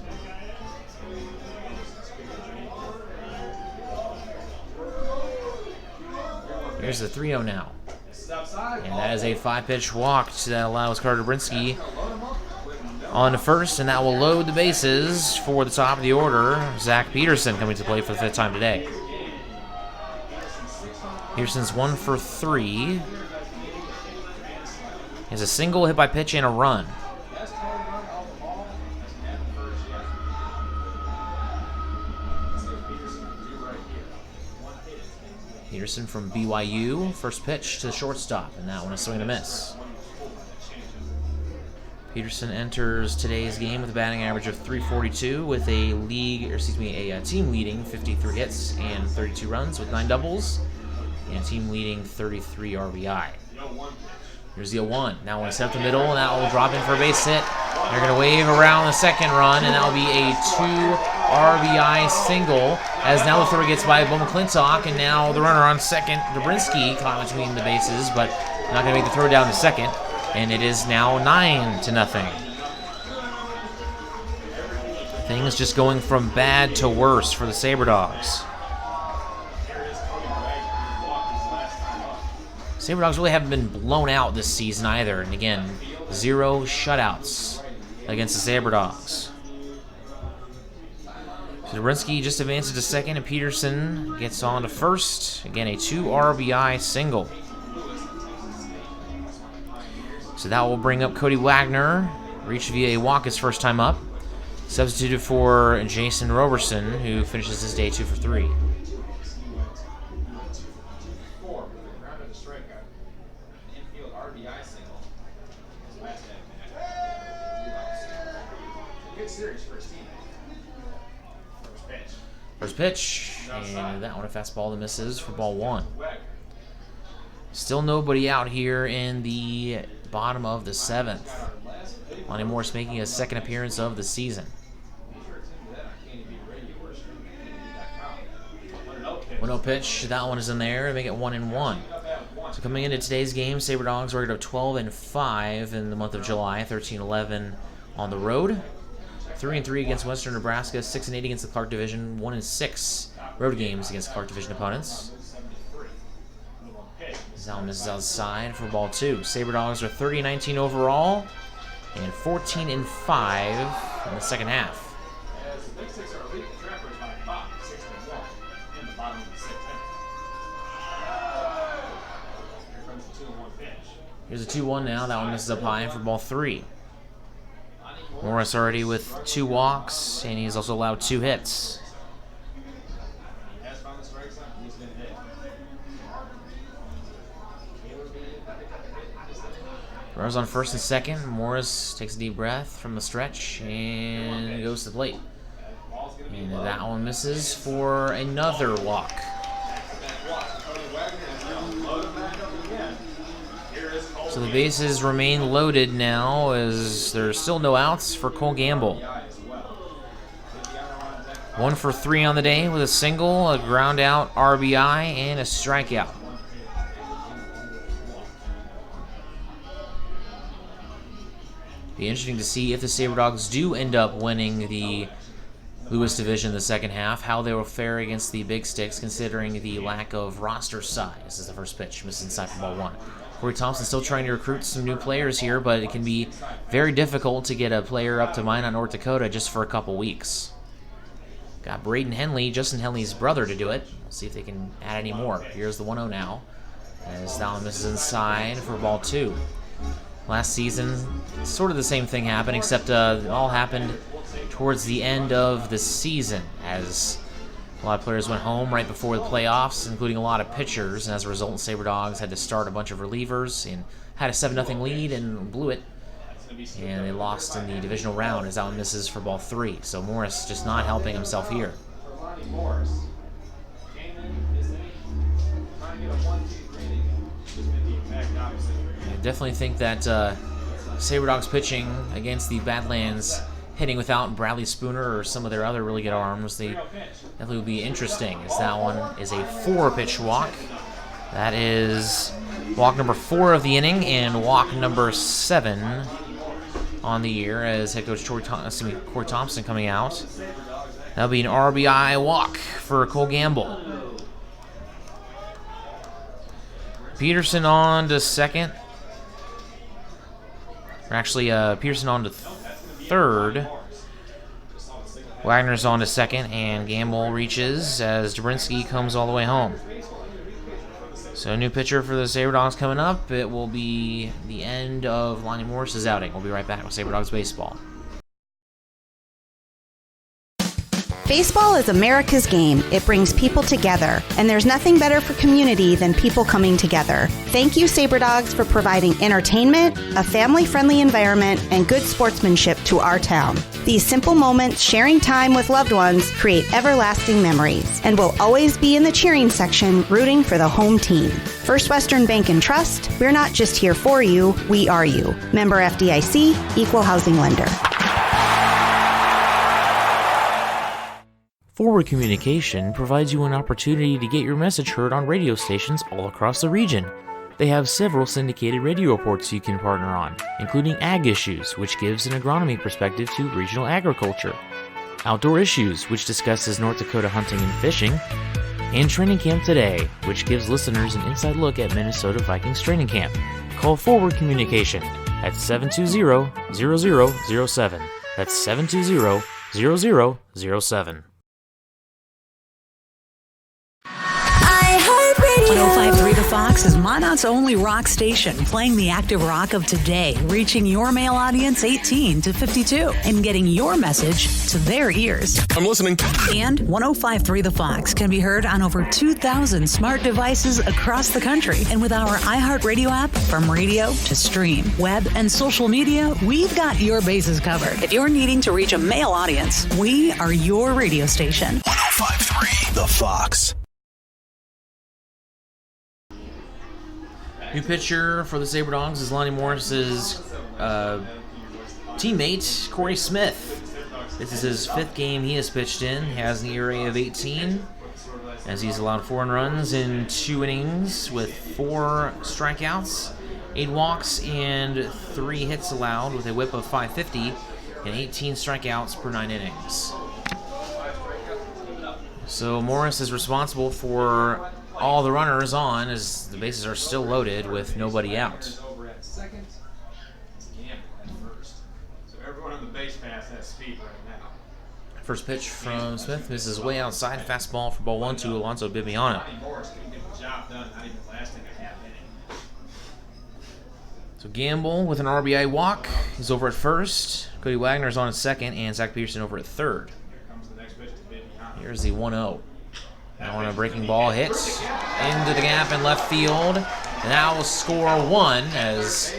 Here's the 3-0 now. And that is a 5-pitch walk that allows Carter Brinsky on to first, and that will load the bases for the top of the order. Zach Peterson coming to play for the 5th time today. Peterson's 1 for 3. He has a single, hit by pitch, and a run. Peterson from BYU, first pitch to the shortstop, and that one is swing and a miss. Peterson enters today's game with a batting average of .342 with a team leading 53 hits and 32 runs with 9 doubles and team leading 33 RBI. Here's the 0-1. Now one is up the middle, and that will drop in for a base hit. They're going to wave around the second run, and that will be a 2 RBI single, as now the throw gets by Bowman McClintock, and now the runner on second, Dobrinsky, caught between the bases, but not going to make the throw down to second, and it is now 9-0. Things just going from bad to worse for the Sabre Dogs. Sabre Dogs really haven't been blown out this season either, and again, 0 shutouts against the Sabre Dogs. So Dobrinsky just advances to second, and Peterson gets on to first. Again, a 2 RBI single. So that will bring up Cody Wagner, reached via a walk his first time up. Substituted for Jason Roberson, who finishes his day 2 for 3. First pitch, and that one a fastball that misses for ball 1. Still nobody out here in the bottom of the 7th. Lonnie Morris making his second appearance of the season. 1-0 pitch, that one is in there to make it 1-1. So coming into today's game, Sabre Dogs rated up 12-5 in the month of July, 13-11 on the road. 3-3 against Western Nebraska, 6-8 against the Clark Division, 1-6 road games against Clark Division opponents. Zal misses outside for ball 2. Sabre Dogs are 30-19 overall and 14-5 in the second half. Here's a 2-1 now. That one misses up high for ball 3. Morris already with 2 walks, and he's also allowed 2 hits. Runners on first and second. Morris takes a deep breath from the stretch and goes to the plate. And that one misses for another walk. So the bases remain loaded now as there's still no outs for Cole Gamble. 1 for 3 on the day with a single, a ground out RBI, and a strikeout. Be interesting to see if the Sabre Dogs do end up winning the Lewis Division in the second half, how they will fare against the Big Sticks considering the lack of roster size. This is the first pitch, missed inside for ball 1. Corey Thompson still trying to recruit some new players here, but it can be very difficult to get a player up to Minot, North Dakota just for a couple weeks. Got Braden Henley, Justin Henley's brother, to do it. We'll see if they can add any more. Here's the 1-0 now, as that one misses inside for ball 2. Last season, sort of the same thing happened, except it all happened towards the end of the season, as a lot of players went home right before the playoffs, including a lot of pitchers, and as a result, Sabre Dogs had to start a bunch of relievers and had a 7-0 lead and blew it. And they lost in the divisional round as that one misses for ball 3. So Morris just not helping himself here. I definitely think that Sabre Dogs pitching against the Badlands hitting without Bradley Spooner or some of their other really good arms, they definitely will be interesting, as that one is a 4-pitch walk. That is walk number 4 of the inning and walk number 7 on the year as head coach Corey Thompson coming out. That'll be an RBI walk for Cole Gamble. Peterson on to second. Or actually, Peterson on to third. Wagner's on to second, and Gamble reaches as Dobrinsky comes all the way home. So a new pitcher for the Sabre Dogs coming up. It will be the end of Lonnie Morris's outing. We'll be right back with Sabre Dogs Baseball. Baseball is America's game. It brings people together, and there's nothing better for community than people coming together. Thank you, Sabre Dogs, for providing entertainment, a family-friendly environment, and good sportsmanship to our town. These simple moments, sharing time with loved ones, create everlasting memories, and will always be in the cheering section, rooting for the home team. First Western Bank and Trust, we're not just here for you, we are you. Member FDIC, Equal Housing Lender. Forward Communication provides you an opportunity to get your message heard on radio stations all across the region. They have several syndicated radio reports you can partner on, including Ag Issues, which gives an agronomy perspective to regional agriculture, Outdoor Issues, which discusses North Dakota hunting and fishing, and Training Camp Today, which gives listeners an inside look at Minnesota Vikings training camp. Call Forward Communication at 720-0007. That's 720-0007. 105.3 The Fox is Monarch's only rock station, playing the active rock of today, reaching your male audience 18 to 52, and getting your message to their ears. I'm listening. And 105.3 The Fox can be heard on over 2,000 smart devices across the country. And with our iHeart Radio app, from radio to stream, web, and social media, we've got your bases covered. If you're needing to reach a male audience, we are your radio station. 105.3 The Fox. New pitcher for the Sabre Dogs is Lonnie Morris's teammate, Corey Smith. This is his 5th game he has pitched in. Has an ERA of 18, as he's allowed 4 runs in 2 innings with 4 strikeouts, 8 walks, and 3 hits allowed with a whip of .550 and 18 strikeouts per 9 innings. So Morris is responsible for all the runners on as the bases are still loaded with nobody out. Over at second, Gamble at first. So everyone on the base pass has speed right now. First pitch from Smith misses way outside. Fastball for ball 1 to Alonso Bibiano. Lonnie Morris couldn't get the job done, not even lasting a half inning. So Gamble with an RBI walk. He's over at first. Cody Wagner's on at second, and Zach Peterson over at third. Here comes the next pitch to Bibiano. Here's the 1-0. Now on a breaking ball hit into the gap in left field. And that will score 1 as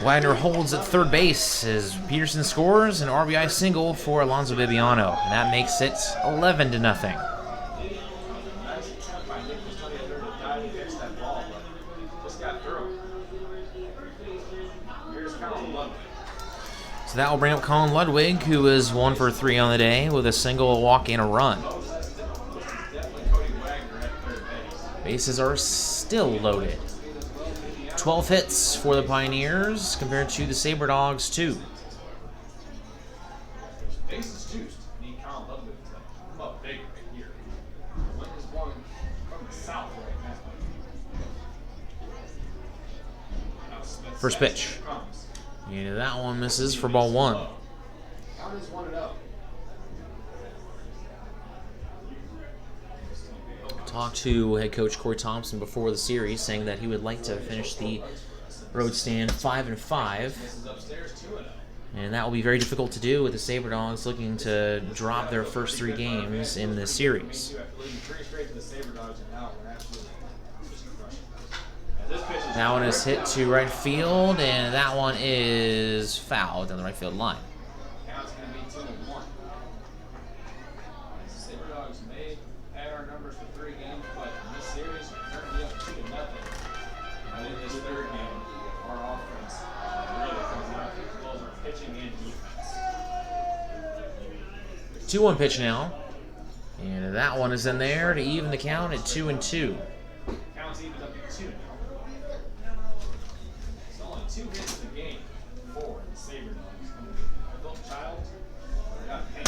Wagner holds at third base as Peterson scores an RBI single for Alonso Bibiano. And that makes it 11-0. So that will bring up Colin Ludwig, who is 1 for 3 on the day with a single, a walk, and a run. Bases are still loaded. 12 hits for the Pioneers compared to the Sabre Dogs 2. Bases juiced. Need Colin Ludwig to come up big right here. The wind is blowing from the south right now. First pitch. And that one misses for ball 1. Count is 1-0. Talked to head coach Corey Thompson before the series, saying that he would like to finish the road stand 5-5. And that will be very difficult to do with the Sabre Dogs looking to drop their first 3 games in this series. That one is hit to right field, and that one is fouled down the right field line. Count's going to be 2-1. Sabre Dogs may add our numbers for 3 games, but in this series, we're currently up 2-0. And in this third game, our offense really comes out as well as our pitching and defense. 2-1 pitch now. And that one is in there to even the count at 2-2. Counts even up to 2 now. It's only 2 hits a game for the Sabre Dogs. Adult child, got pain.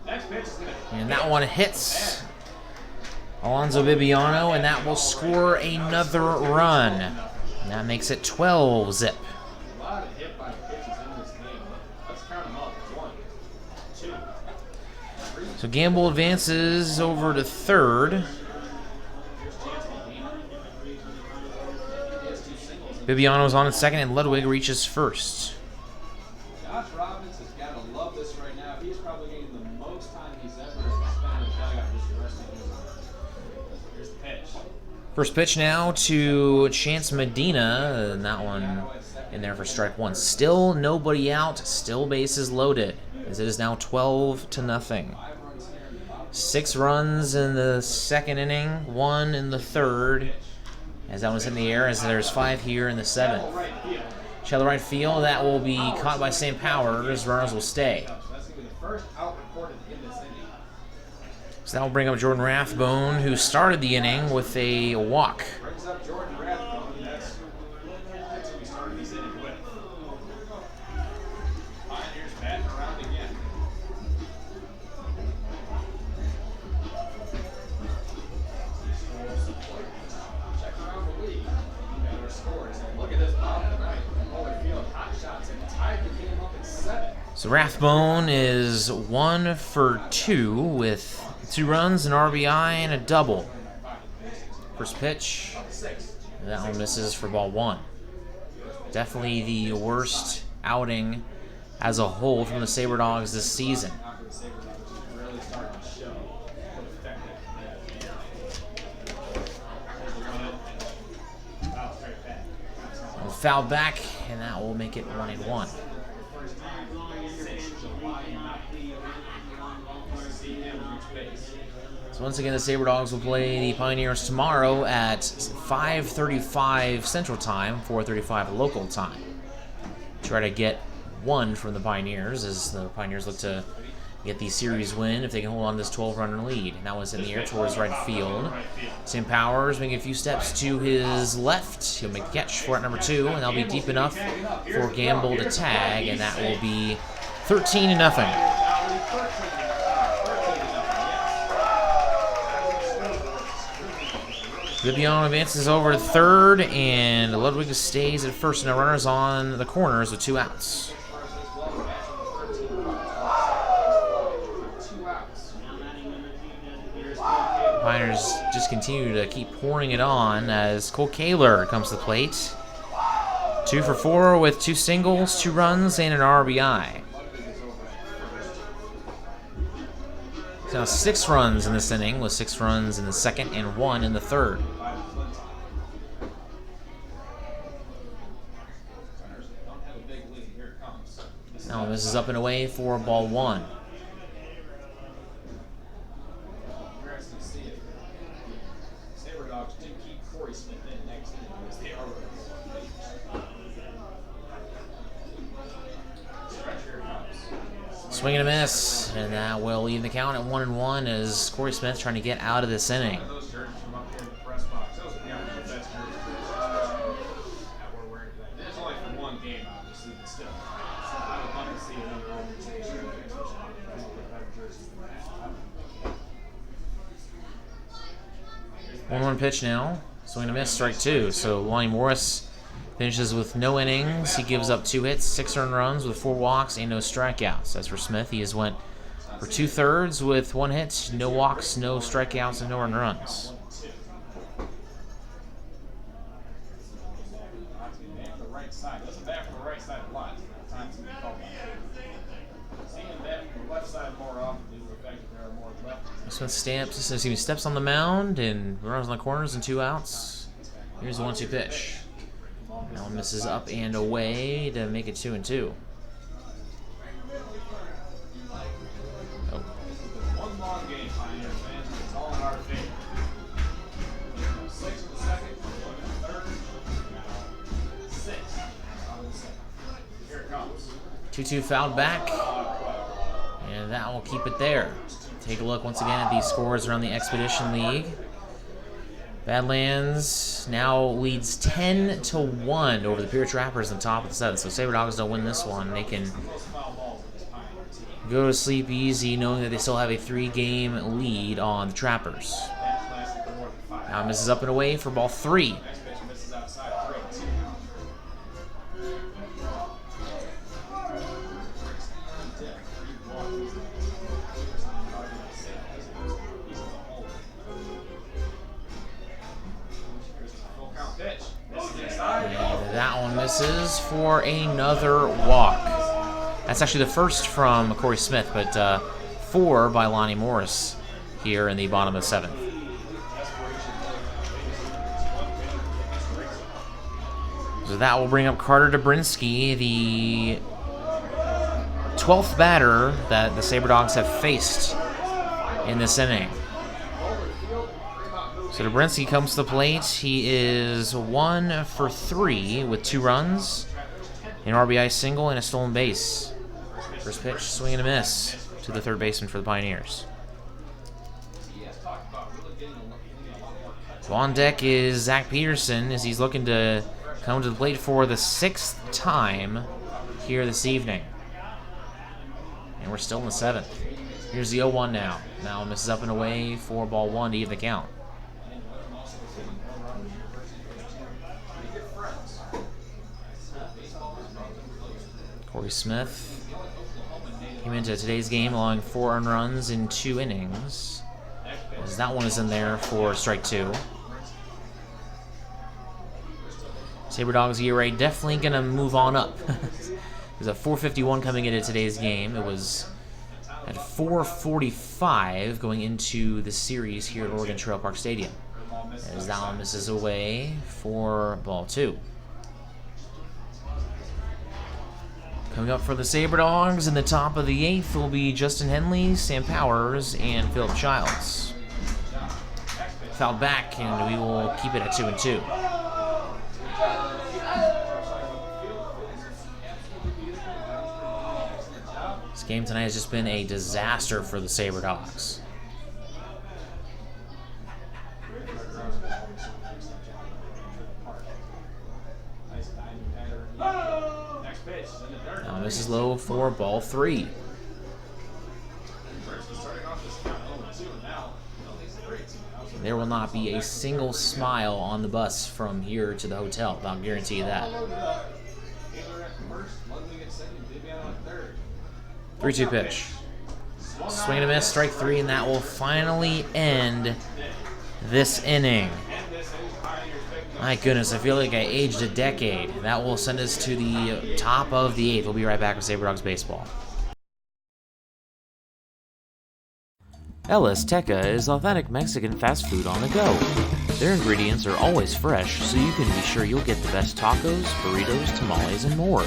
Next pitch is going to And that one hits Alonzo Bibiano, and that will score another run. And that makes it 12-zip. a lot of hit by pitches in this game. Let's count them up. 1, 2, 3. So Gamble advances over to third. Bibiano's on at second, and Ludwig reaches first. Josh Robbins has got to love this right now. He's probably getting the most time he's ever spent in the dugout just the rest of his life. Here's the pitch. First pitch now to Chance Medina, and that one in there for strike one. Still nobody out, still bases loaded, as it is now 12-0. 6 runs in the second inning, 1 in the third, as that one's in the air, as there's 5 here in the 7th. Shallow right field, that will be caught by St. Powers. Runners will stay. That's going to be the first out recorded in this inning. So that will bring up Jordan Rathbone, who started the inning with a walk. Brings up Jordan Rathbone. That's who we started this inning with. Pioneers batting around again. Check around the league. And their scores. And look at this bottom tonight. Holy field, hot shots, and tied the game up at 7. So Rathbone is 1 for 2 with 2 runs, an RBI, and a double. First pitch, that one misses for ball 1. Definitely the worst outing as a whole from the Sabre Dogs this season. After the Sabre Dogs is really starting to show what effective they are. Foul back, and that will make it 1-1. So once again, the Sabre Dogs will play the Pioneers tomorrow at 5:35 Central Time, 4:35 local time. Try to get one from the Pioneers as the Pioneers look to get the series win if they can hold on to this 12-run lead. And that one's in the air towards right field. St. Powers making a few steps to his left. He'll make the catch for it, number 2, and that'll be deep enough for Gamble to tag, and that will be 13-0. Bibiano advances over to third, and Ludwig stays at first, and the runners on the corners with 2 outs. Pioneers just continue to keep pouring it on as Cole Kaler comes to the plate. 2 for 4 with 2 singles, 2 runs, and an RBI. So now 6 runs in this inning, with 6 runs in the second and 1 in the third. Now this is up and away for ball 1. Interesting to see it. Sabre Dogs do keep Corey Smith in next inning because they are stretch here comes. Swing and a miss, and that will leave the count at 1-1 as Corey Smith trying to get out of this inning. Those jerseys from up here in the press box, those are the best jerseys that we're wearing today. This is only for one game, obviously, but still. So I would love to see another organization come up with better jerseys than that. 1-1 pitch now. Swing and a miss, strike 2. So Lonnie Morris finishes with no innings. He gives up 2 hits, 6 earned runs with 4 walks and no strikeouts. As for Smith, he has went for 2/3 with 1 hit, no walks, no strikeouts, and no earned runs. Smith steps on the mound and runs on the corners and 2 outs. Here's the 1-2 pitch. Now misses up and away to make it 2-2. Oh. One long game, Pioneer fans. It's all in our favor. 6 in the second, 1 in the third. Now 6 on the second. Here it comes. 2-2 fouled back. And that will keep it there. Take a look once again at these scores around the Expedition League. Badlands now leads 10-1 over the Pure Trappers on top of the 7th. So Sabre Dogs don't win this one. They can go to sleep easy knowing that they still have a 3-game lead on the Trappers. Now misses up and away for ball 3. And that one misses for another walk. That's actually the first from Corey Smith, but 4 by Lonnie Morris here in the bottom of 7th. So that will bring up Carter Dobrinsky, the 12th batter that the Sabre Dogs have faced in this inning. So Dobrinsky comes to the plate. He is 1 for 3 with 2 runs, an RBI single, and a stolen base. First pitch, swing and a miss to the third baseman for the Pioneers. So on deck is Zach Peterson as he's looking to come to the plate for the 6th time here this evening. And we're still in the 7th. Here's the 0-1 now. Now misses up and away for ball 1 to even the count. Corey Smith came into today's game allowing 4 earned runs in 2 innings. As that one is in there for strike 2. Sabre Dogs ERA definitely going to move on up. There's a 4.51 coming into today's game. It was at 4.45 going into the series here at Oregon Trail Park Stadium. As that one misses away for ball 2. Coming up for the Sabre Dogs in the top of the 8th will be Justin Henley, Sam Powers, and Philip Childs. Fouled back, and we will keep it at 2-2. This game tonight has just been a disaster for the Sabre Dogs. Now this is low for ball 3. There will not be a single smile on the bus from here to the hotel. I'll guarantee you that. 3-2 pitch. Swing and a miss, strike 3, and that will finally end this inning. My goodness, I feel like I aged a decade. That will send us to the top of the 8th. We'll be right back with Sabre Dogs Baseball. El Azteca is authentic Mexican fast food on the go. Their ingredients are always fresh, so you can be sure you'll get the best tacos, burritos, tamales, and more.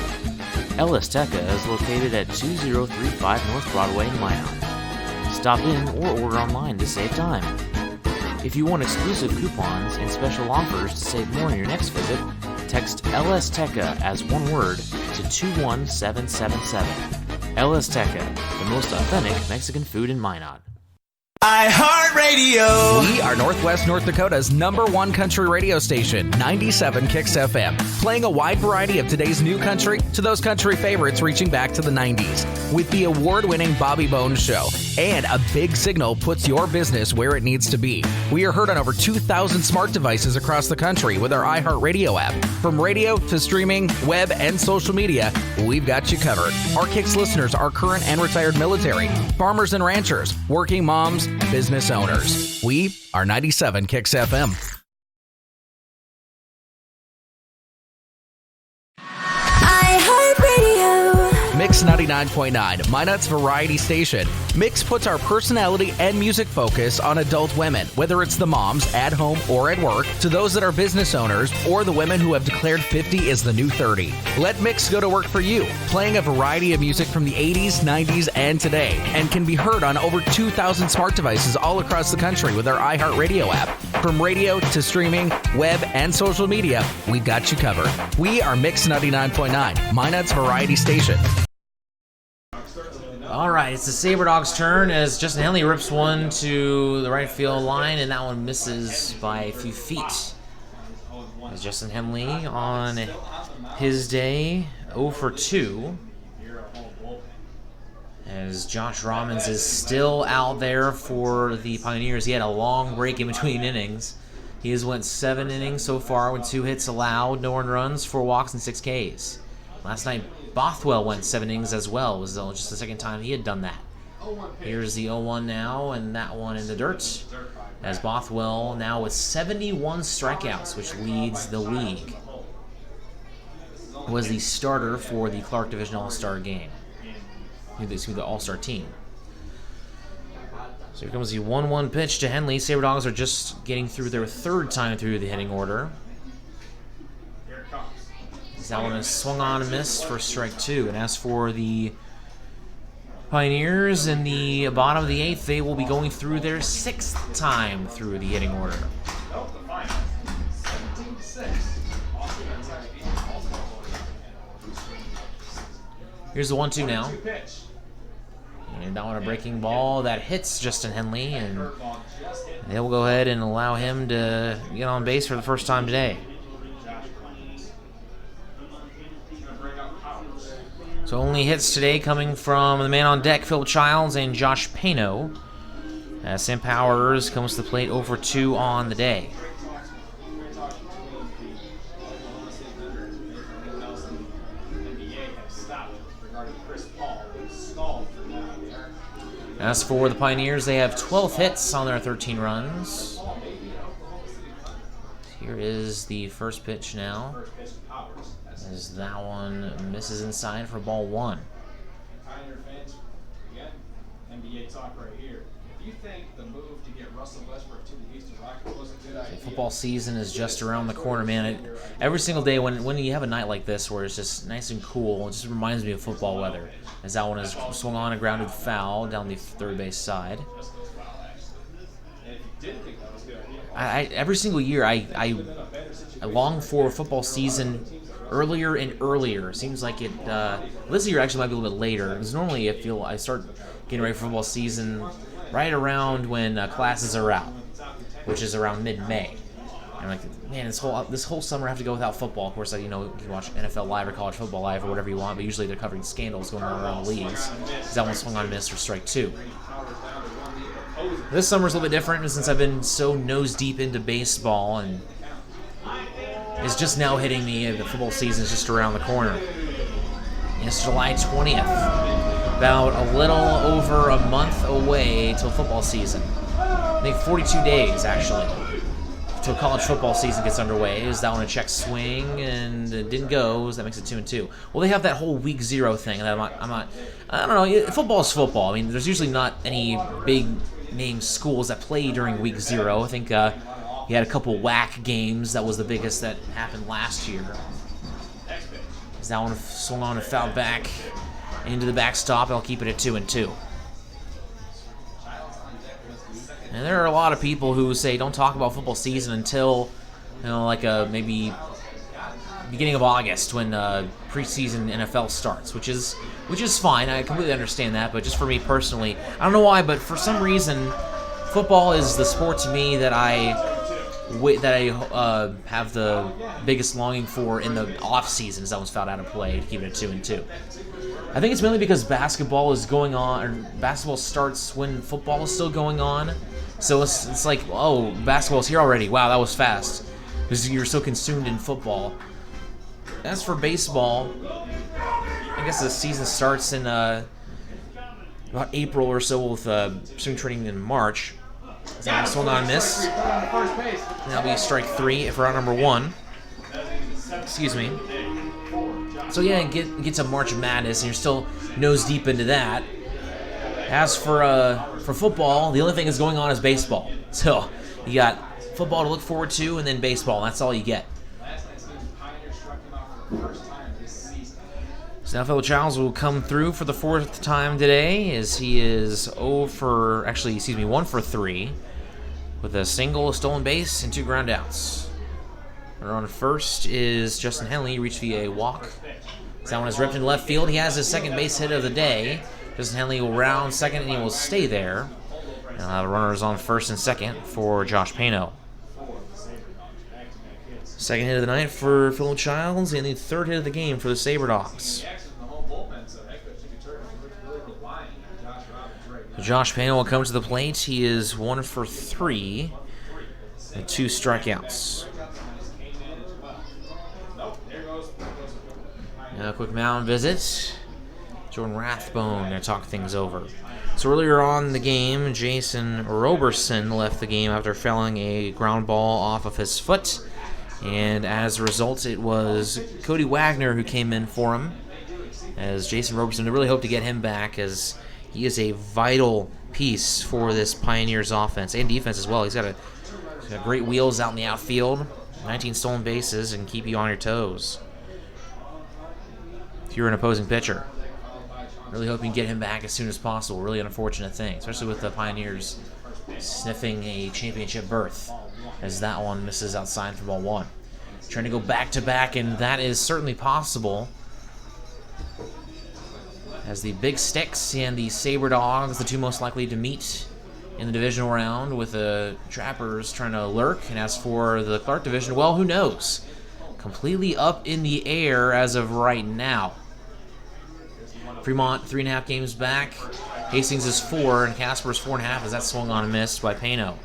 El Azteca is located at 2035 North Broadway in Minot. Stop in or order online to save time. If you want exclusive coupons and special offers to save more on your next visit, text El Azteca as one word to 21777. El Azteca, the most authentic Mexican food in Minot. iHeartRadio. We are Northwest North Dakota's #1 country radio station, 97 Kicks FM, playing a wide variety of today's new country to those country favorites reaching back to the 90s. With the award-winning Bobby Bones Show and a big signal puts your business where it needs to be. We are heard on over 2,000 smart devices across the country with our iHeartRadio app. From radio to streaming, web, and social media, we've got you covered. Our Kicks listeners are current and retired military, farmers and ranchers, working moms, business owners. We are 97 Kicks FM. Mix 99.9, Minot's variety station. Mix puts our personality and music focus on adult women, whether it's the moms at home or at work, to those that are business owners, or the women who have declared 50 is the new 30. Let Mix go to work for you, playing a variety of music from the 80s, 90s, and today, and can be heard on over 2,000 smart devices all across the country with our iHeartRadio app. From radio to streaming, web, and social media, we've got you covered. We are Mix 99.9, Minot's variety station. All right, it's the Sabre Dogs' turn as Justin Henley rips one to the right field line, and that one misses by a few feet. As Justin Henley on his day, 0 for 2. As Josh Robbins is still out there for the Pioneers. He had a long break in between innings. He has went 7 innings so far with 2 hits allowed, no earned runs, 4 walks, and 6 Ks. Last night, Bothwell went 7 innings as well. It was just the second time he had done that. Here's the 0-1 now, and that one in the dirt. As Bothwell now with 71 strikeouts, which leads the league. Was the starter for the Clark Division All-Star game. The All-Star team. So here comes the 1-1 pitch to Henley. Sabre Dogs are just getting through their 3rd time through the hitting order. That one is swung on and missed for strike 2. And as for the Pioneers in the bottom of the 8th, they will be going through their 6th time through the hitting order. Here's the 1-2 now. And that one a breaking ball that hits Justin Henley, and they will go ahead and allow him to get on base for the first time today. So only hits today coming from the man on deck, Phil Childs and Josh Pano. As Sam Powers comes to the plate 0 for 2 on the day. As for the Pioneers, they have 12 hits on their 13 runs. Here is the first pitch now. As that one misses inside for ball 1. Pioneer fans, again, NBA talk right here. If you think the move to get Russell Westbrook to the Houston Rockets was a good idea. Football season is just around the corner, man. Every single day when you have a night like this where it's just nice and cool, it just reminds me of football weather. As that one is swung on and grounded foul down the third base side. Every single year, I long for football season earlier and earlier. Seems like it. This year actually might be a little bit later, because normally I start getting ready for football season right around when classes are out, which is around mid-May. And I'm like, man, this whole summer I have to go without football. Of course, you can watch NFL Live or College Football Live or whatever you want, but usually they're covering scandals going on around the leagues. That one swung on and missed for strike 2. This summer's a little bit different since I've been so nose deep into baseball, and it's just now hitting me. The football season is just around the corner. It's July 20th, about a little over a month away till football season. I think 42 days actually till college football season gets underway. Is that one a check swing and it didn't go? So that makes it 2-2. Well, they have that whole week 0 thing, and I don't know. Football is football. I mean, there's usually not any big name schools that play during week 0. I think he had a couple whack games. That was the biggest that happened last year. As that one swung on and fouled back into the backstop. I'll keep it at 2-2. And there are a lot of people who say don't talk about football season until, maybe beginning of August when preseason NFL starts, which is fine. I completely understand that, but just for me personally, I don't know why, but for some reason, football is the sport to me that I have the biggest longing for in the off season, as that one's fouled out of play to keep it at 2-2. I think it's mainly because basketball is going on, or basketball starts when football is still going on. So it's like, oh, basketball's here already. Wow, that was fast. Because you're so consumed in football. As for baseball, I guess the season starts in about April or so with spring training in March. So swung on and missed. And that'll be strike 3 if we're on number 1. Excuse me. So yeah, get to March Madness, and you're still nose deep into that. As for football, the only thing that's going on is baseball. So you got football to look forward to, and then baseball. And that's all you get. So now Phil Childs will come through for the 4th time today, as he is 1 for 3 with a single, a stolen base, and 2 ground outs. Runner on first is Justin Henley, reached via a walk. So that one is ripped in left field. He has his second base hit of the day. Justin Henley will round second, and he will stay there. And I'll have runners on first and second for Josh Pano. Second hit of the night for Philip Childs, and the third hit of the game for the Sabre Dogs. So Josh Pano will come to the plate. He is 1 for 3 and 2 strikeouts. Now a quick mound visit. Jordan Rathbone going to talk things over. So earlier on in the game, Jason Roberson left the game after fouling a ground ball off of his foot. And as a result, it was Cody Wagner who came in for him, as Jason Roberson really hoped to get him back, as he is a vital piece for this Pioneers offense and defense as well. He's got great wheels out in the outfield, 19 stolen bases, and keep you on your toes if you're an opposing pitcher. Really hope you can get him back as soon as possible. Really unfortunate thing, especially with the Pioneers sniffing a championship berth, as that one misses outside for ball 1. Trying to go back-to-back, and that is certainly possible, as the Big Sticks and the Sabre Dogs, the two most likely to meet in the divisional round, with the Trappers trying to lurk. And as for the Clark division, well, who knows? Completely up in the air as of right now. Fremont 3.5 games back. Hastings is 4, and Casper is 4.5, as that swung on and missed by Pano.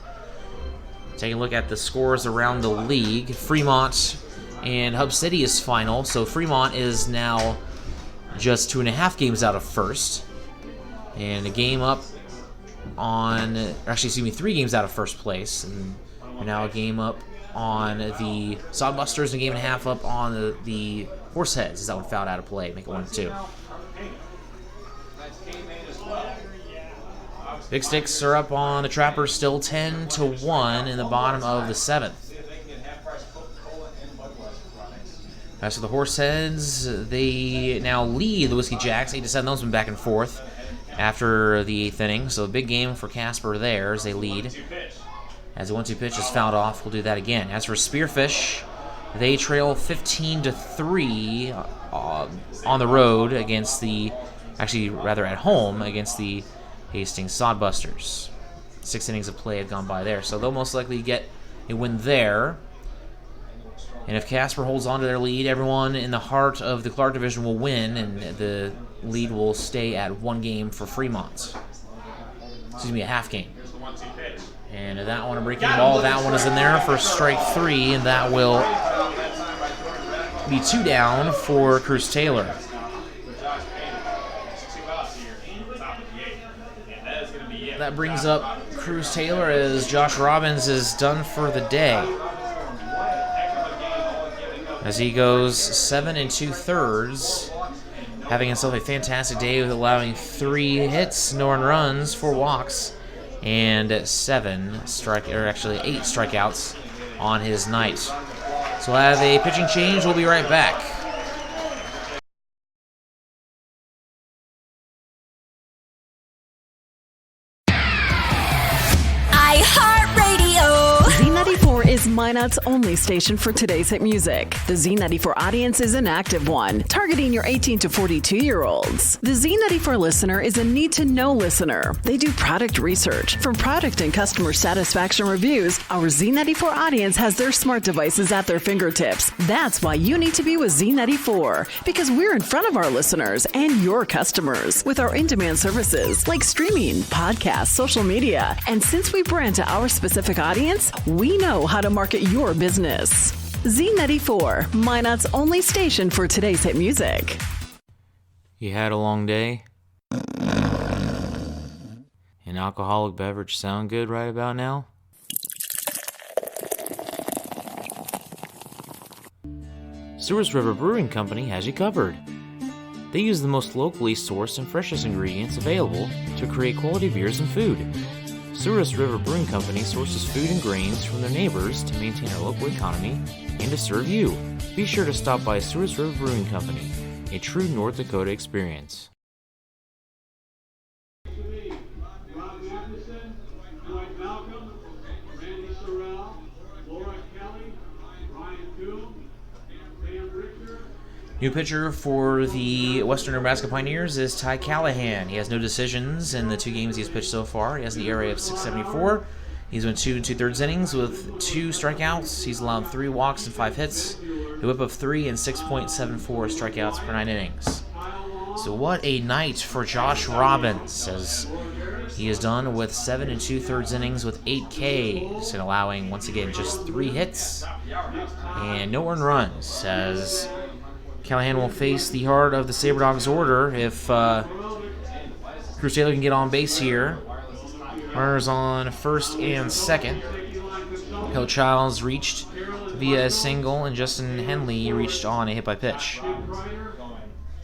Taking a look at the scores around the league, Fremont and Hub City is final, so Fremont is now just 2.5 games out of first, and a game up on, actually, excuse me, 3 games out of first place, and now a game up on the Sodbusters and a game and a half up on the Horseheads, as that one fouled out of play, make it 1-2. Big Sticks are up on the Trappers, still 10-1 in the bottom of the 7th. As for the Horseheads, they now lead the Whiskey Jacks 8-7. Those been back and forth after the 8th inning, so a big game for Casper there as they lead. As the 1-2 pitch is fouled off, we'll do that again. As for Spearfish, they trail 15-3 on the road against the, actually rather at home against the Hastings Sodbusters. 6 innings of play have gone by there, so they'll most likely get a win there. And if Casper holds on to their lead, everyone in the heart of the Clark division will win, and the lead will stay at 1 game for Fremont. Excuse me, a half game. And that one, a breaking ball. That one is in there for strike 3, and that will be 2 down for Cruz Taylor. That brings up Cruz Taylor as Josh Robbins is done for the day, as he goes 7 2/3, having himself a fantastic day with allowing 3 hits, no earned runs, 4 walks, and 8 strikeouts on his night. So we'll have a pitching change. We'll be right back. Z94 is Minot's only station for today's hit music. The Z94 audience is an active one, targeting your 18 to 42-year-olds. The Z94 listener is a need-to-know listener. They do product research. From product and customer satisfaction reviews, our Z94 audience has their smart devices at their fingertips. That's why you need to be with Z94, because we're in front of our listeners and your customers with our in-demand services like streaming, podcasts, social media. And since we brand to our specific audience, we know how to market your business. Z94, Minot's only station for today's hit music. You had a long day? An alcoholic beverage sound good right about now? Sewers River Brewing Company has you covered. They use the most locally sourced and freshest ingredients available to create quality beers and food. Sewers River Brewing Company sources food and grains from their neighbors to maintain our local economy and to serve you. Be sure to stop by Sewers River Brewing Company, a true North Dakota experience. New pitcher for the Western Nebraska Pioneers is Ty Callahan. He has no decisions in the 2 games he's pitched so far. He has an ERA of .674. He's went 2 2/3 innings with 2 strikeouts. He's allowed 3 walks and 5 hits, a whip of 3 and 6.74 strikeouts per 9 innings. So what a night for Josh Robbins, as he is done with 7 2/3 innings with 8 Ks and allowing, once again, just 3 hits and no earned runs, as Callahan will face the heart of the Sabre Dogs order if Cruz Taylor can get on base here. Runners on first and second. Hill Childs reached via a single, and Justin Henley reached on a hit by pitch.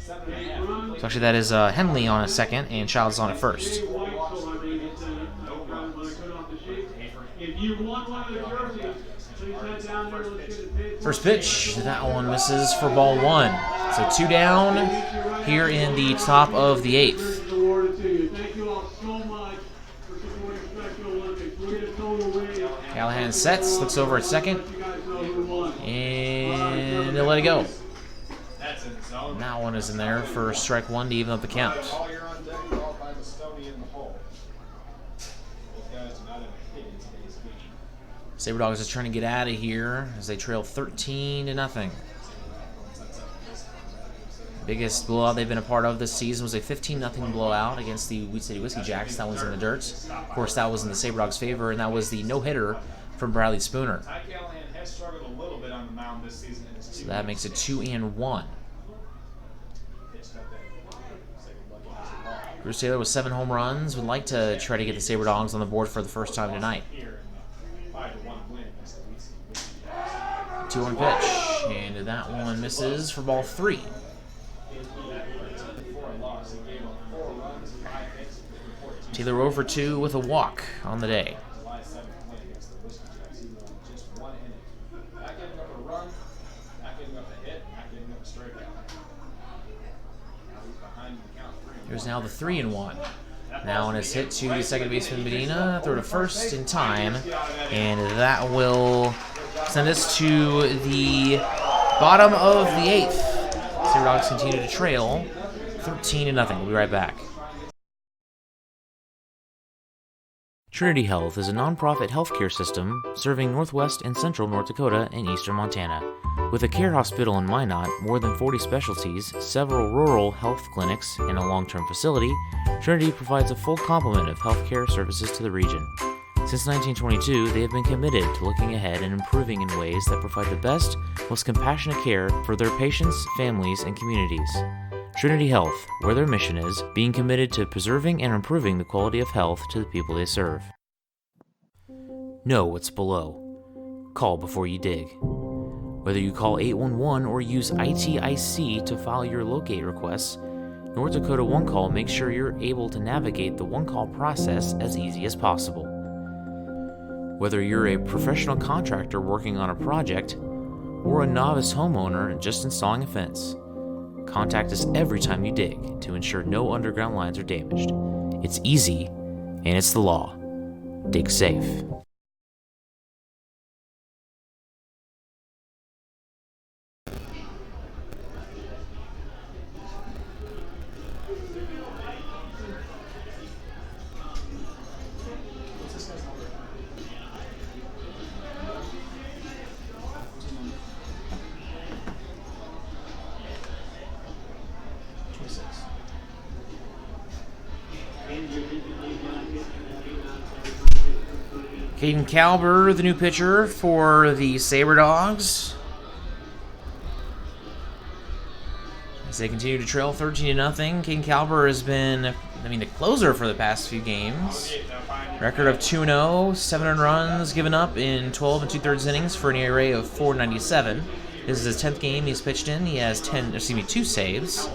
So actually that is Henley on a second and Childs on a first. First pitch, that one misses for ball 1. So 2 down here in the top of the 8th. Callahan sets, looks over at second, and they'll let it go. And that one is in there for strike 1 to even up the count. Sabre Dogs is trying to get out of here as they trail 13-0. Biggest blowout they've been a part of this season was a 15-0 blowout against the Wheat City Whiskey Jacks. That one's in the dirt. Of course, that was in the Sabre Dogs' favor, and that was the no-hitter from Bradley Spooner. So that makes it 2-1. Cruz Taylor with 7 home runs would like to try to get the Sabre Dogs on the board for the first time tonight. 2-1 pitch, and that one misses for ball 3. Taylor 0 for 2 with a walk on the day. Here's now the 3-1. Now on his hit to the second baseman Medina, throw to first in time, and that will send us to the bottom of the 8th. Sabre Dogs continue to trail 13-0. We'll be right back. Trinity Health is a nonprofit healthcare system serving northwest and central North Dakota and eastern Montana. With a care hospital in Minot, more than 40 specialties, several rural health clinics, and a long-term facility, Trinity provides a full complement of healthcare services to the region. Since 1922, they have been committed to looking ahead and improving in ways that provide the best, most compassionate care for their patients, families, and communities. Trinity Health, where their mission is, being committed to preserving and improving the quality of health to the people they serve. Know what's below. Call before you dig. Whether you call 811 or use ITIC to file your locate requests, North Dakota One Call makes sure you're able to navigate the One Call process as easy as possible. Whether you're a professional contractor working on a project or a novice homeowner just installing a fence, contact us every time you dig to ensure no underground lines are damaged. It's easy, and it's the law. Dig safe. Caden Kalber, the new pitcher for the Sabre Dogs, as they continue to trail 13-0. Caden Kalber has been, the closer for the past few games. Record of 2-0, 7 earned runs given up in 12 2/3 innings for an ERA of .497. This is his 10th game he's pitched in. He has 2 saves.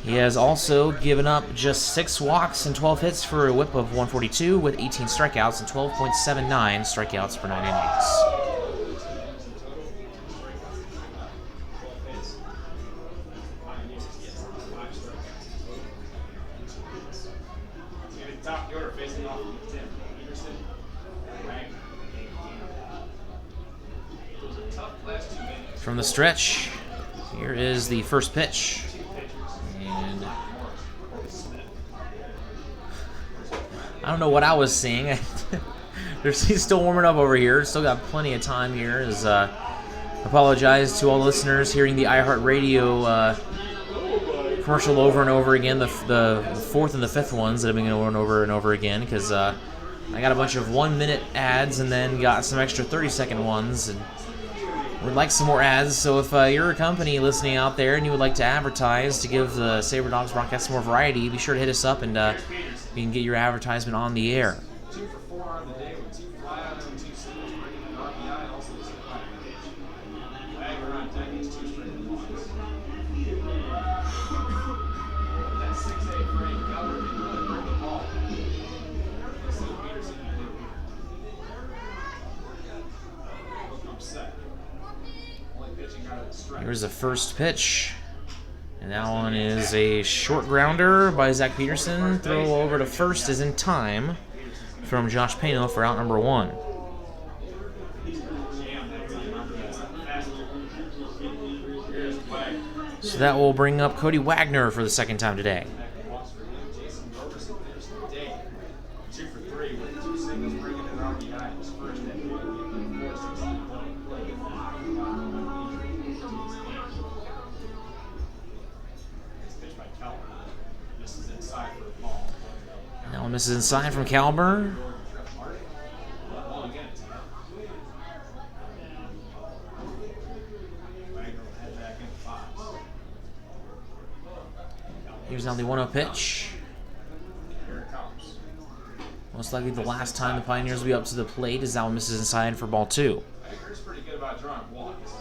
He has also given up just 6 walks and 12 hits for a whip of 142 with 18 strikeouts and 12.79 strikeouts per 9 innings. From the stretch, Here is the first pitch. And I don't know what I was seeing. He's still warming up over here. Still got plenty of time here. Apologize to all the listeners hearing the iHeartRadio commercial over and over again, the fourth and the fifth ones that have been going over and over again, because I got a bunch of 1-minute ads and then got some extra 30-second ones, and would like some more ads. So if you're a company listening out there and you would like to advertise to give the Sabre Dogs broadcast some more variety, be sure to hit us up and you can get your advertisement on the air. 2 for 4 on the day with 2 flyouts and 2 singles, bringing in an RBI and also this flag. Wagner on deck, he's 2 straight and walks. That 6-8 frame, Keller didn't really bring the ball. Let's see what Peterson can do. Look upset. Only pitching out of the strike. Here's the first pitch. And that one is a short grounder by Zach Peterson. Throw over to first is in time from Josh Pano for out number 1. So that will bring up Cody Wagner for the second time today. Jason Roberson finished the day 2 for 3 with 2 singles, bringing in an RBI in his first at 4-16 play. This pitch by Keller. This is inside for a ball. That one misses inside from Calber. Ball again. Wagner will head back in the box. Here's now the 1-0 pitch. Here it comes. Most likely the last time the Pioneers will be up to the plate as that one misses inside for ball 2. Wagner's pretty good about drawing walks.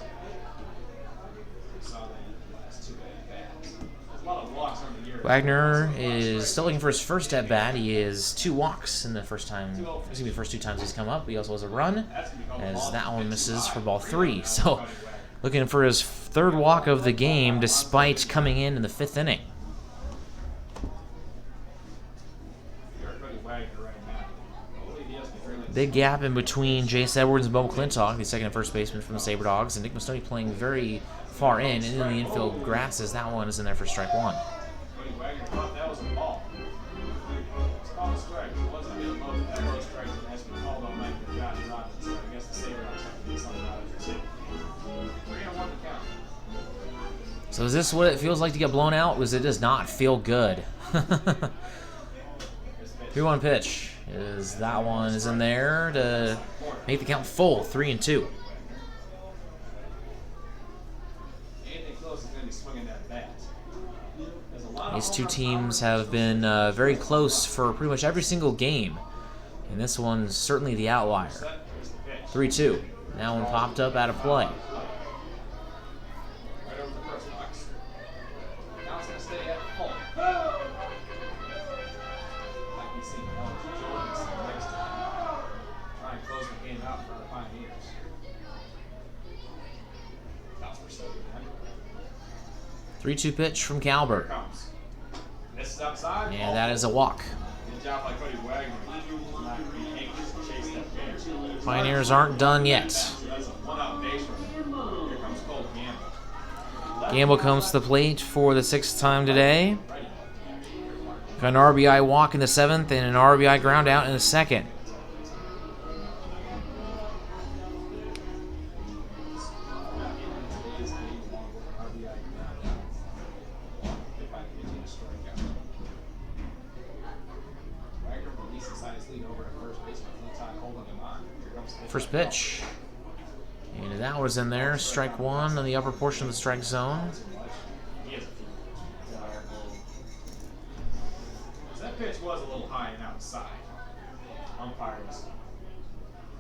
We saw that in the last 2 at-bats. There's a lot of walks on the year. Wagner is still looking for his first at bat. He is 2 walks in the first 2 times he's come up. He also has a run, as that one misses for ball 3. So, looking for his 3rd walk of the game, despite coming in the 5th inning. Big gap in between Jace Edwards and Bo McClintock, the second and first baseman from the Sabre Dogs, and Nick Mastoni playing very far in and in the infield grasses. That one is in there for strike 1. Cody Wagner thought that was a ball. It's called a strike. It wasn't getting low. That was a strike that has been called all night for Josh Robbins. So I guess the Sabre Dogs have to do something about it too. 3-1 to count. So is this what it feels like to get blown out? Because it does not feel good. 3-1 pitch. That one is in there to make the count full, 3-2. Anything close is going to be swinging that bat. These two teams have been very close for pretty much every single game. And this one's certainly the outlier. 3-2. That one popped up out of play. Right over the first box. Now it's going to stay at full. Like we see Jordan next time. Try and close the game out for the Pioneers. That's for 7. 3-2 pitch from Calber. Comes. This is outside. And that is a walk. Good job by Cody Wagner. Not being anxious to chase that bear. Pioneers aren't done yet. That's a 1-out base runner. Here comes Cole Gamble. Gamble comes to the plate for the 6th time today. Got an RBI walk in the 7th and an RBI ground out in the 2nd. First pitch. And that was in there. Strike 1 on the upper portion of the strike zone. That pitch was a little high and outside. Umpires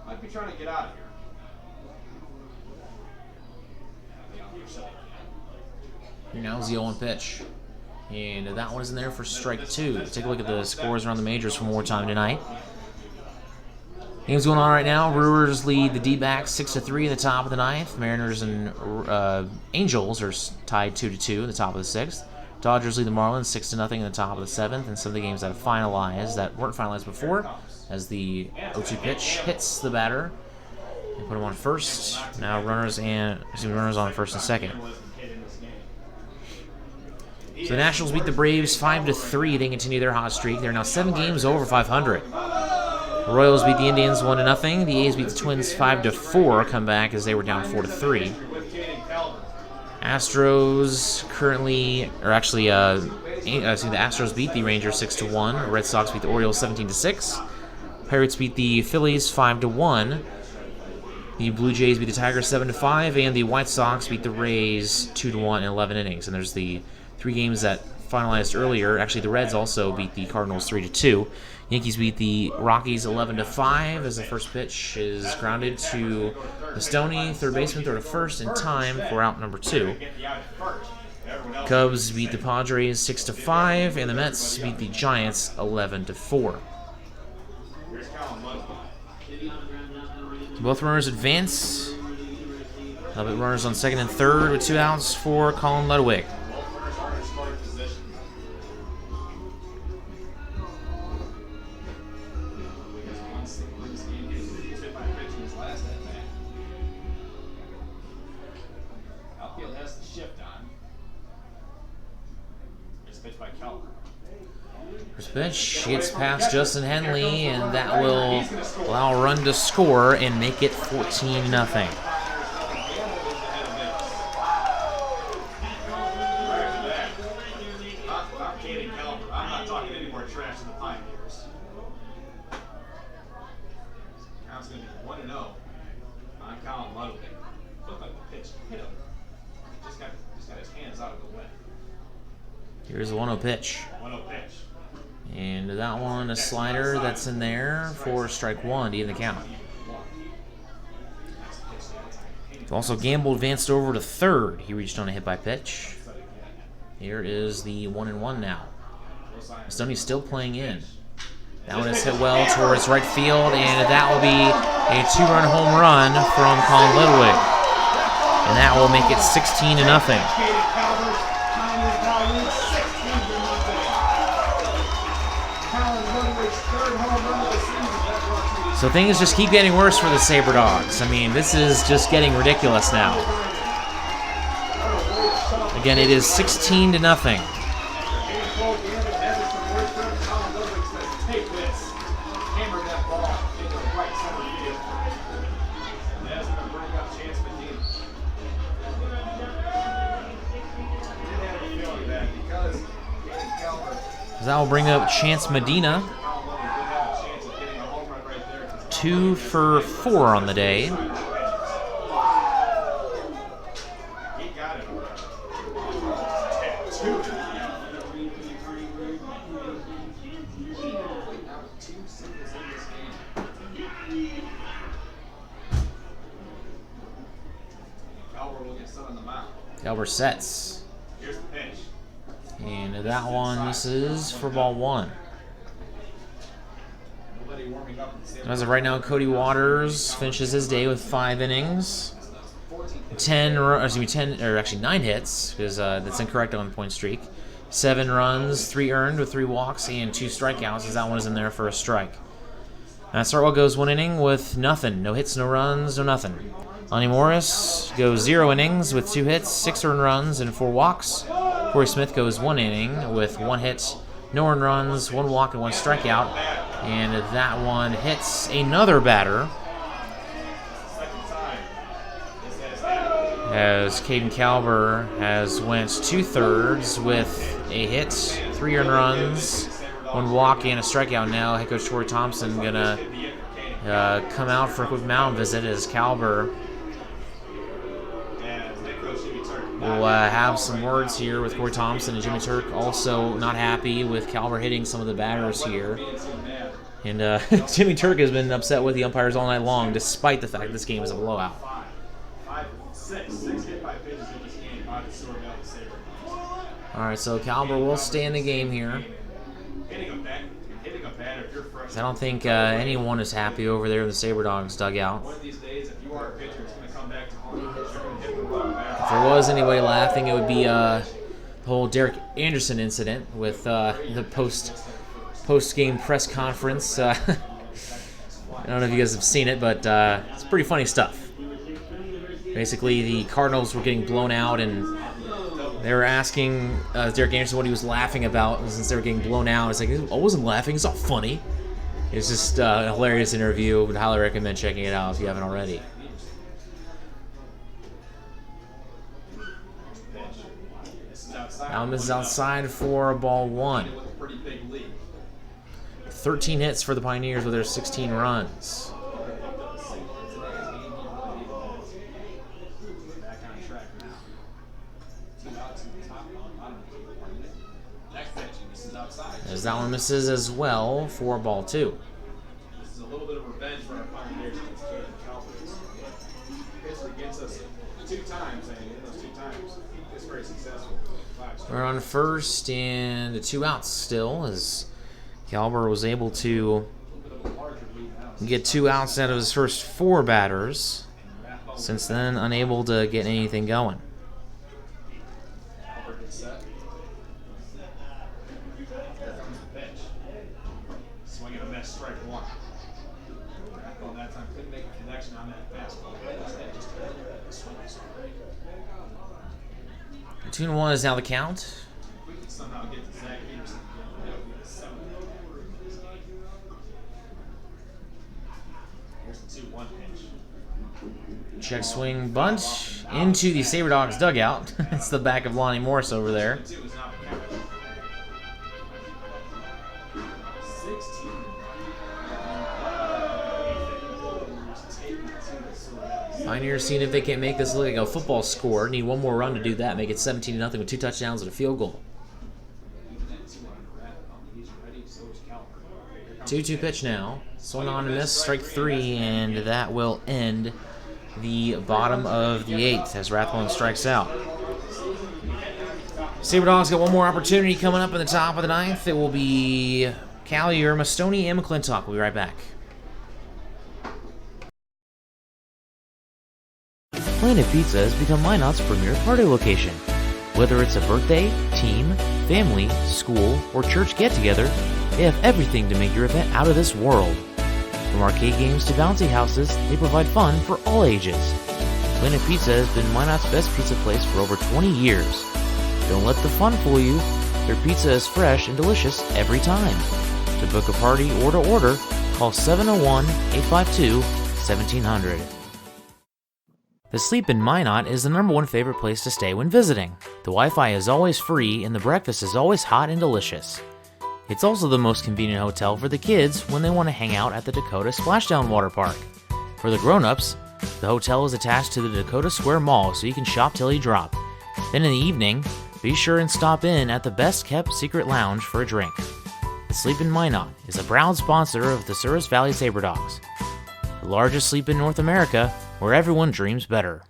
might be trying to get out of here. Here now is the 0-1 pitch. And that one is in there for strike 2. Take a look at the scores around the majors for more time tonight. Game's going on right now. Brewers lead the D-backs 6-3 in the top of the 9th. Mariners and Angels are tied 2-2 in the top of the 6th. Dodgers lead the Marlins 6-0 in the top of the 7th. And some of the games that have finalized that weren't finalized before, as the 0-2 pitch hits the batter. They put him on first. Now runners on first and second. So the Nationals beat the Braves 5-3. They continue their hot streak. They're now 7 games over 500. The Royals beat the Indians 1-0. The A's beat the Twins 5-4. Come back as they were down 4-3. Astros currently, or actually, the Astros beat the Rangers 6-1. Red Sox beat the Orioles 17-6. Pirates beat the Phillies 5-1. The Blue Jays beat the Tigers 7-5, and the White Sox beat the Rays 2-1 in 11 innings. And there's the 3 games that finalized earlier. Actually, the Reds also beat the Cardinals 3-2. Yankees beat the Rockies 11-5 as the first pitch is grounded to the Stoney, third baseman, throw to first in time for out number 2. Cubs beat the Padres 6-5, and the Mets beat the Giants 11-4. Both runners advance. Runners on second and third with 2 outs for Colin Ludwig. First pitch gets past Justin Henley, and that will allow a run to score and make it 14-0. I'm not talking any more trash than the Pioneers. Count's going to be 1-0 on Colin Ludwig. Looked like the pitch hit him. Just got his hands out of the way. Here's a 1-0 pitch. 1-0 pitch. And that one, a slider that's in there for strike 1 to even the count. Also, Gamble advanced over to third. He reached on a hit by pitch. Here is the 1-1 now. Stoney's still playing in. That one is hit well towards right field, and that will be a 2-run home run from Colin Ludwig. And that will make it 16-0. So things just keep getting worse for the Sabre Dogs. I mean, this is just getting ridiculous now. Again, it is 16-0. That will bring up Chance Medina. 2 for 4 on the day. Calber sets. And that one misses for ball 1. As of right now, Cody Waters finishes his day with 5 innings, 9 hits, because that's incorrect on the point streak. 7 runs, 3 earned with 3 walks and 2 strikeouts, as that one is in there for a strike. Startwell goes 1 inning with nothing, no hits, no runs, no nothing. Lonnie Morris goes 0 innings with 2 hits, 6 earned runs, and 4 walks. Corey Smith goes 1 inning with 1 hit, no earned runs, 1 walk, and 1 strikeout. And that one hits another batter as Caden Calber has went 2/3 with a hit, 3 earned runs, 1 walk, and a strikeout. Now head coach Troy Thompson gonna come out for a quick mound visit as Calber will have some words here with Corey Thompson, and Jimmy Turk also not happy with Calber hitting some of the batters here. And Jimmy Turk has been upset with the umpires all night long, despite the fact this game is a blowout. 6 hit by pitches in this game by the Sabre. All right, so Calber will stay in the game here. Hitting a batter if you're fresh. I don't think anyone is happy over there in the Sabre Dogs dugout. One of these days, if you are a pitcher, it's going to come back to home. You're going to hit the wrong batter. If there was anybody laughing, it would be the whole Derek Anderson incident with the post-game press conference. I don't know if you guys have seen it, but it's pretty funny stuff. Basically, the Cardinals were getting blown out, and They were asking Derek Anderson what he was laughing about since they were getting blown out. It's like, I wasn't laughing. It's not funny. It's just a hilarious interview. Would highly recommend checking it out if you haven't already. Allen is outside for ball 1. 13 hits for the Pioneers with their 16 runs. As that one misses as well for ball 2. This is a little bit of revenge for our Pioneers against the Cowboys. Basically against us 2 times, and in those 2 times, it's very successful. We're on first and 2 outs still, as Calber was able to get 2 outs out of his first 4 batters. Since then, unable to get anything going. Swinging a miss, strike 1. On that time, couldn't make a connection on that fastball. The 2-1 is now the count. We can somehow get to Zach Peterson again. Here's the 2-1 pitch. Check swing bunt into the Sabre Dogs dugout. It's the back of Lonnie Morris over there. 2 is not the count. 16. Pioneers seeing if they can't make this look like a football score. Need one more run to do that. Make it 17-0 with 2 touchdowns and a field goal. 2-2 pitch now. Swing on and miss, strike 3, and that will end the bottom of the 8th as Rathbone strikes out. Sabre Dogs got one more opportunity coming up in the top of the 9th. It will be Callier, Mastoni, and McClintock. We'll be right back. Planet Pizza has become Minot's premier party location. Whether it's a birthday, team, family, school, or church get-together, they have everything to make your event out of this world. From arcade games to bouncy houses, they provide fun for all ages. Planet Pizza has been Minot's best pizza place for over 20 years. Don't let the fun fool you. Their pizza is fresh and delicious every time. To book a party or to order, call 701-852-1700. The Sleep in Minot is the #1 favorite place to stay when visiting. The Wi-Fi is always free and the breakfast is always hot and delicious. It's also the most convenient hotel for the kids when they want to hang out at the Dakota Splashdown Water Park. For the grown-ups, the hotel is attached to the Dakota Square Mall so you can shop till you drop. Then in the evening, be sure and stop in at the best-kept secret lounge for a drink. The Sleep in Minot is a proud sponsor of the Souris Valley Sabre Dogs, the largest sleep in North America, where everyone dreams better.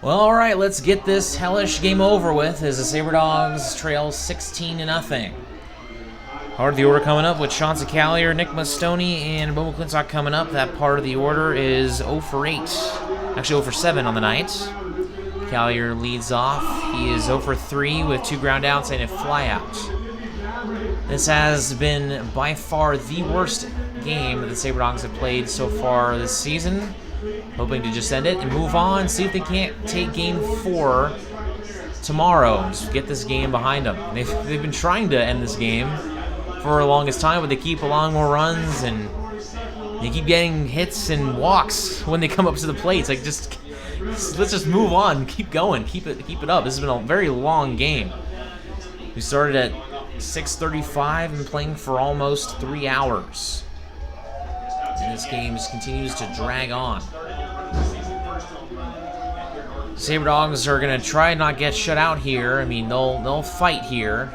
Well, all right, let's get this hellish game over with as the Sabre Dogs trail 16-0. Part of the order coming up with Chauncey Callier, Nick Mastoni, and Bo McClintock coming up. That part of the order is 0 for 8. Actually, 0 for 7 on the night. Callier leads off. He is 0 for 3 with 2 ground outs and a flyout. This has been by far the worst game that the Sabre Dogs have played so far this season. Hoping to just end it and move on, see if they can't take game 4 tomorrow. Just get this game behind them. They've been trying to end this game for the longest time, but they keep allowing more runs and they keep getting hits and walks when they come up to the plate. It's like, let's just move on, keep going, keep it up. This has been a very long game. We started at 6:35 and playing for almost 3 hours. And this game just continues to drag on. Sabre Dogs are going to try and not get shut out here. I mean, they'll fight here.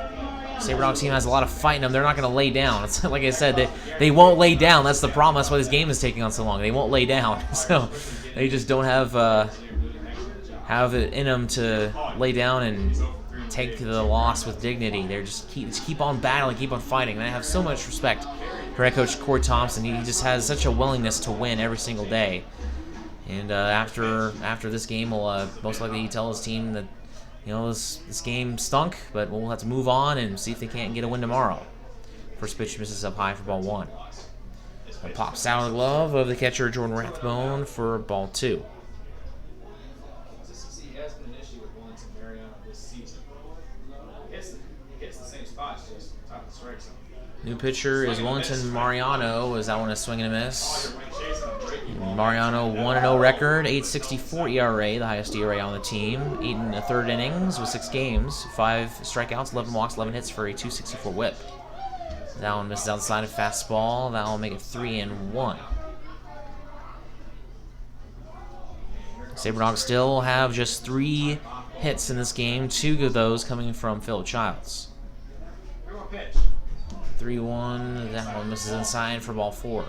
Sabre Dogs team has a lot of fight in them. They're not going to lay down. It's like I said, they won't lay down. That's the problem. That's why this game is taking on so long. They won't lay down. So they just don't have it in them to lay down and take the loss with dignity. They're just keep on battling, keep on fighting. And I have so much respect for head coach Corey Thompson. He just has such a willingness to win every single day. And after this game, will most likely tell his team that this game stunk, but we'll have to move on and see if they can't get a win tomorrow. First pitch misses up high for ball 1. It pops out of the glove of the catcher, Jordan Rathbone, for ball 2. Consistency has been an issue with Wellington Mariano this season. He hits the same spots, just top of the strike zone. New pitcher is Wellington Mariano. Is that one a swing and a miss? Mariano 1-0 record, 8.64 ERA, the highest ERA on the team. 8 1/3 innings with 6 games, 5 strikeouts, 11 walks, 11 hits for a 2.64 WHIP. That one misses outside of fastball. That will make it 3-1. SaberDogs still have just 3 hits in this game, 2 of those coming from Philip Childs. 3-1. That one misses inside for ball 4.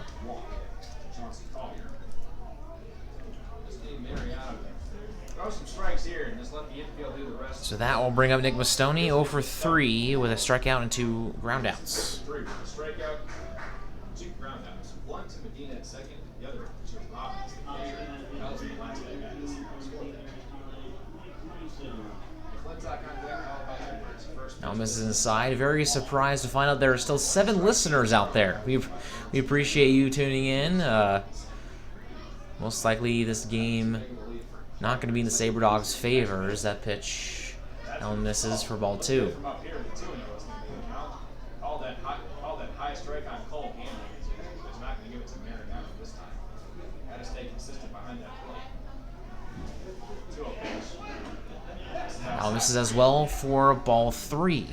So that will bring up Nick Mastoni, 0 for 3 with a strikeout and 2 groundouts. Strikeout, 2 groundouts. 1 to Medina at second, the other to Robbins, the pitcher. That was the last guy got this score. Now misses inside. Very surprised to find out there are still 7 listeners out there. We appreciate you tuning in. Most likely this game not going to be in the SaberDogs' favor. As that pitch, Ellen misses for ball 2. All that high strike on Cole handling is not going to give it to Mariano this time. Got to stay consistent behind that plate. 2-0 pitch. Ellen misses as well for ball 3.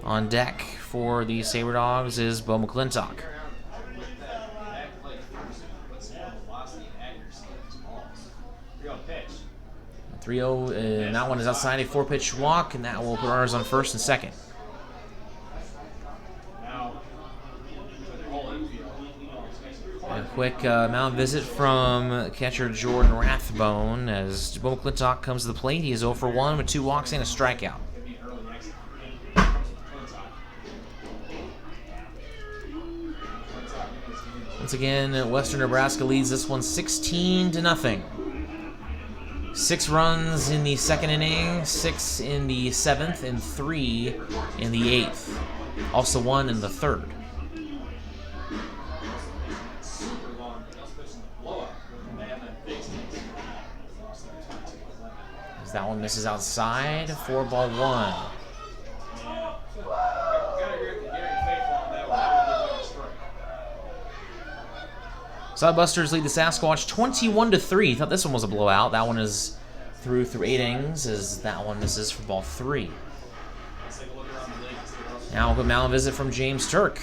On deck for the SaberDogs is Bo McClintock. 3-0, and that one is outside a 4-pitch walk, and that will put runners on first and second. And a quick mound visit from catcher Jordan Rathbone as Bo McClintock comes to the plate. He is 0 for 1 with 2 walks and a strikeout. Once again, Western Nebraska leads this one 16-0. 6 runs in the second inning, 6 in the 7th, and 3 in the 8th. Also 1 in the 3rd. As that one misses outside for ball 1. Sodbusters lead the Sasquatch 21-3. Thought this one was a blowout. That one is through 8 innings, as that one misses for ball 3. Now we'll go mound visit from James Turk.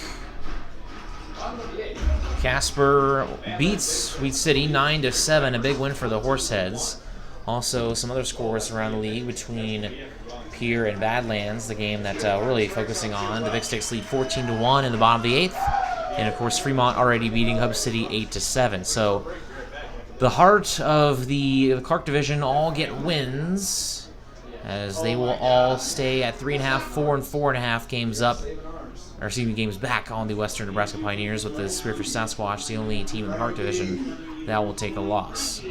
Casper beats Wheat City 9-7, a big win for the Horseheads. Also, some other scores around the league between Pier and Badlands, the game that we're really focusing on. The Big Sticks lead 14-1 in the bottom of the 8th. And, of course, Fremont already beating Hub City 8-7. So the heart of the Clark Division all get wins, as they will all stay at 3.5, 4, and 4.5 games back on the Western Nebraska Pioneers, with the Spearfish Sasquatch the only team in the Clark Division that will take a loss.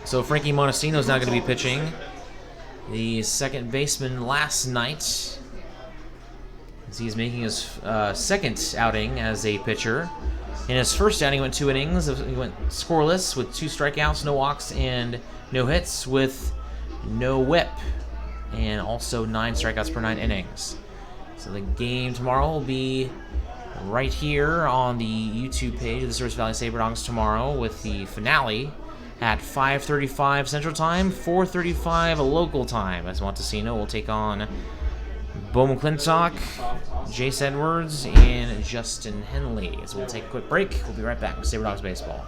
So Frankie Montesino is now going to be pitching. The second baseman last night, as he's making his second outing as a pitcher. In his first outing, he went 2 innings. He went scoreless with 2 strikeouts, no walks, and no hits, with no whip, and also 9 strikeouts per 9 innings. So the game tomorrow will be right here on the YouTube page of the Service Valley SaberDogs tomorrow, with the finale at 5:35 Central Time, 4:35 local time, as Montesino will take on Bo McClintock, Jace Edwards, and Justin Henley. So we'll take a quick break. We'll be right back with SaberDogs Baseball.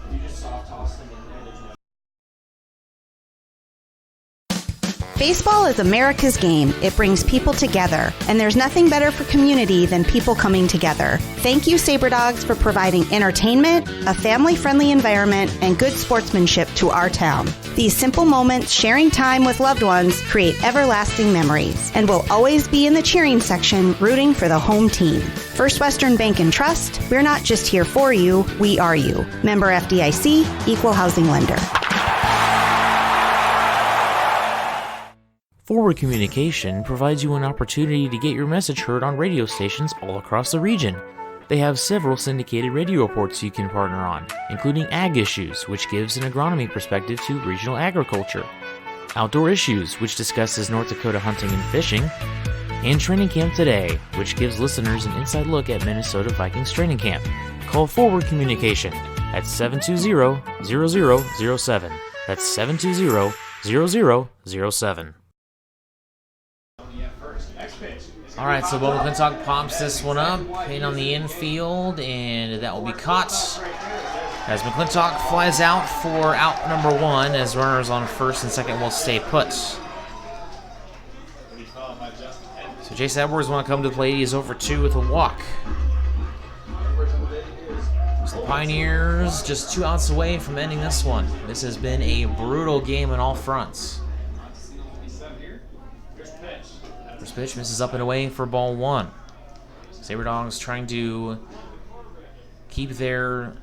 Baseball is America's game. It brings people together, and there's nothing better for community than people coming together. Thank you, SaberDogs, for providing entertainment, a family-friendly environment, and good sportsmanship to our town. These simple moments, sharing time with loved ones, create everlasting memories, and will always be in the cheering section, rooting for the home team. First Western Bank and Trust, we're not just here for you, we are you. Member FDIC, Equal Housing Lender. Forward communication provides you an opportunity to get your message heard on radio stations all across the region. They have several syndicated radio reports you can partner on, including Ag Issues, which gives an agronomy perspective to regional agriculture, Outdoor Issues, which discusses North Dakota hunting and fishing, and Training Camp Today, which gives listeners an inside look at Minnesota Vikings training camp. Call Forward Communication at 720-0007. That's 720-0007. All right, so Bo McClintock pops this one up, in on the infield, and that will be caught as McClintock flies out for out number 1, as runners on first and second will stay put. So Jace Edwards want to come to the plate. He is over 2 with a walk. So the Pioneers just 2 outs away from ending this one. This has been a brutal game on all fronts. First pitch misses up and away for ball 1. Sabre Dogs trying to keep their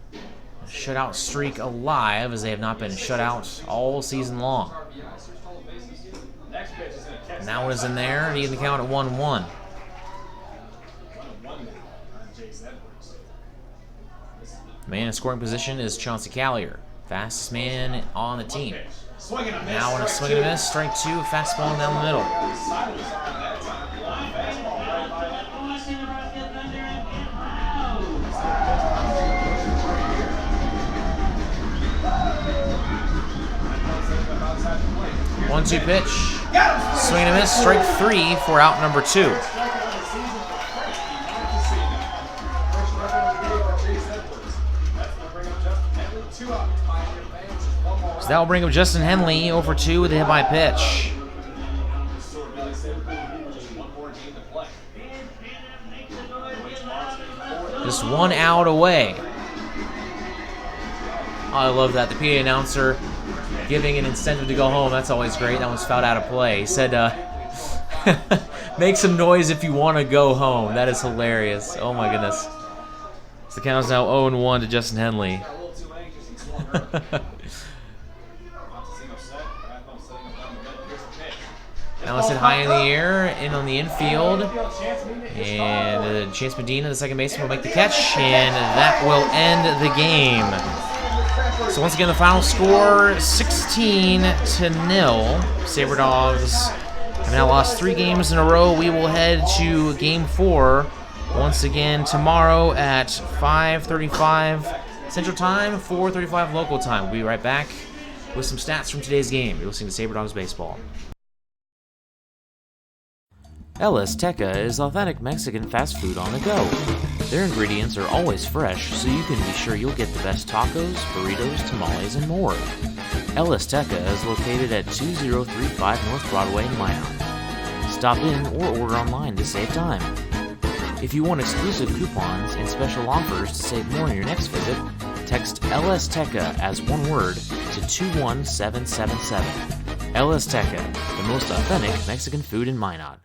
shutout streak alive, as they have not been shut out all season long. And that one is in there, and even the count at 1-1. Man in scoring position is Chauncey Callier, fastest man on the team. Now on a swing and a miss, strike 2, fastball down the middle. 1-2 pitch. Swing and a miss. Strike 3 for out number 2. So that will bring up Justin Henley over 2 with a hit by pitch. Just 1 out away. Oh, I love that. The PA announcer giving an incentive to go home. That's always great. That one's fouled out of play. He said, make some noise if you want to go home. That is hilarious. Oh my goodness. So the count is now 0-1 to Justin Henley. Now it's hit high in the air, in on the infield. And Chance Medina, the second baseman, will make the catch. And that will end the game. So once again, the final score, 16-0. Sabre Dogs have now lost 3 games in a row. We will head to Game 4 once again tomorrow at 5:35 Central Time, 4:35 local time. We'll be right back with some stats from today's game. You're listening to Sabre Dogs Baseball. El Azteca is authentic Mexican fast food on the go. Their ingredients are always fresh, so you can be sure you'll get the best tacos, burritos, tamales, and more. El Azteca is located at 2035 North Broadway in Minot. Stop in or order online to save time. If you want exclusive coupons and special offers to save more on your next visit, text El Azteca as one word to 21777. El Azteca, the most authentic Mexican food in Minot.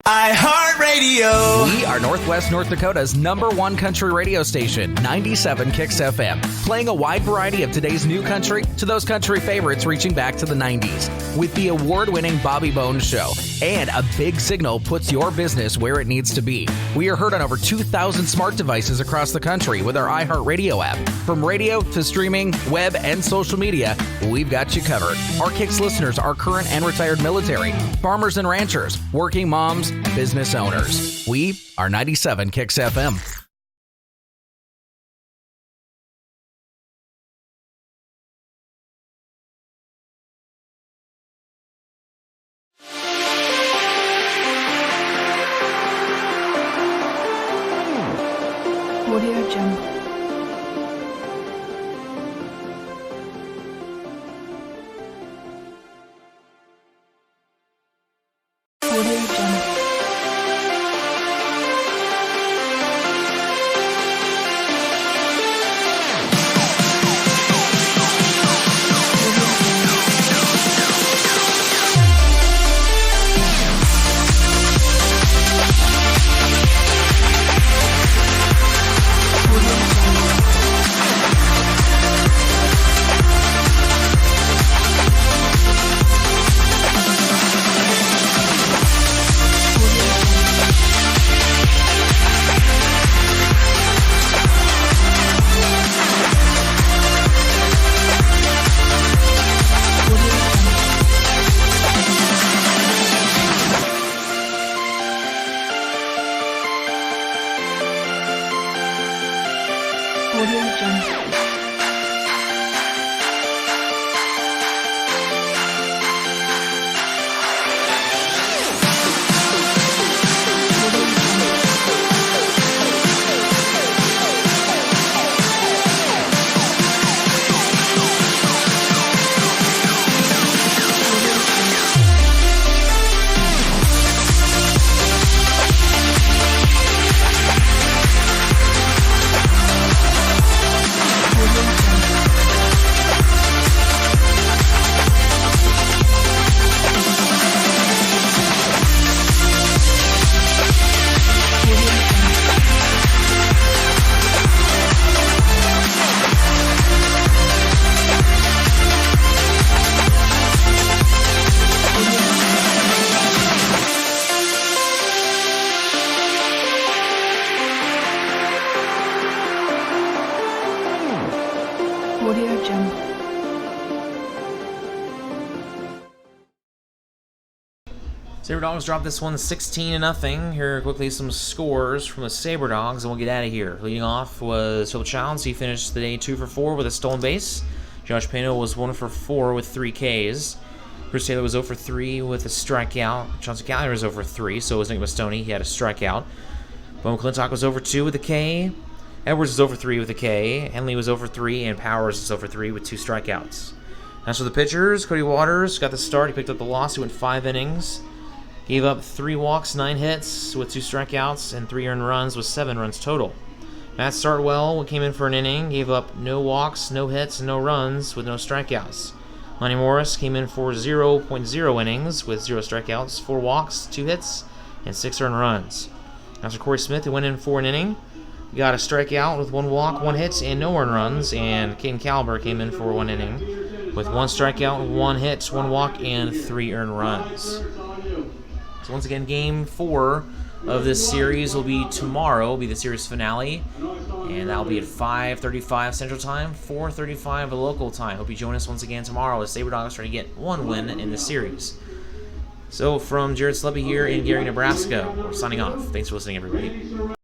iHeartRadio. We are Northwest North Dakota's #1 country radio station, 97 Kicks FM, playing a wide variety of today's new country to those country favorites reaching back to the 90s, with the award-winning Bobby Bones Show. And a big signal puts your business where it needs to be. We are heard on over 2,000 smart devices across the country with our iHeartRadio app. From radio to streaming, web, and social media, we've got you covered. Our Kicks listeners are current and retired military, farmers and ranchers, working moms, business owners. We are 97 Kicks FM. Audio Jungle. Audio Jungle. Audio Jungle. Audio Jungle. Audio Jungle. Sabre Dogs dropped this one 16-0. Here are quickly some scores from the Sabre Dogs, and we'll get out of here. Leading off was Phil Childs. He finished the day 2 for 4 with a stolen base. Josh Pano was 1 for 4 with 3 Ks. Bruce Taylor was 0 for 3 with a strikeout. Chauncey Gallagher was 0 for 3, so was Nick Mastoney. He had a strikeout. Bo McClintock was 0 for 2 with a K. Edwards was 0 for 3 with a K. Henley was 0 for 3, and Powers was 0 for 3 with 2 strikeouts. As for the pitchers, Cody Waters got the start. He picked up the loss. He went 5 innings. Gave up 3 walks, 9 hits with 2 strikeouts, and 3 earned runs with 7 runs total. Matt Startwell came in for an inning, gave up no walks, no hits, and no runs with no strikeouts. Lonnie Morris came in for 0.0 innings with 0 strikeouts, 4 walks, 2 hits, and 6 earned runs. As for Corey Smith, who went in for an inning, got a strikeout with 1 walk, 1 hit, and no earned runs, and Caden Caliber came in for 1 inning with 1 strikeout, 1 hit, 1 walk, and 3 earned runs. So once again, Game 4 of this series will be tomorrow. Will be the series finale, and that'll be at 5:35 Central Time, 4:35 local time. Hope you join us once again tomorrow as Sabre Dogs try to get 1 win in the series. So from Jared Sleppy here in Gary, Nebraska, we're signing off. Thanks for listening, everybody.